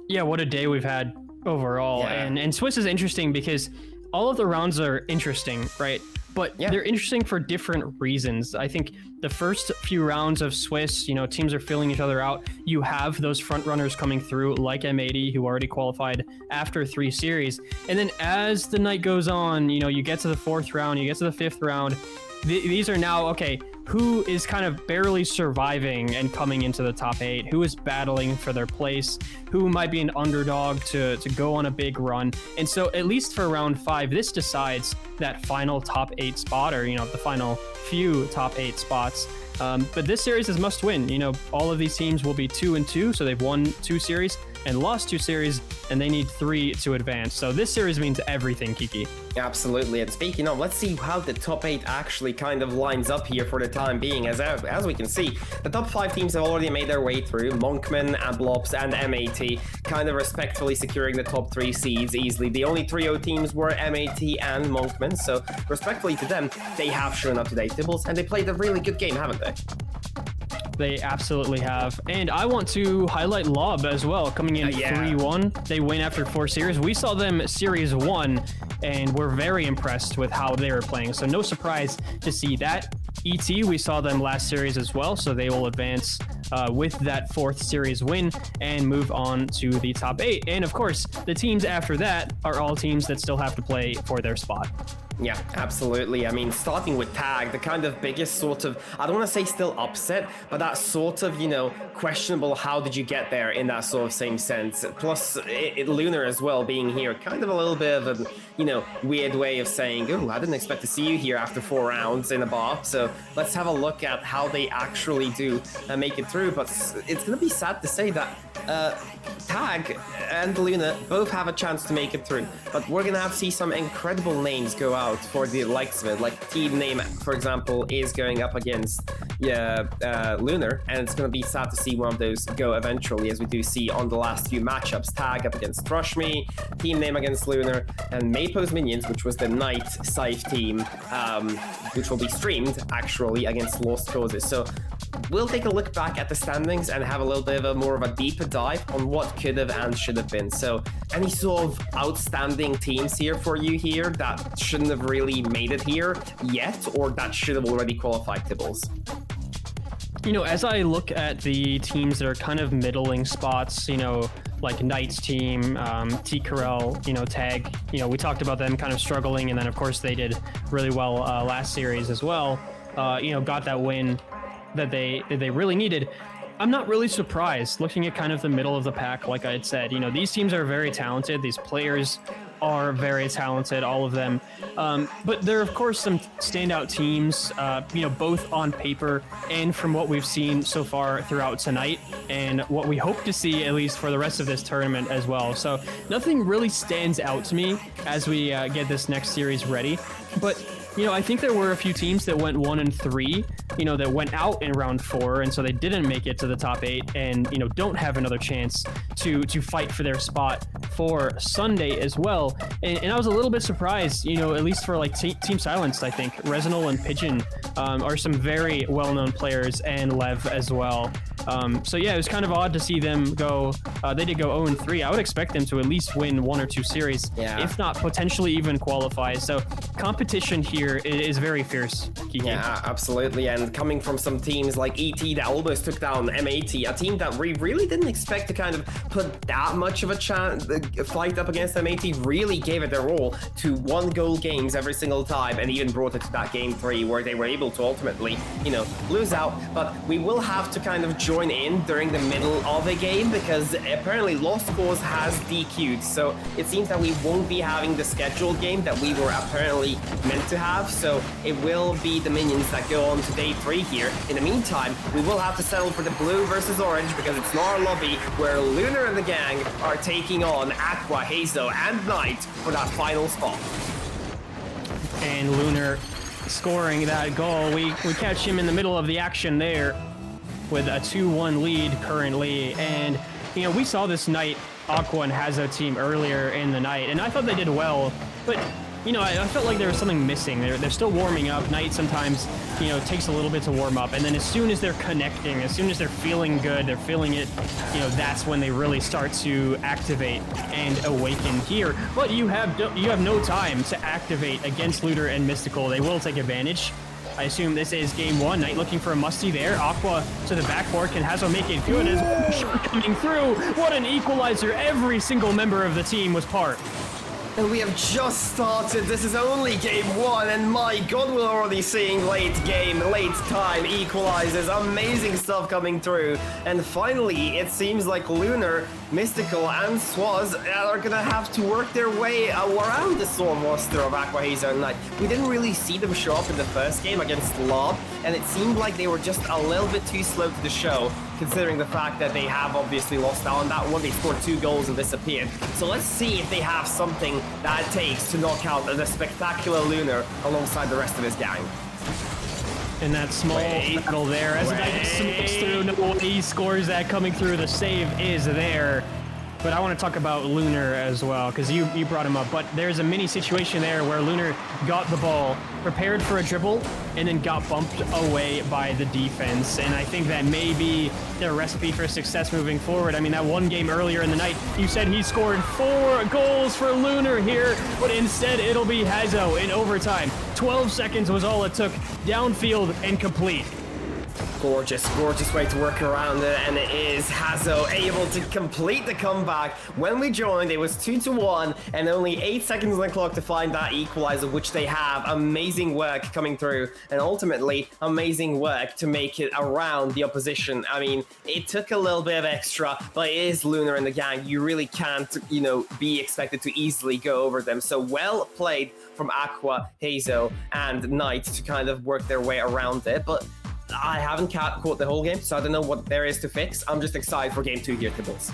Yeah, what a day we've had overall. Yeah. And Swiss is interesting because all of the rounds are interesting, right? But they're interesting for different reasons. I think the first few rounds of Swiss, teams are filling each other out. You have those front runners coming through like M80 who already qualified after 3 series. And then as the night goes on, you get to the 4th round, you get to the 5th round. These are now, okay, who is kind of barely surviving and coming into the top 8? Who is battling for their place? Who might be an underdog to go on a big run? And so at least for round 5, this decides that final top 8 spot, or, the final few top 8 spots. But this series is must win. All of these teams will be 2-2, so they've won 2 series and lost 2 series, and they need 3 to advance. So this series means everything, Kiki. Absolutely. And speaking of, let's see how the top 8 actually kind of lines up here for the time being. As we can see, the top 5 teams have already made their way through. Monkman, Ablops, and M80 kind of respectfully securing the top 3 seeds easily. The only trio teams were M80 and Monkman, so respectfully to them, they have shown up today, Tibbles, and they played a really good game, haven't they? They absolutely have. And I want to highlight Lob as well, coming in 3-1. They win after 4 series. We saw them series 1, and we're very impressed with how they were playing. So no surprise to see that. ET, we saw them last series as well, so they will advance with that 4th series win and move on to the top 8. And of course, the teams after that are all teams that still have to play for their spot. Yeah, absolutely. I mean, starting with Tag, the kind of biggest sort of, I don't want to say still upset, but that sort of, questionable how did you get there in that sort of same sense. Plus, Lunar as well being here, kind of a little bit of a, weird way of saying, oh, I didn't expect to see you here after 4 rounds in a bar. So let's have a look at how they actually do make it through. But it's going to be sad to say that Tag and Luna both have a chance to make it through, but we're gonna have to see some incredible names go out for the likes of it. Like team name, for example, is going up against Lunar, and it's gonna be sad to see one of those go eventually, as we do see on the last few matchups. Tag up against Thrushme, team name against Lunar, and Maypo's Minions, which was the Knight Scythe team, which will be streamed actually against Lost Causes. So we'll take a look back at the standings and have a little bit of more of a deeper dive on what could have and should have been. So any sort of outstanding teams here for you here that shouldn't have really made it here yet, or that should have already qualified, Tibbles? As I look at the teams that are kind of middling spots, like Knight's team, T-Corel, Tag, we talked about them kind of struggling, and then of course they did really well last series as well, got that win that they really needed. I'm not really surprised looking at kind of the middle of the pack. Like I had said, these teams are very talented. These players are very talented, all of them. But there are, of course, some standout teams, both on paper and from what we've seen so far throughout tonight, and what we hope to see at least for the rest of this tournament as well. So nothing really stands out to me as we get this next series ready. But I think there were a few teams that went 1-3, that went out in round 4, and so they didn't make it to the top 8, and don't have another chance to fight for their spot for Sunday as well. And I was a little bit surprised, at least for like Team Silence. I think Resinal and Pigeon are some very well-known players, and Lev as well. So yeah, it was kind of odd to see them go. They did go 0-3. I would expect them to at least win 1 or 2 series, if not potentially even qualify. So competition here is very fierce, Kiki. Yeah, absolutely. And and coming from some teams like ET that almost took down MAT, a team that we really didn't expect to kind of put that much of a fight up against MAT, really gave it their all to 1-goal games every single time, and even brought it to that game 3 where they were able to ultimately, you know, lose out. But we will have to kind of join in during the middle of a game because apparently Lost Cause has DQ'd, so it seems that we won't be having the scheduled game that we were apparently meant to have, so it will be the minions that go on to day 3 here. In the meantime, we will have to settle for the blue versus orange because it's not our lobby, where Lunar and the gang are taking on Aqua, Hazo, and Knight for that final spot. And Lunar scoring that goal. We catch him in the middle of the action there with a 2-1 lead currently. And, you know, we saw this Knight, Aqua, and Hazo team earlier in the night, and I thought they did well, but you know, I felt like there was something missing. They're still warming up. Knight sometimes, you know, takes a little bit to warm up, and then as soon as they're connecting, as soon as they're feeling good, they're feeling it, you know, that's when they really start to activate and awaken here. But you have no time to activate against Looter and Mystical. They will take advantage. I assume this is game 1. Knight looking for a musty there. Aqua to the backboard. Can Hazo make it good as one shot coming through? What an equalizer. Every single member of the team was part. And we have just started. This is only game 1, and my god, we're already seeing late time equalizers. Amazing stuff coming through. And finally, it seems like Lunar, Mystical, and Swaz are gonna have to work their way around the Storm roster of Aqua, Hazo, and Knight. We didn't really see them show up in the first game against Lob, and it seemed like they were just a little bit too slow to the show, considering the fact that they have obviously lost out on that one. They scored 2 goals and disappeared. So let's see if they have something that it takes to knock out the spectacular Lunar alongside the rest of his gang. And that small battle there as Knight smokes through. No, he scores that coming through. The save is there. But I want to talk about Lunar as well, because you brought him up. But there's a mini situation there where Lunar got the ball, prepared for a dribble, and then got bumped away by the defense. And I think that may be their recipe for success moving forward. I mean, that one game earlier in the night, you said he scored 4 goals for Lunar here, but instead it'll be Hazo in overtime. 12 seconds was all it took, downfield and complete. Gorgeous way to work around it, and it is Hazo able to complete the comeback. When we joined, it was 2-1, and only 8 seconds on the clock to find that equalizer, which they have. Amazing work coming through, and ultimately, amazing work to make it around the opposition. I mean, it took a little bit of extra, but it is Lunar and the gang. You really can't, you know, be expected to easily go over them. So well played from Aqua, Hazo, and Knight to kind of work their way around it, but I haven't caught the whole game, so I don't know what there is to fix. I'm just excited for game 2 here, Tibbles.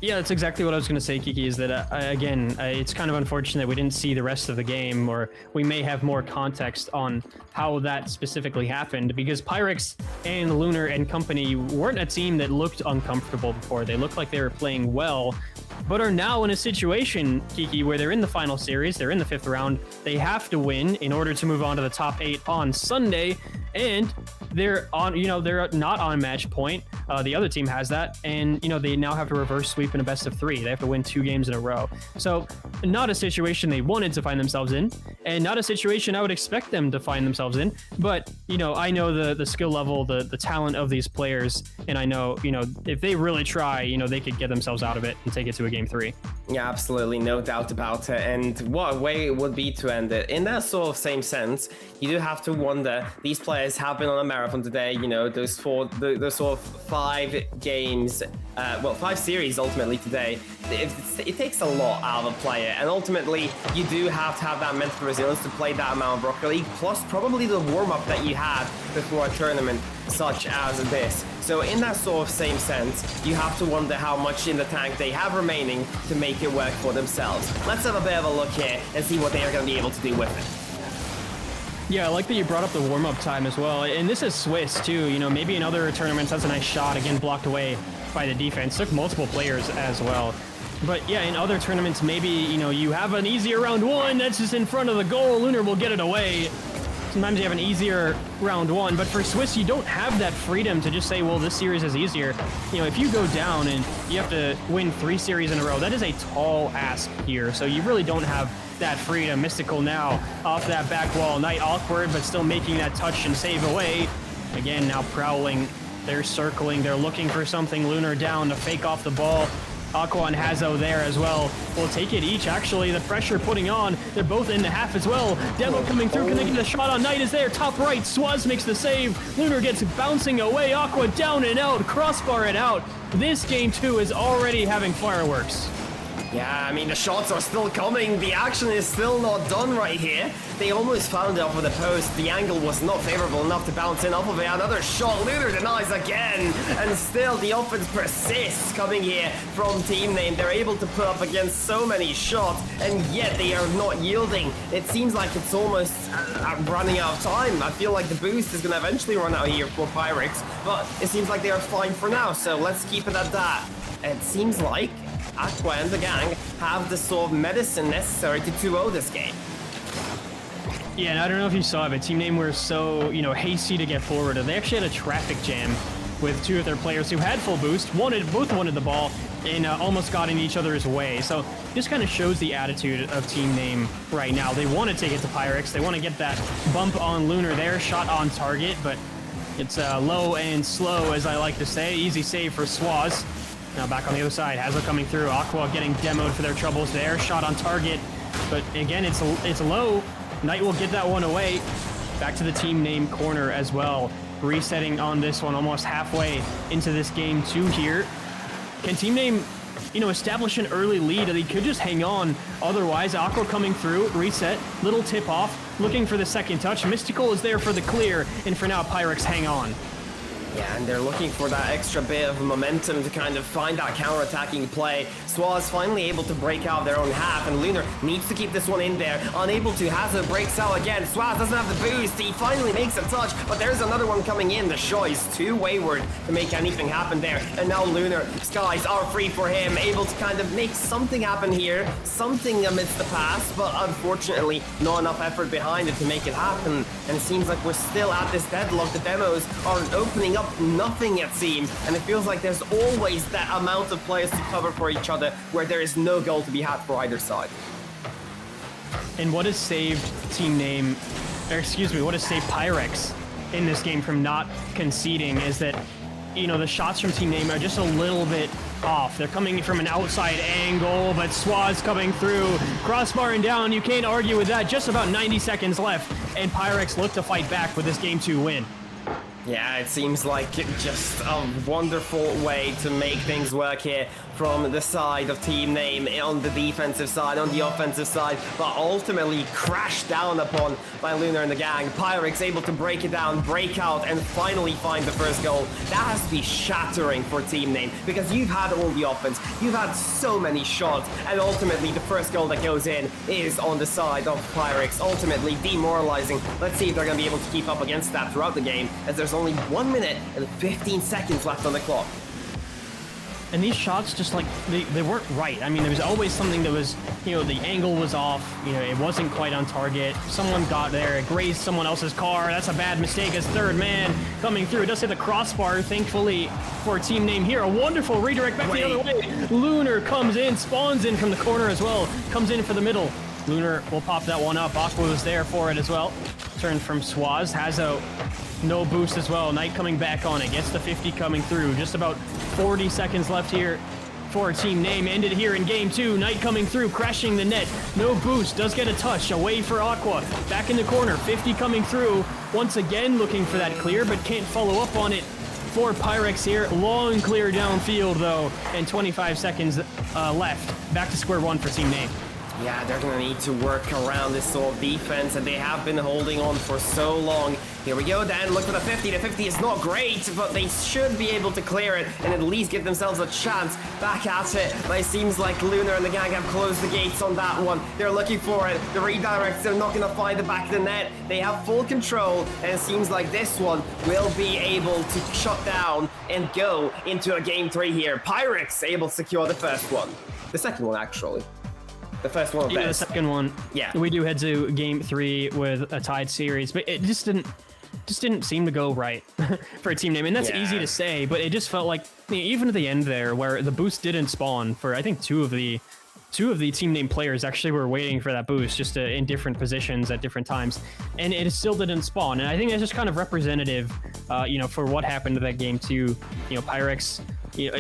Yeah, that's exactly what I was going to say, Kiki, is that, it's kind of unfortunate we didn't see the rest of the game, or we may have more context on how that specifically happened, because Pyrex and Lunar and company weren't a team that looked uncomfortable before. They looked like they were playing well, but are now in a situation, Kiki, where they're in the final series, they're in the 5th round, they have to win in order to move on to the top 8 on Sunday, and they're on, you know, they're not on match point. The other team has that, and you know, they now have to reverse sweep in a best of 3. They have to win 2 games in a row. So not a situation they wanted to find themselves in, and not a situation I would expect them to find themselves in. But you know, I know the skill level, the talent of these players, and I know, you know, if they really try, you know, they could get themselves out of it and take it to a game 3. Yeah, absolutely, no doubt about it. And what a way it would be to end it. In that sort of same sense, you do have to wonder, these players have been on a marathon today, you know, those sort of 5 games, 5 series ultimately today. It takes a lot out of a player, and ultimately you do have to have that mental resilience to play that amount of Rocket League, plus probably the warm-up that you had before a tournament such as this. So in that sort of same sense, you have to wonder how much in the tank they have remaining to make it work for themselves. Let's have a bit of a look here and see what they are going to be able to do with it. Yeah, I like that you brought up the warm-up time as well. And this is Swiss too, you know, maybe in other tournaments that's a nice shot, again blocked away by the defense. Took multiple players as well. But yeah, in other tournaments, maybe, you know, you have an easier round 1 that's just in front of the goal. Lunar will get it away. sometimes you have an easier round one, but for Swiss, you don't have that freedom to just say, well, this series is easier. You know, if you go down and you have to win 3 series in a row, that is a tall ask here. So you really don't have that freedom. Mystical now off that back wall. Knight awkward, but still making that touch and save away. Again, now prowling. They're circling. They're looking for something. Lunar down to fake off the ball. Aqua and Hazo there as well. Will take it each, actually. The pressure putting on. They're both in the half as well. Demo coming through. Can they get a shot on? Knight is there. Top right. Swaz makes the save. Lunar gets bouncing away. Aqua down and out. Crossbar it out. This game 2 is already having fireworks. Yeah, I mean, the shots are still coming. The action is still not done right here. They almost found it off of the post. The angle was not favorable enough to bounce in off of it. Another shot. Lunar denies again. And still, the offense persists coming here from Team Name. They're able to put up against so many shots, and yet they are not yielding. It seems like it's almost running out of time. I feel like the boost is going to eventually run out here for Pyrex, but it seems like they are fine for now, so let's keep it at that. It seems like Aqua and the gang have the sort of medicine necessary to 2-0 this game. Yeah, and I don't know if you saw it, but Team Name were so, hasty to get forward. They actually had a traffic jam with 2 of their players who had full boost, both wanted the ball, and almost got in each other's way. So this kind of shows the attitude of Team Name right now. They want to take it to Pyrex. They want to get that bump on Lunar there, shot on target, but it's low and slow, as I like to say. Easy save for Swaz. Now back on the other side, Hazo coming through. Aqua getting demoed for their troubles there. Shot on target, but again, it's low. Knight will get that one away. Back to the Team Name corner as well. Resetting on this one, almost halfway into this game 2 here. Can Team Name, establish an early lead? They could just hang on. Otherwise, Aqua coming through, reset, little tip off, looking for the second touch. Mystical is there for the clear, and for now, Pyrex hang on. Yeah, and they're looking for that extra bit of momentum to kind of find that counter-attacking play. Swaz finally able to break out their own half, and Lunar needs to keep this one in there. Unable to, Hazo breaks out again. Swaz doesn't have the boost. He finally makes a touch, but there's another one coming in. The shot is too wayward to make anything happen there. And now Lunar, skies are free for him, able to kind of make something happen here, something amidst the pass, but unfortunately not enough effort behind it to make it happen. And it seems like we're still at this deadlock. The demos are opening up nothing, it seems, and it feels like there's always that amount of players to cover for each other where there is no goal to be had for either side. And what has saved Team Name, what has saved Pyrex in this game from not conceding is that, the shots from Team Name are just a little bit off. They're coming from an outside angle, but Swaz coming through, crossbar and down. You can't argue with that. Just about 90 seconds left, and Pyrex look to fight back with this game 2 win. Yeah, it seems like just a wonderful way to make things work here from the side of Team Name on the defensive side, on the offensive side, but ultimately crashed down upon by Lunar and the gang. Pyrex able to break it down, break out, and finally find the first goal. That has to be shattering for Team Name, because you've had all the offense, you've had so many shots, and ultimately the first goal that goes in is on the side of Pyrex, ultimately demoralizing. Let's see if they're going to be able to keep up against that throughout the game, as there's only 1 minute and 15 seconds left on the clock. And these shots just they weren't right. I mean, there was always something that was, the angle was off, it wasn't quite on target. Someone got there, it grazed someone else's car. That's a bad mistake as third man coming through. It does hit the crossbar, thankfully, for Team Name here. A wonderful redirect back the other way. Lunar comes in, spawns in from the corner as well, comes in for the middle. Lunar will pop that one up. Aqua was there for it as well. Turn from Swaz. Hazo, no boost as well. Knight coming back on it. Gets the 50 coming through. Just about 40 seconds left here for Team Name. Ended here in game 2. Knight coming through, crashing the net. No boost. Does get a touch. Away for Aqua. Back in the corner. 50 coming through. Once again looking for that clear, but can't follow up on it for Pyrex here. Long clear downfield, though. And 25 seconds left. Back to square one for Team Name. Yeah, they're going to need to work around this sort of defense that they have been holding on for so long. Here we go then, look for the 50. The 50 is not great, but they should be able to clear it and at least give themselves a chance back at it. But it seems like Lunar and the gang have closed the gates on that one. They're looking for it. The redirects, they're not going to find the back of the net. They have full control, and it seems like this one will be able to shut down and go into a game 3 here. Pyrex able to secure the first one. The second one, actually. The first one of The this. second one. Yeah. We do head to game 3 with a tied series, but it just didn't seem to go right for a team name. And that's easy to say, but it just felt like even at the end there where the boost didn't spawn for, I think, two of the team name players actually were waiting for that boost just in different positions at different times, and it still didn't spawn. And I think that's just kind of representative, for what happened to that game too. Pyrex,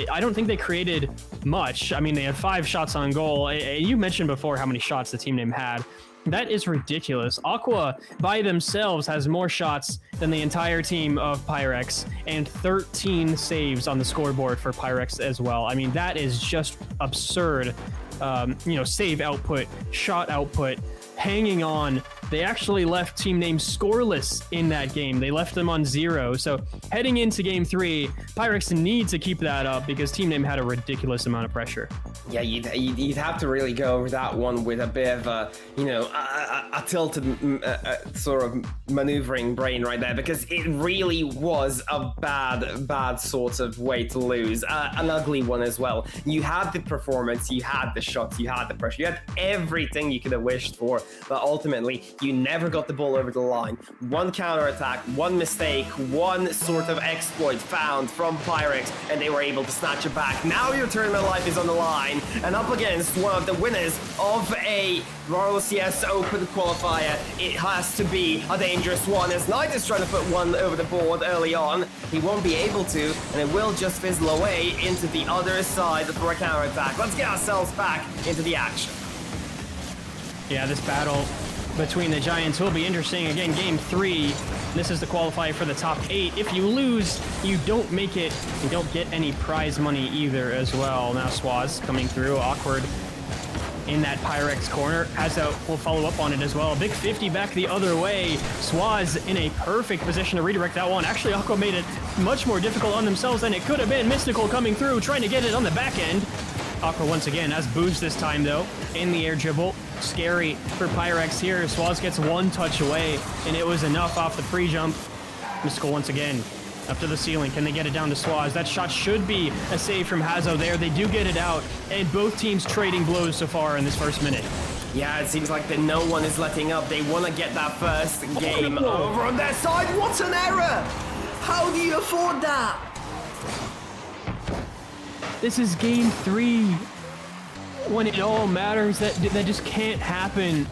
I don't think they created much. I mean, they had 5 shots on goal. You mentioned before how many shots the team name had. That is ridiculous. Aqua by themselves has more shots than the entire team of Pyrex, and 13 saves on the scoreboard for Pyrex as well. I mean, that is just absurd. Save output, shot output, hanging on. They actually left team name scoreless in that game. They left them on 0. So heading into game 3, Pyrex need to keep that up because team name had a ridiculous amount of pressure. Yeah, you'd have to really go over that one with a bit of a tilted sort of maneuvering brain right there, because it really was a bad sort of way to lose. An ugly one as well. You had the performance, you had the shots, you had the pressure, you had everything you could have wished for, but ultimately you never got the ball over the line. One counterattack, one mistake, one sort of exploit found from Pyrex, and they were able to snatch it back. Now your tournament life is on the line, and up against one of the winners of a RLCS Open qualifier. It has to be a dangerous one, as Knight is trying to put one over the board early on. He won't be able to, and it will just fizzle away into the other side for a counterattack. Let's get ourselves back into the action. Yeah, this battle between the Giants will be interesting. Again, game 3. This is the qualifier for the top 8. If you lose, you don't make it. You don't get any prize money either as well. Now Swaz coming through, awkward in that Pyrex corner. Hazo will follow up on it as well. A big 50 back the other way. Swaz in a perfect position to redirect that one. Actually, Aqua made it much more difficult on themselves than it could have been. Mystical coming through, trying to get it on the back end. Aqua once again has boost this time though, in the air dribble. Scary for Pyrex here. Swaz gets one touch away, and it was enough off the pre-jump. Mystical once again up to the ceiling. Can they get it down to Swaz? That shot should be a save from Hazo there. They do get it out, and both teams trading blows so far in this first minute. Yeah, it seems like that no one is letting up. They want to get that first game over on their side. What an error! How do you afford that? This is game 3. When it all matters, that just can't happen.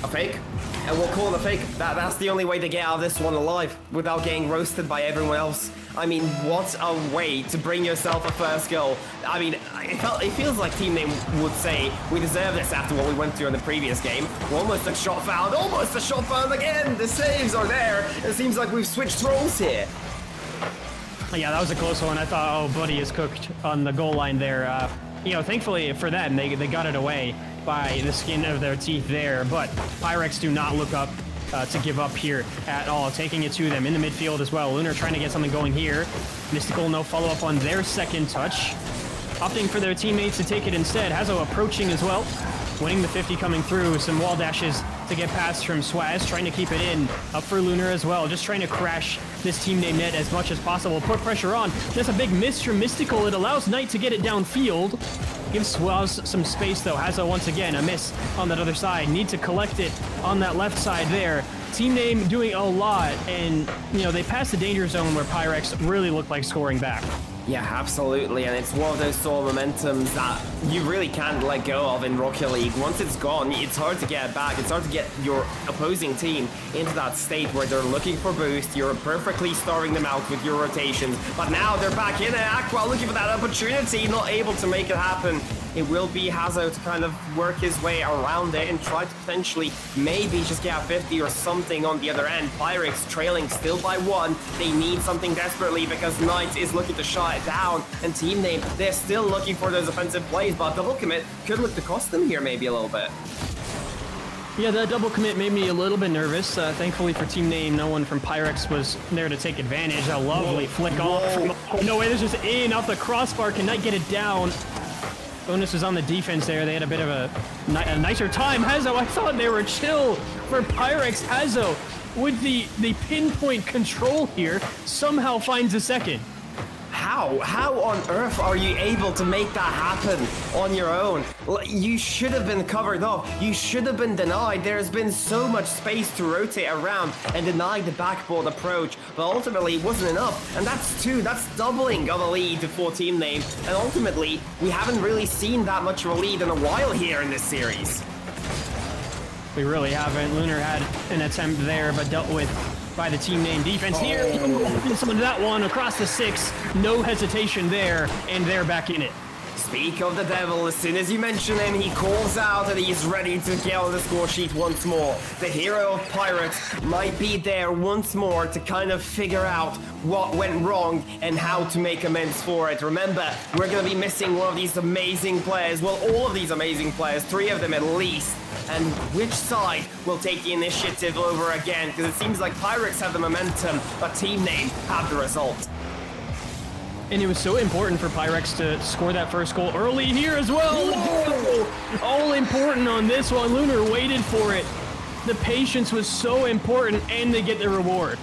A fake? And we'll call it a fake. That's the only way to get out of this one alive without getting roasted by everyone else. I mean, what a way to bring yourself a first goal. I mean, it feels like team name would say, we deserve this after what we went through in the previous game. Almost a shot found, almost a shot found again. The saves are there. It seems like we've switched roles here. Yeah, that was a close one. I thought, oh, Buddy is cooked on the goal line there. Thankfully for them, they got it away by the skin of their teeth there. But Pyrex do not look up to give up here at all. Taking it to them in the midfield as well. Lunar trying to get something going here. Mystical, no follow-up on their second touch. Opting for their teammates to take it instead. Hazo approaching as well. Winning the 50 coming through. Some wall dashes to get past from Swaz. Trying to keep it in. Up for Lunar as well. Just trying to crash this team name net as much as possible. Put pressure on. Just a big miss from Mystical. It allows Knight to get it downfield. Gives Swaz some space though. Hazo once again a miss on that other side. Need to collect it on that left side there. Team name doing a lot, and they passed the danger zone where Pyrex really looked like scoring back. Yeah, absolutely, and it's one of those sort of momentums that you really can't let go of in Rocket League. Once it's gone, it's hard to get it back. It's hard to get your opposing team into that state where they're looking for boost. You're perfectly starving them out with your rotations, but now they're back in it. Aqua looking for that opportunity, not able to make it happen. It will be Hazo to kind of work his way around it and try to potentially maybe just get a 50 or something on the other end. Pyrex trailing still by 1. They need something desperately because Knight is looking to shut it down. And team name, they're still looking for those offensive plays, but double commit could look to cost them here maybe a little bit. Yeah, that double commit made me a little bit nervous. Thankfully for team name, no one from Pyrex was there to take advantage. A lovely flick off from... Oh, no way, this is in off the crossbar. Can Knight get it down? Bonus was on the defense there. They had a bit of a nicer time. Hazo, I thought they were chill for Pyrex. Hazo, with the pinpoint control here, somehow finds a second. How on earth are you able to make that happen on your own? You should have been covered off. You should have been denied. There's been so much space to rotate around and deny the backboard approach, but ultimately it wasn't enough. And that's doubling of a lead for Team Name. And ultimately, we haven't really seen that much of a lead in a while here in this series. We really haven't. Lunar had an attempt there, but dealt with by the Team Name defense here. Someone to that one across the 6. No hesitation there, and they're back in it. Speak of the devil, as soon as you mention him, he calls out and he's ready to get on the score sheet once more. The hero of Pirates might be there once more to kind of figure out what went wrong and how to make amends for it. Remember, we're going to be missing one of these amazing players. Well, all of these amazing players, 3 of them at least. And which side will take the initiative over again? Because it seems like Pirates have the momentum, but Team Name have the result. And it was so important for Pyrex to score that first goal early here as well. Whoa! All important on this one. Lunar waited for it. The patience was so important, and they get the reward.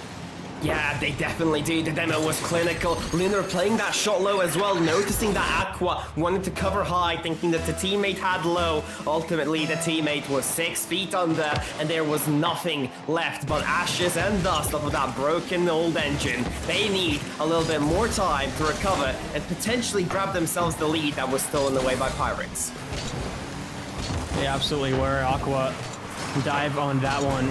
Yeah, they definitely do. The demo was clinical. Lunar playing that shot low as well, noticing that Aqua wanted to cover high, thinking that the teammate had low. Ultimately, the teammate was 6 feet under, and there was nothing left but ashes and dust off of that broken old engine. They need a little bit more time to recover and potentially grab themselves the lead that was stolen away by Pirates. They absolutely were. Aqua dive on that one.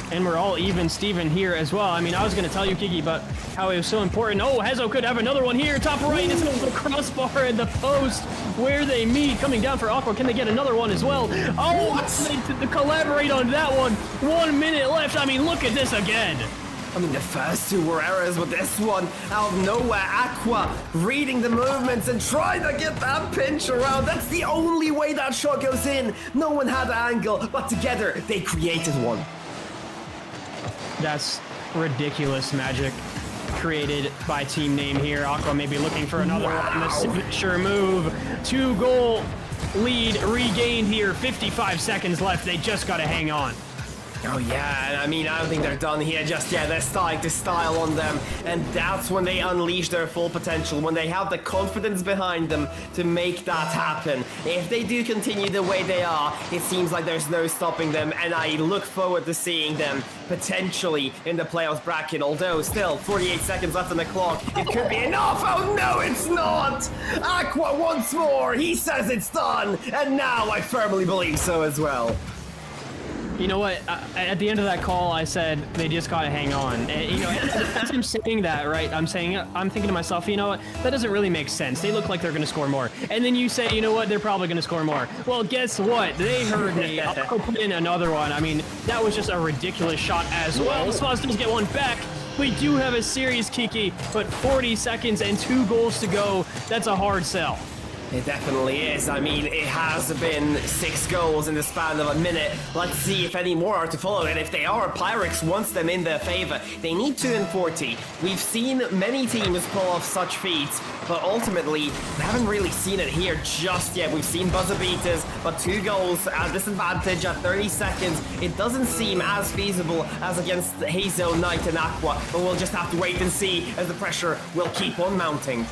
And we're all even Steven here as well. I mean, I was going to tell you, Kiki, but how it was so important. Oh, Hezo could have another one here. Top right is the crossbar and the post where they meet. Coming down for Aqua. Can they get another one as well? Oh, they collaborate on that one. 1 minute left. I mean, look at this again. I mean, the first 2 were errors, but this one, out of nowhere, Aqua reading the movements and trying to get that pinch around. That's the only way that shot goes in. No one had the angle, but together they created one. That's ridiculous magic created by Team Name here. Aqua may be looking for another one. The signature move. 2-goal lead regained here. 55 seconds left. They just got to hang on. Oh yeah, I mean, I don't think they're done here just yet. They're starting to style on them, and that's when they unleash their full potential, when they have the confidence behind them to make that happen. If they do continue the way they are, it seems like there's no stopping them, and I look forward to seeing them potentially in the playoffs bracket, although still 48 seconds left on the clock. It could be enough. Oh no, it's not! Aqua once more, he says it's done, and now I firmly believe so as well. You know what? At the end of that call, I said they just gotta hang on. And, you know, as I'm saying that, right? I'm thinking to myself, you know what? That doesn't really make sense. They look like they're gonna score more. And then you say, you know what? They're probably gonna score more. Well, guess what? They heard me. I'll go put in another one. I mean, that was just a ridiculous shot as well. Swaz does get one back. We do have a series, Kiki, but 40 seconds and 2 goals to go. That's a hard sell. It definitely is. I mean, it has been 6 goals in the span of a minute. Let's see if any more are to follow. And if they are, Pyrex wants them in their favor. They need 2 and 40. We've seen many teams pull off such feats, but ultimately, we haven't really seen it here just yet. We've seen buzzer beaters, but 2 goals at disadvantage at 30 seconds. It doesn't seem as feasible as against Hazel, Knight, and Aqua, but we'll just have to wait and see as the pressure will keep on mounting.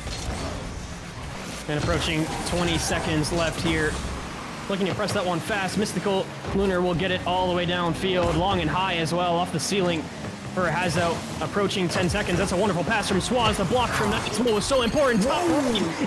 And approaching 20 seconds left here. Looking to press that one fast. Mystical Lunar will get it all the way downfield. Long and high as well, off the ceiling for Hazo. Approaching 10 seconds. That's a wonderful pass from Swaz. The block from Knights was so important.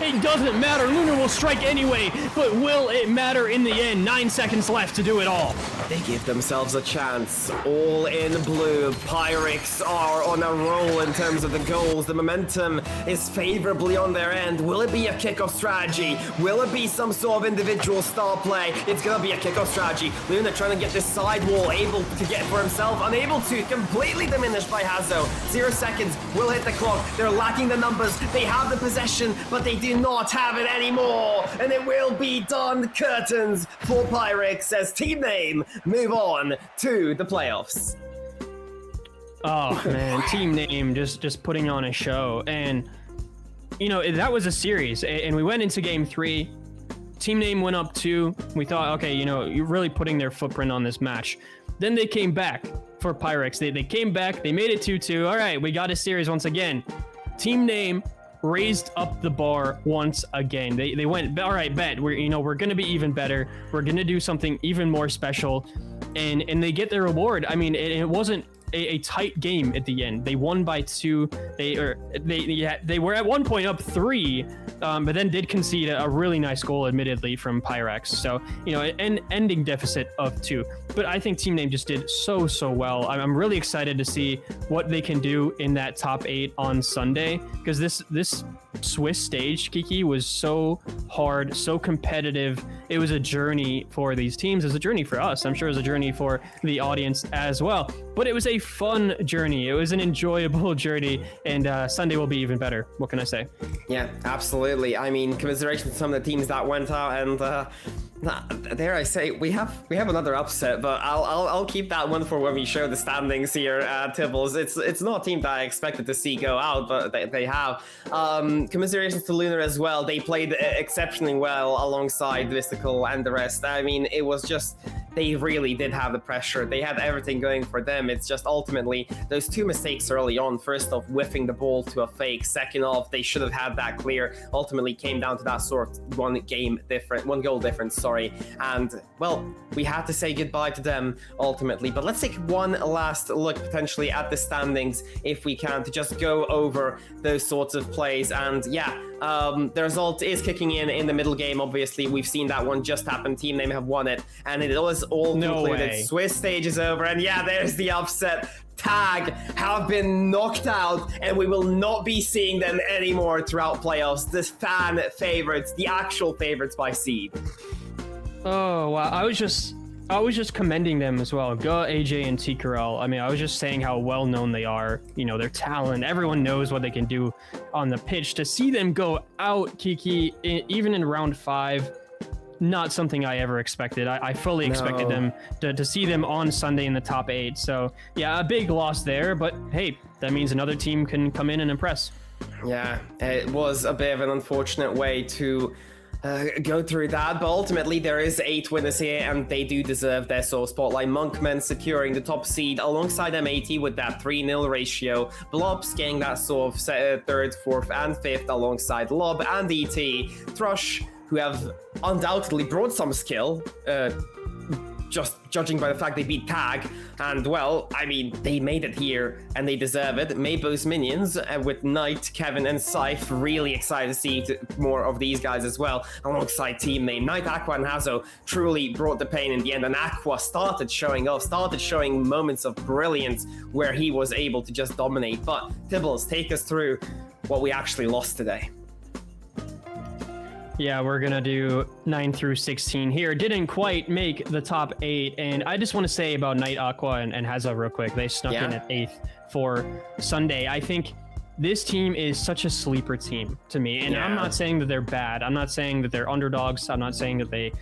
It doesn't matter. Lunar will strike anyway, but will it matter in the end? 9 seconds left to do it all. They give themselves a chance. All in blue. Pyrex are on a roll in terms of the goals. The momentum is favorably on their end. Will it be a kickoff strategy? Will it be some sort of individual star play? It's gonna be a kickoff strategy. Luna trying to get this side wall, able to get for himself, unable to, completely diminished by Hazo. 0 seconds will hit the clock. They're lacking the numbers. They have the possession, but they do not have it anymore. And it will be done. Curtains for Pyrex as Team Name move on to the playoffs. Oh man, Team Name just putting on a show. And you know, that was a series, and we went into game 3. Team Name went up 2. We thought, okay, you know, you're really putting their footprint on this match. Then they came back for Pyrex. They came back, they made it 2-2. All right, we got a series once again. Team Name raised up the bar once again. They went, all right, bet we're going to be even better. We're going to do something even more special, and they get their reward. I mean, it wasn't a tight game at the end. They won by 2. They were at one point up 3, but then did concede a really nice goal, admittedly, from Pyrex. So, an ending deficit of 2. But I think Team Name just did so well. I'm really excited to see what they can do in that top 8 on Sunday, because this Swiss stage, Kiki, was so hard, so competitive. It was a journey for these teams. It was a journey for us. I'm sure it was a journey for the audience as well. But it was a fun journey. It was an enjoyable journey, and Sunday will be even better. What can I say? Yeah, absolutely. I mean, commiserations to some of the teams that went out, and dare I say, we have another upset, but I'll keep that one for when we show the standings here at Tibbles. It's not a team that I expected to see go out, but they have. Commiserations to Lunar as well. They played exceptionally well alongside Mystical and the rest. I mean, it was just, they really did have the pressure. They had everything going for them. It's just ultimately those 2 mistakes early on. First off, whiffing the ball to a fake. Second off, they should have had that clear. Ultimately came down to that sort of one goal difference, sorry. And well, we had to say goodbye to them ultimately. But let's take one last look potentially at the standings if we can, to just go over those sorts of plays. And yeah, the result is kicking in the middle game. Obviously, we've seen that one just happen. Team Name have won it, and it was all concluded. Swiss stage is over, and yeah, there's the upset. Tag have been knocked out, and we will not be seeing them anymore throughout playoffs. The fan favorites, the actual favorites by seed. Oh wow, I was just commending them as well. Go AJ and TKRL. I mean, I was just saying how well known they are. Their talent. Everyone knows what they can do on the pitch. To see them go out, Kiki, even in round 5, not something I ever expected. I fully expected them to see them on Sunday in the top 8. So yeah, a big loss there. But hey, that means another team can come in and impress. Yeah, it was a bit of an unfortunate way to go through that, but ultimately there is 8 winners here, and they do deserve their sort of spotlight. Monkman securing the top seed alongside M80 with that 3-0 ratio. Blobs getting that sort of 3rd, 4th, and 5th alongside Lob and ET. Thrush, who have undoubtedly brought some skill, just judging by the fact they beat Tag, and well, I mean, they made it here and they deserve it. Mabo's minions with Knight, Kevin, and Scythe. Really excited to see more of these guys as well alongside Team Name. Knight, Aqua, and Hazo truly brought the pain in the end, and Aqua started showing moments of brilliance where he was able to just dominate. But Tibbles, take us through what we actually lost today. Yeah, we're going to do 9 through 16 here. Didn't quite make the top 8. And I just want to say about Knight, Aqua, and Haza real quick. They snuck in at 8th for Sunday. I think this team is such a sleeper team to me. And I'm not saying that they're bad. I'm not saying that they're underdogs. I'm not saying that they,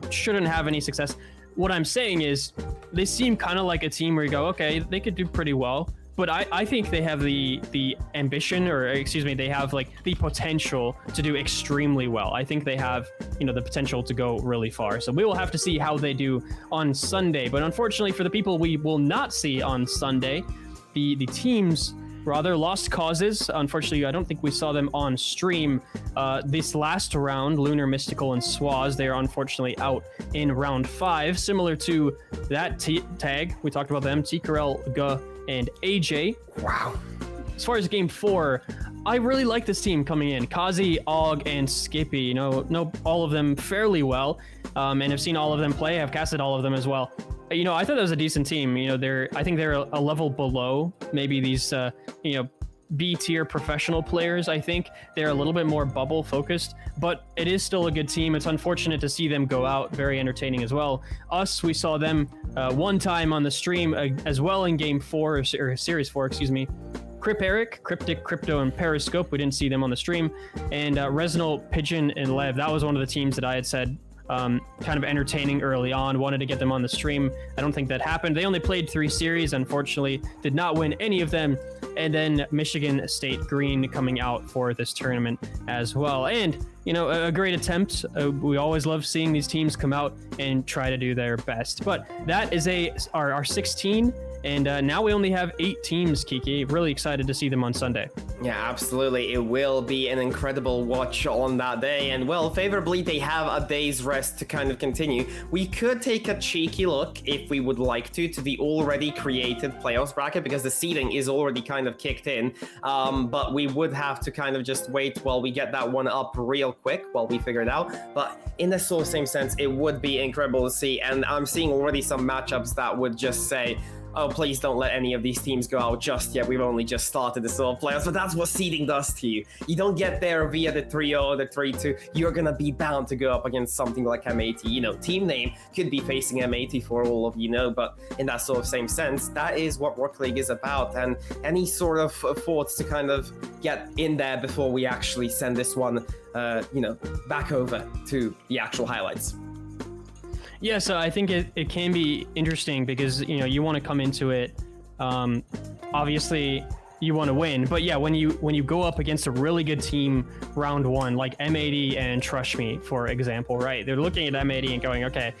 shouldn't have any success. What I'm saying is they seem kind of like a team where you go, okay, they could do pretty well. But I think they have the ambition, or excuse me, they have like the potential to do extremely well. I think they have, the potential to go really far. So we will have to see how they do on Sunday. But unfortunately for the people we will not see on Sunday, the teams rather lost causes. Unfortunately, I don't think we saw them on stream this last round. Lunar, Mystical, and Swaz, they are unfortunately out in round 5. Similar to that tag, we talked about them, TKRL, Guh, and AJ. Wow. As far as game 4, I really like this team coming in. Kazi, Og, and Skippy, know all of them fairly well, and have seen all of them play. I've casted all of them as well. I thought that was a decent team. I think they're a level below maybe these, B-tier professional players. I think they're a little bit more bubble focused, but it is still a good team. It's unfortunate to see them go out. Very entertaining as well. Us, we saw them one time on the stream as well in game 4, or series 4, excuse me. Crip Eric, Cryptic, Crypto, and Periscope, we didn't see them on the stream. And Resnal, Pigeon, and Lev, that was one of the teams that I had said kind of entertaining early on, wanted to get them on the stream. I don't think that happened. They only played 3 series, unfortunately, did not win any of them. And then Michigan State Green coming out for this tournament as well. And you know, a great attempt. We always love seeing these teams come out and try to do their best. But that is our 16, and now we only have 8 teams, Kiki. Really excited to see them on Sunday. Yeah, absolutely. It will be an incredible watch on that day. And well, favorably, they have a day's rest to kind of continue. We could take a cheeky look, if we would like to the already created playoffs bracket, because the seeding is already kind of kicked in. But we would have to kind of just wait while we get that one up real quick while we figure it out. But in the sort of same sense, it would be incredible to see. And I'm seeing already some matchups that would just say, oh, please don't let any of these teams go out just yet. We've only just started the sort of playoffs, but that's what seeding does to you. You don't get there via the 3-0 or the 3-2. You're going to be bound to go up against something like M80. You know, team name could be facing M80 for all of you know, but in that sort of same sense, that is what Rocket League is about. And any sort of thoughts to kind of get in there before we actually send this one, you know, back over to the actual highlights. Yeah, so I think it can be interesting because, you know, you want to come into it, obviously you want to win, but yeah, when you go up against a really good team round one, like M80 and Trust Me, for example, right? They're looking at M80 and going, okay,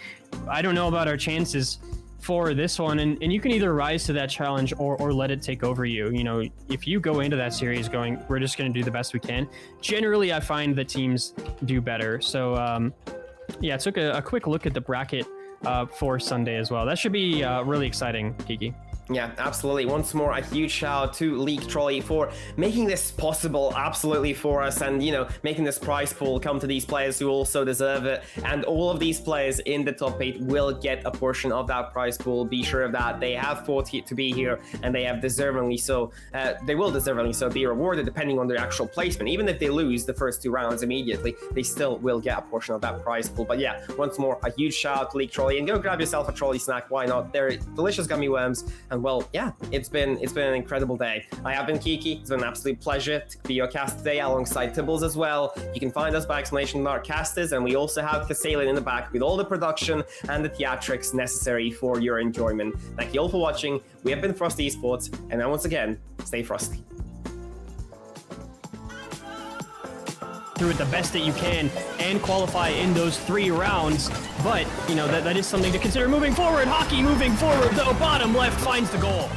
I don't know about our chances for this one, and you can either rise to that challenge or let it take over you. You know, if you go into that series going, we're just going to do the best we can, generally I find that teams do better. So, yeah, I took a quick look at the bracket for Sunday as well. That should be really exciting, Kiki. Yeah, absolutely. Once more, a huge shout out to League Trolli for making this possible absolutely for us and, you know, making this prize pool come to these players who also deserve it. And all of these players in the top 8 will get a portion of that prize pool. Be sure of that. They have fought to be here and they have deservingly so. They will deservingly so be rewarded depending on their actual placement. Even if they lose the first 2 rounds immediately, they still will get a portion of that prize pool. But yeah, once more, a huge shout out to League Trolli and go grab yourself a Trolli snack. Why not? They're delicious gummy worms. And well, yeah, it's been an incredible day. I have been Kiki. It's been an absolute pleasure to be your cast today alongside Tibbles as well. You can find us by !casters, and we also have Kasalin in the back with all the production and the theatrics necessary for your enjoyment. Thank you all for watching. We have been Frosty Esports, and now once again, stay frosty. Through it the best that you can and qualify in those 3 rounds, but you know that is something to consider moving forward. Hockey moving forward though, bottom left finds the goal.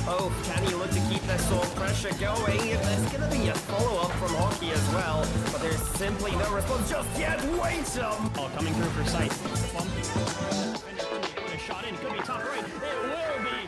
Oh, can he look to keep that sort of pressure going? There's gonna be a follow-up from Hockey as well, but there's simply no response just yet. Wait some. Oh, coming through for sight. Put a shot in, could be top right. It will be.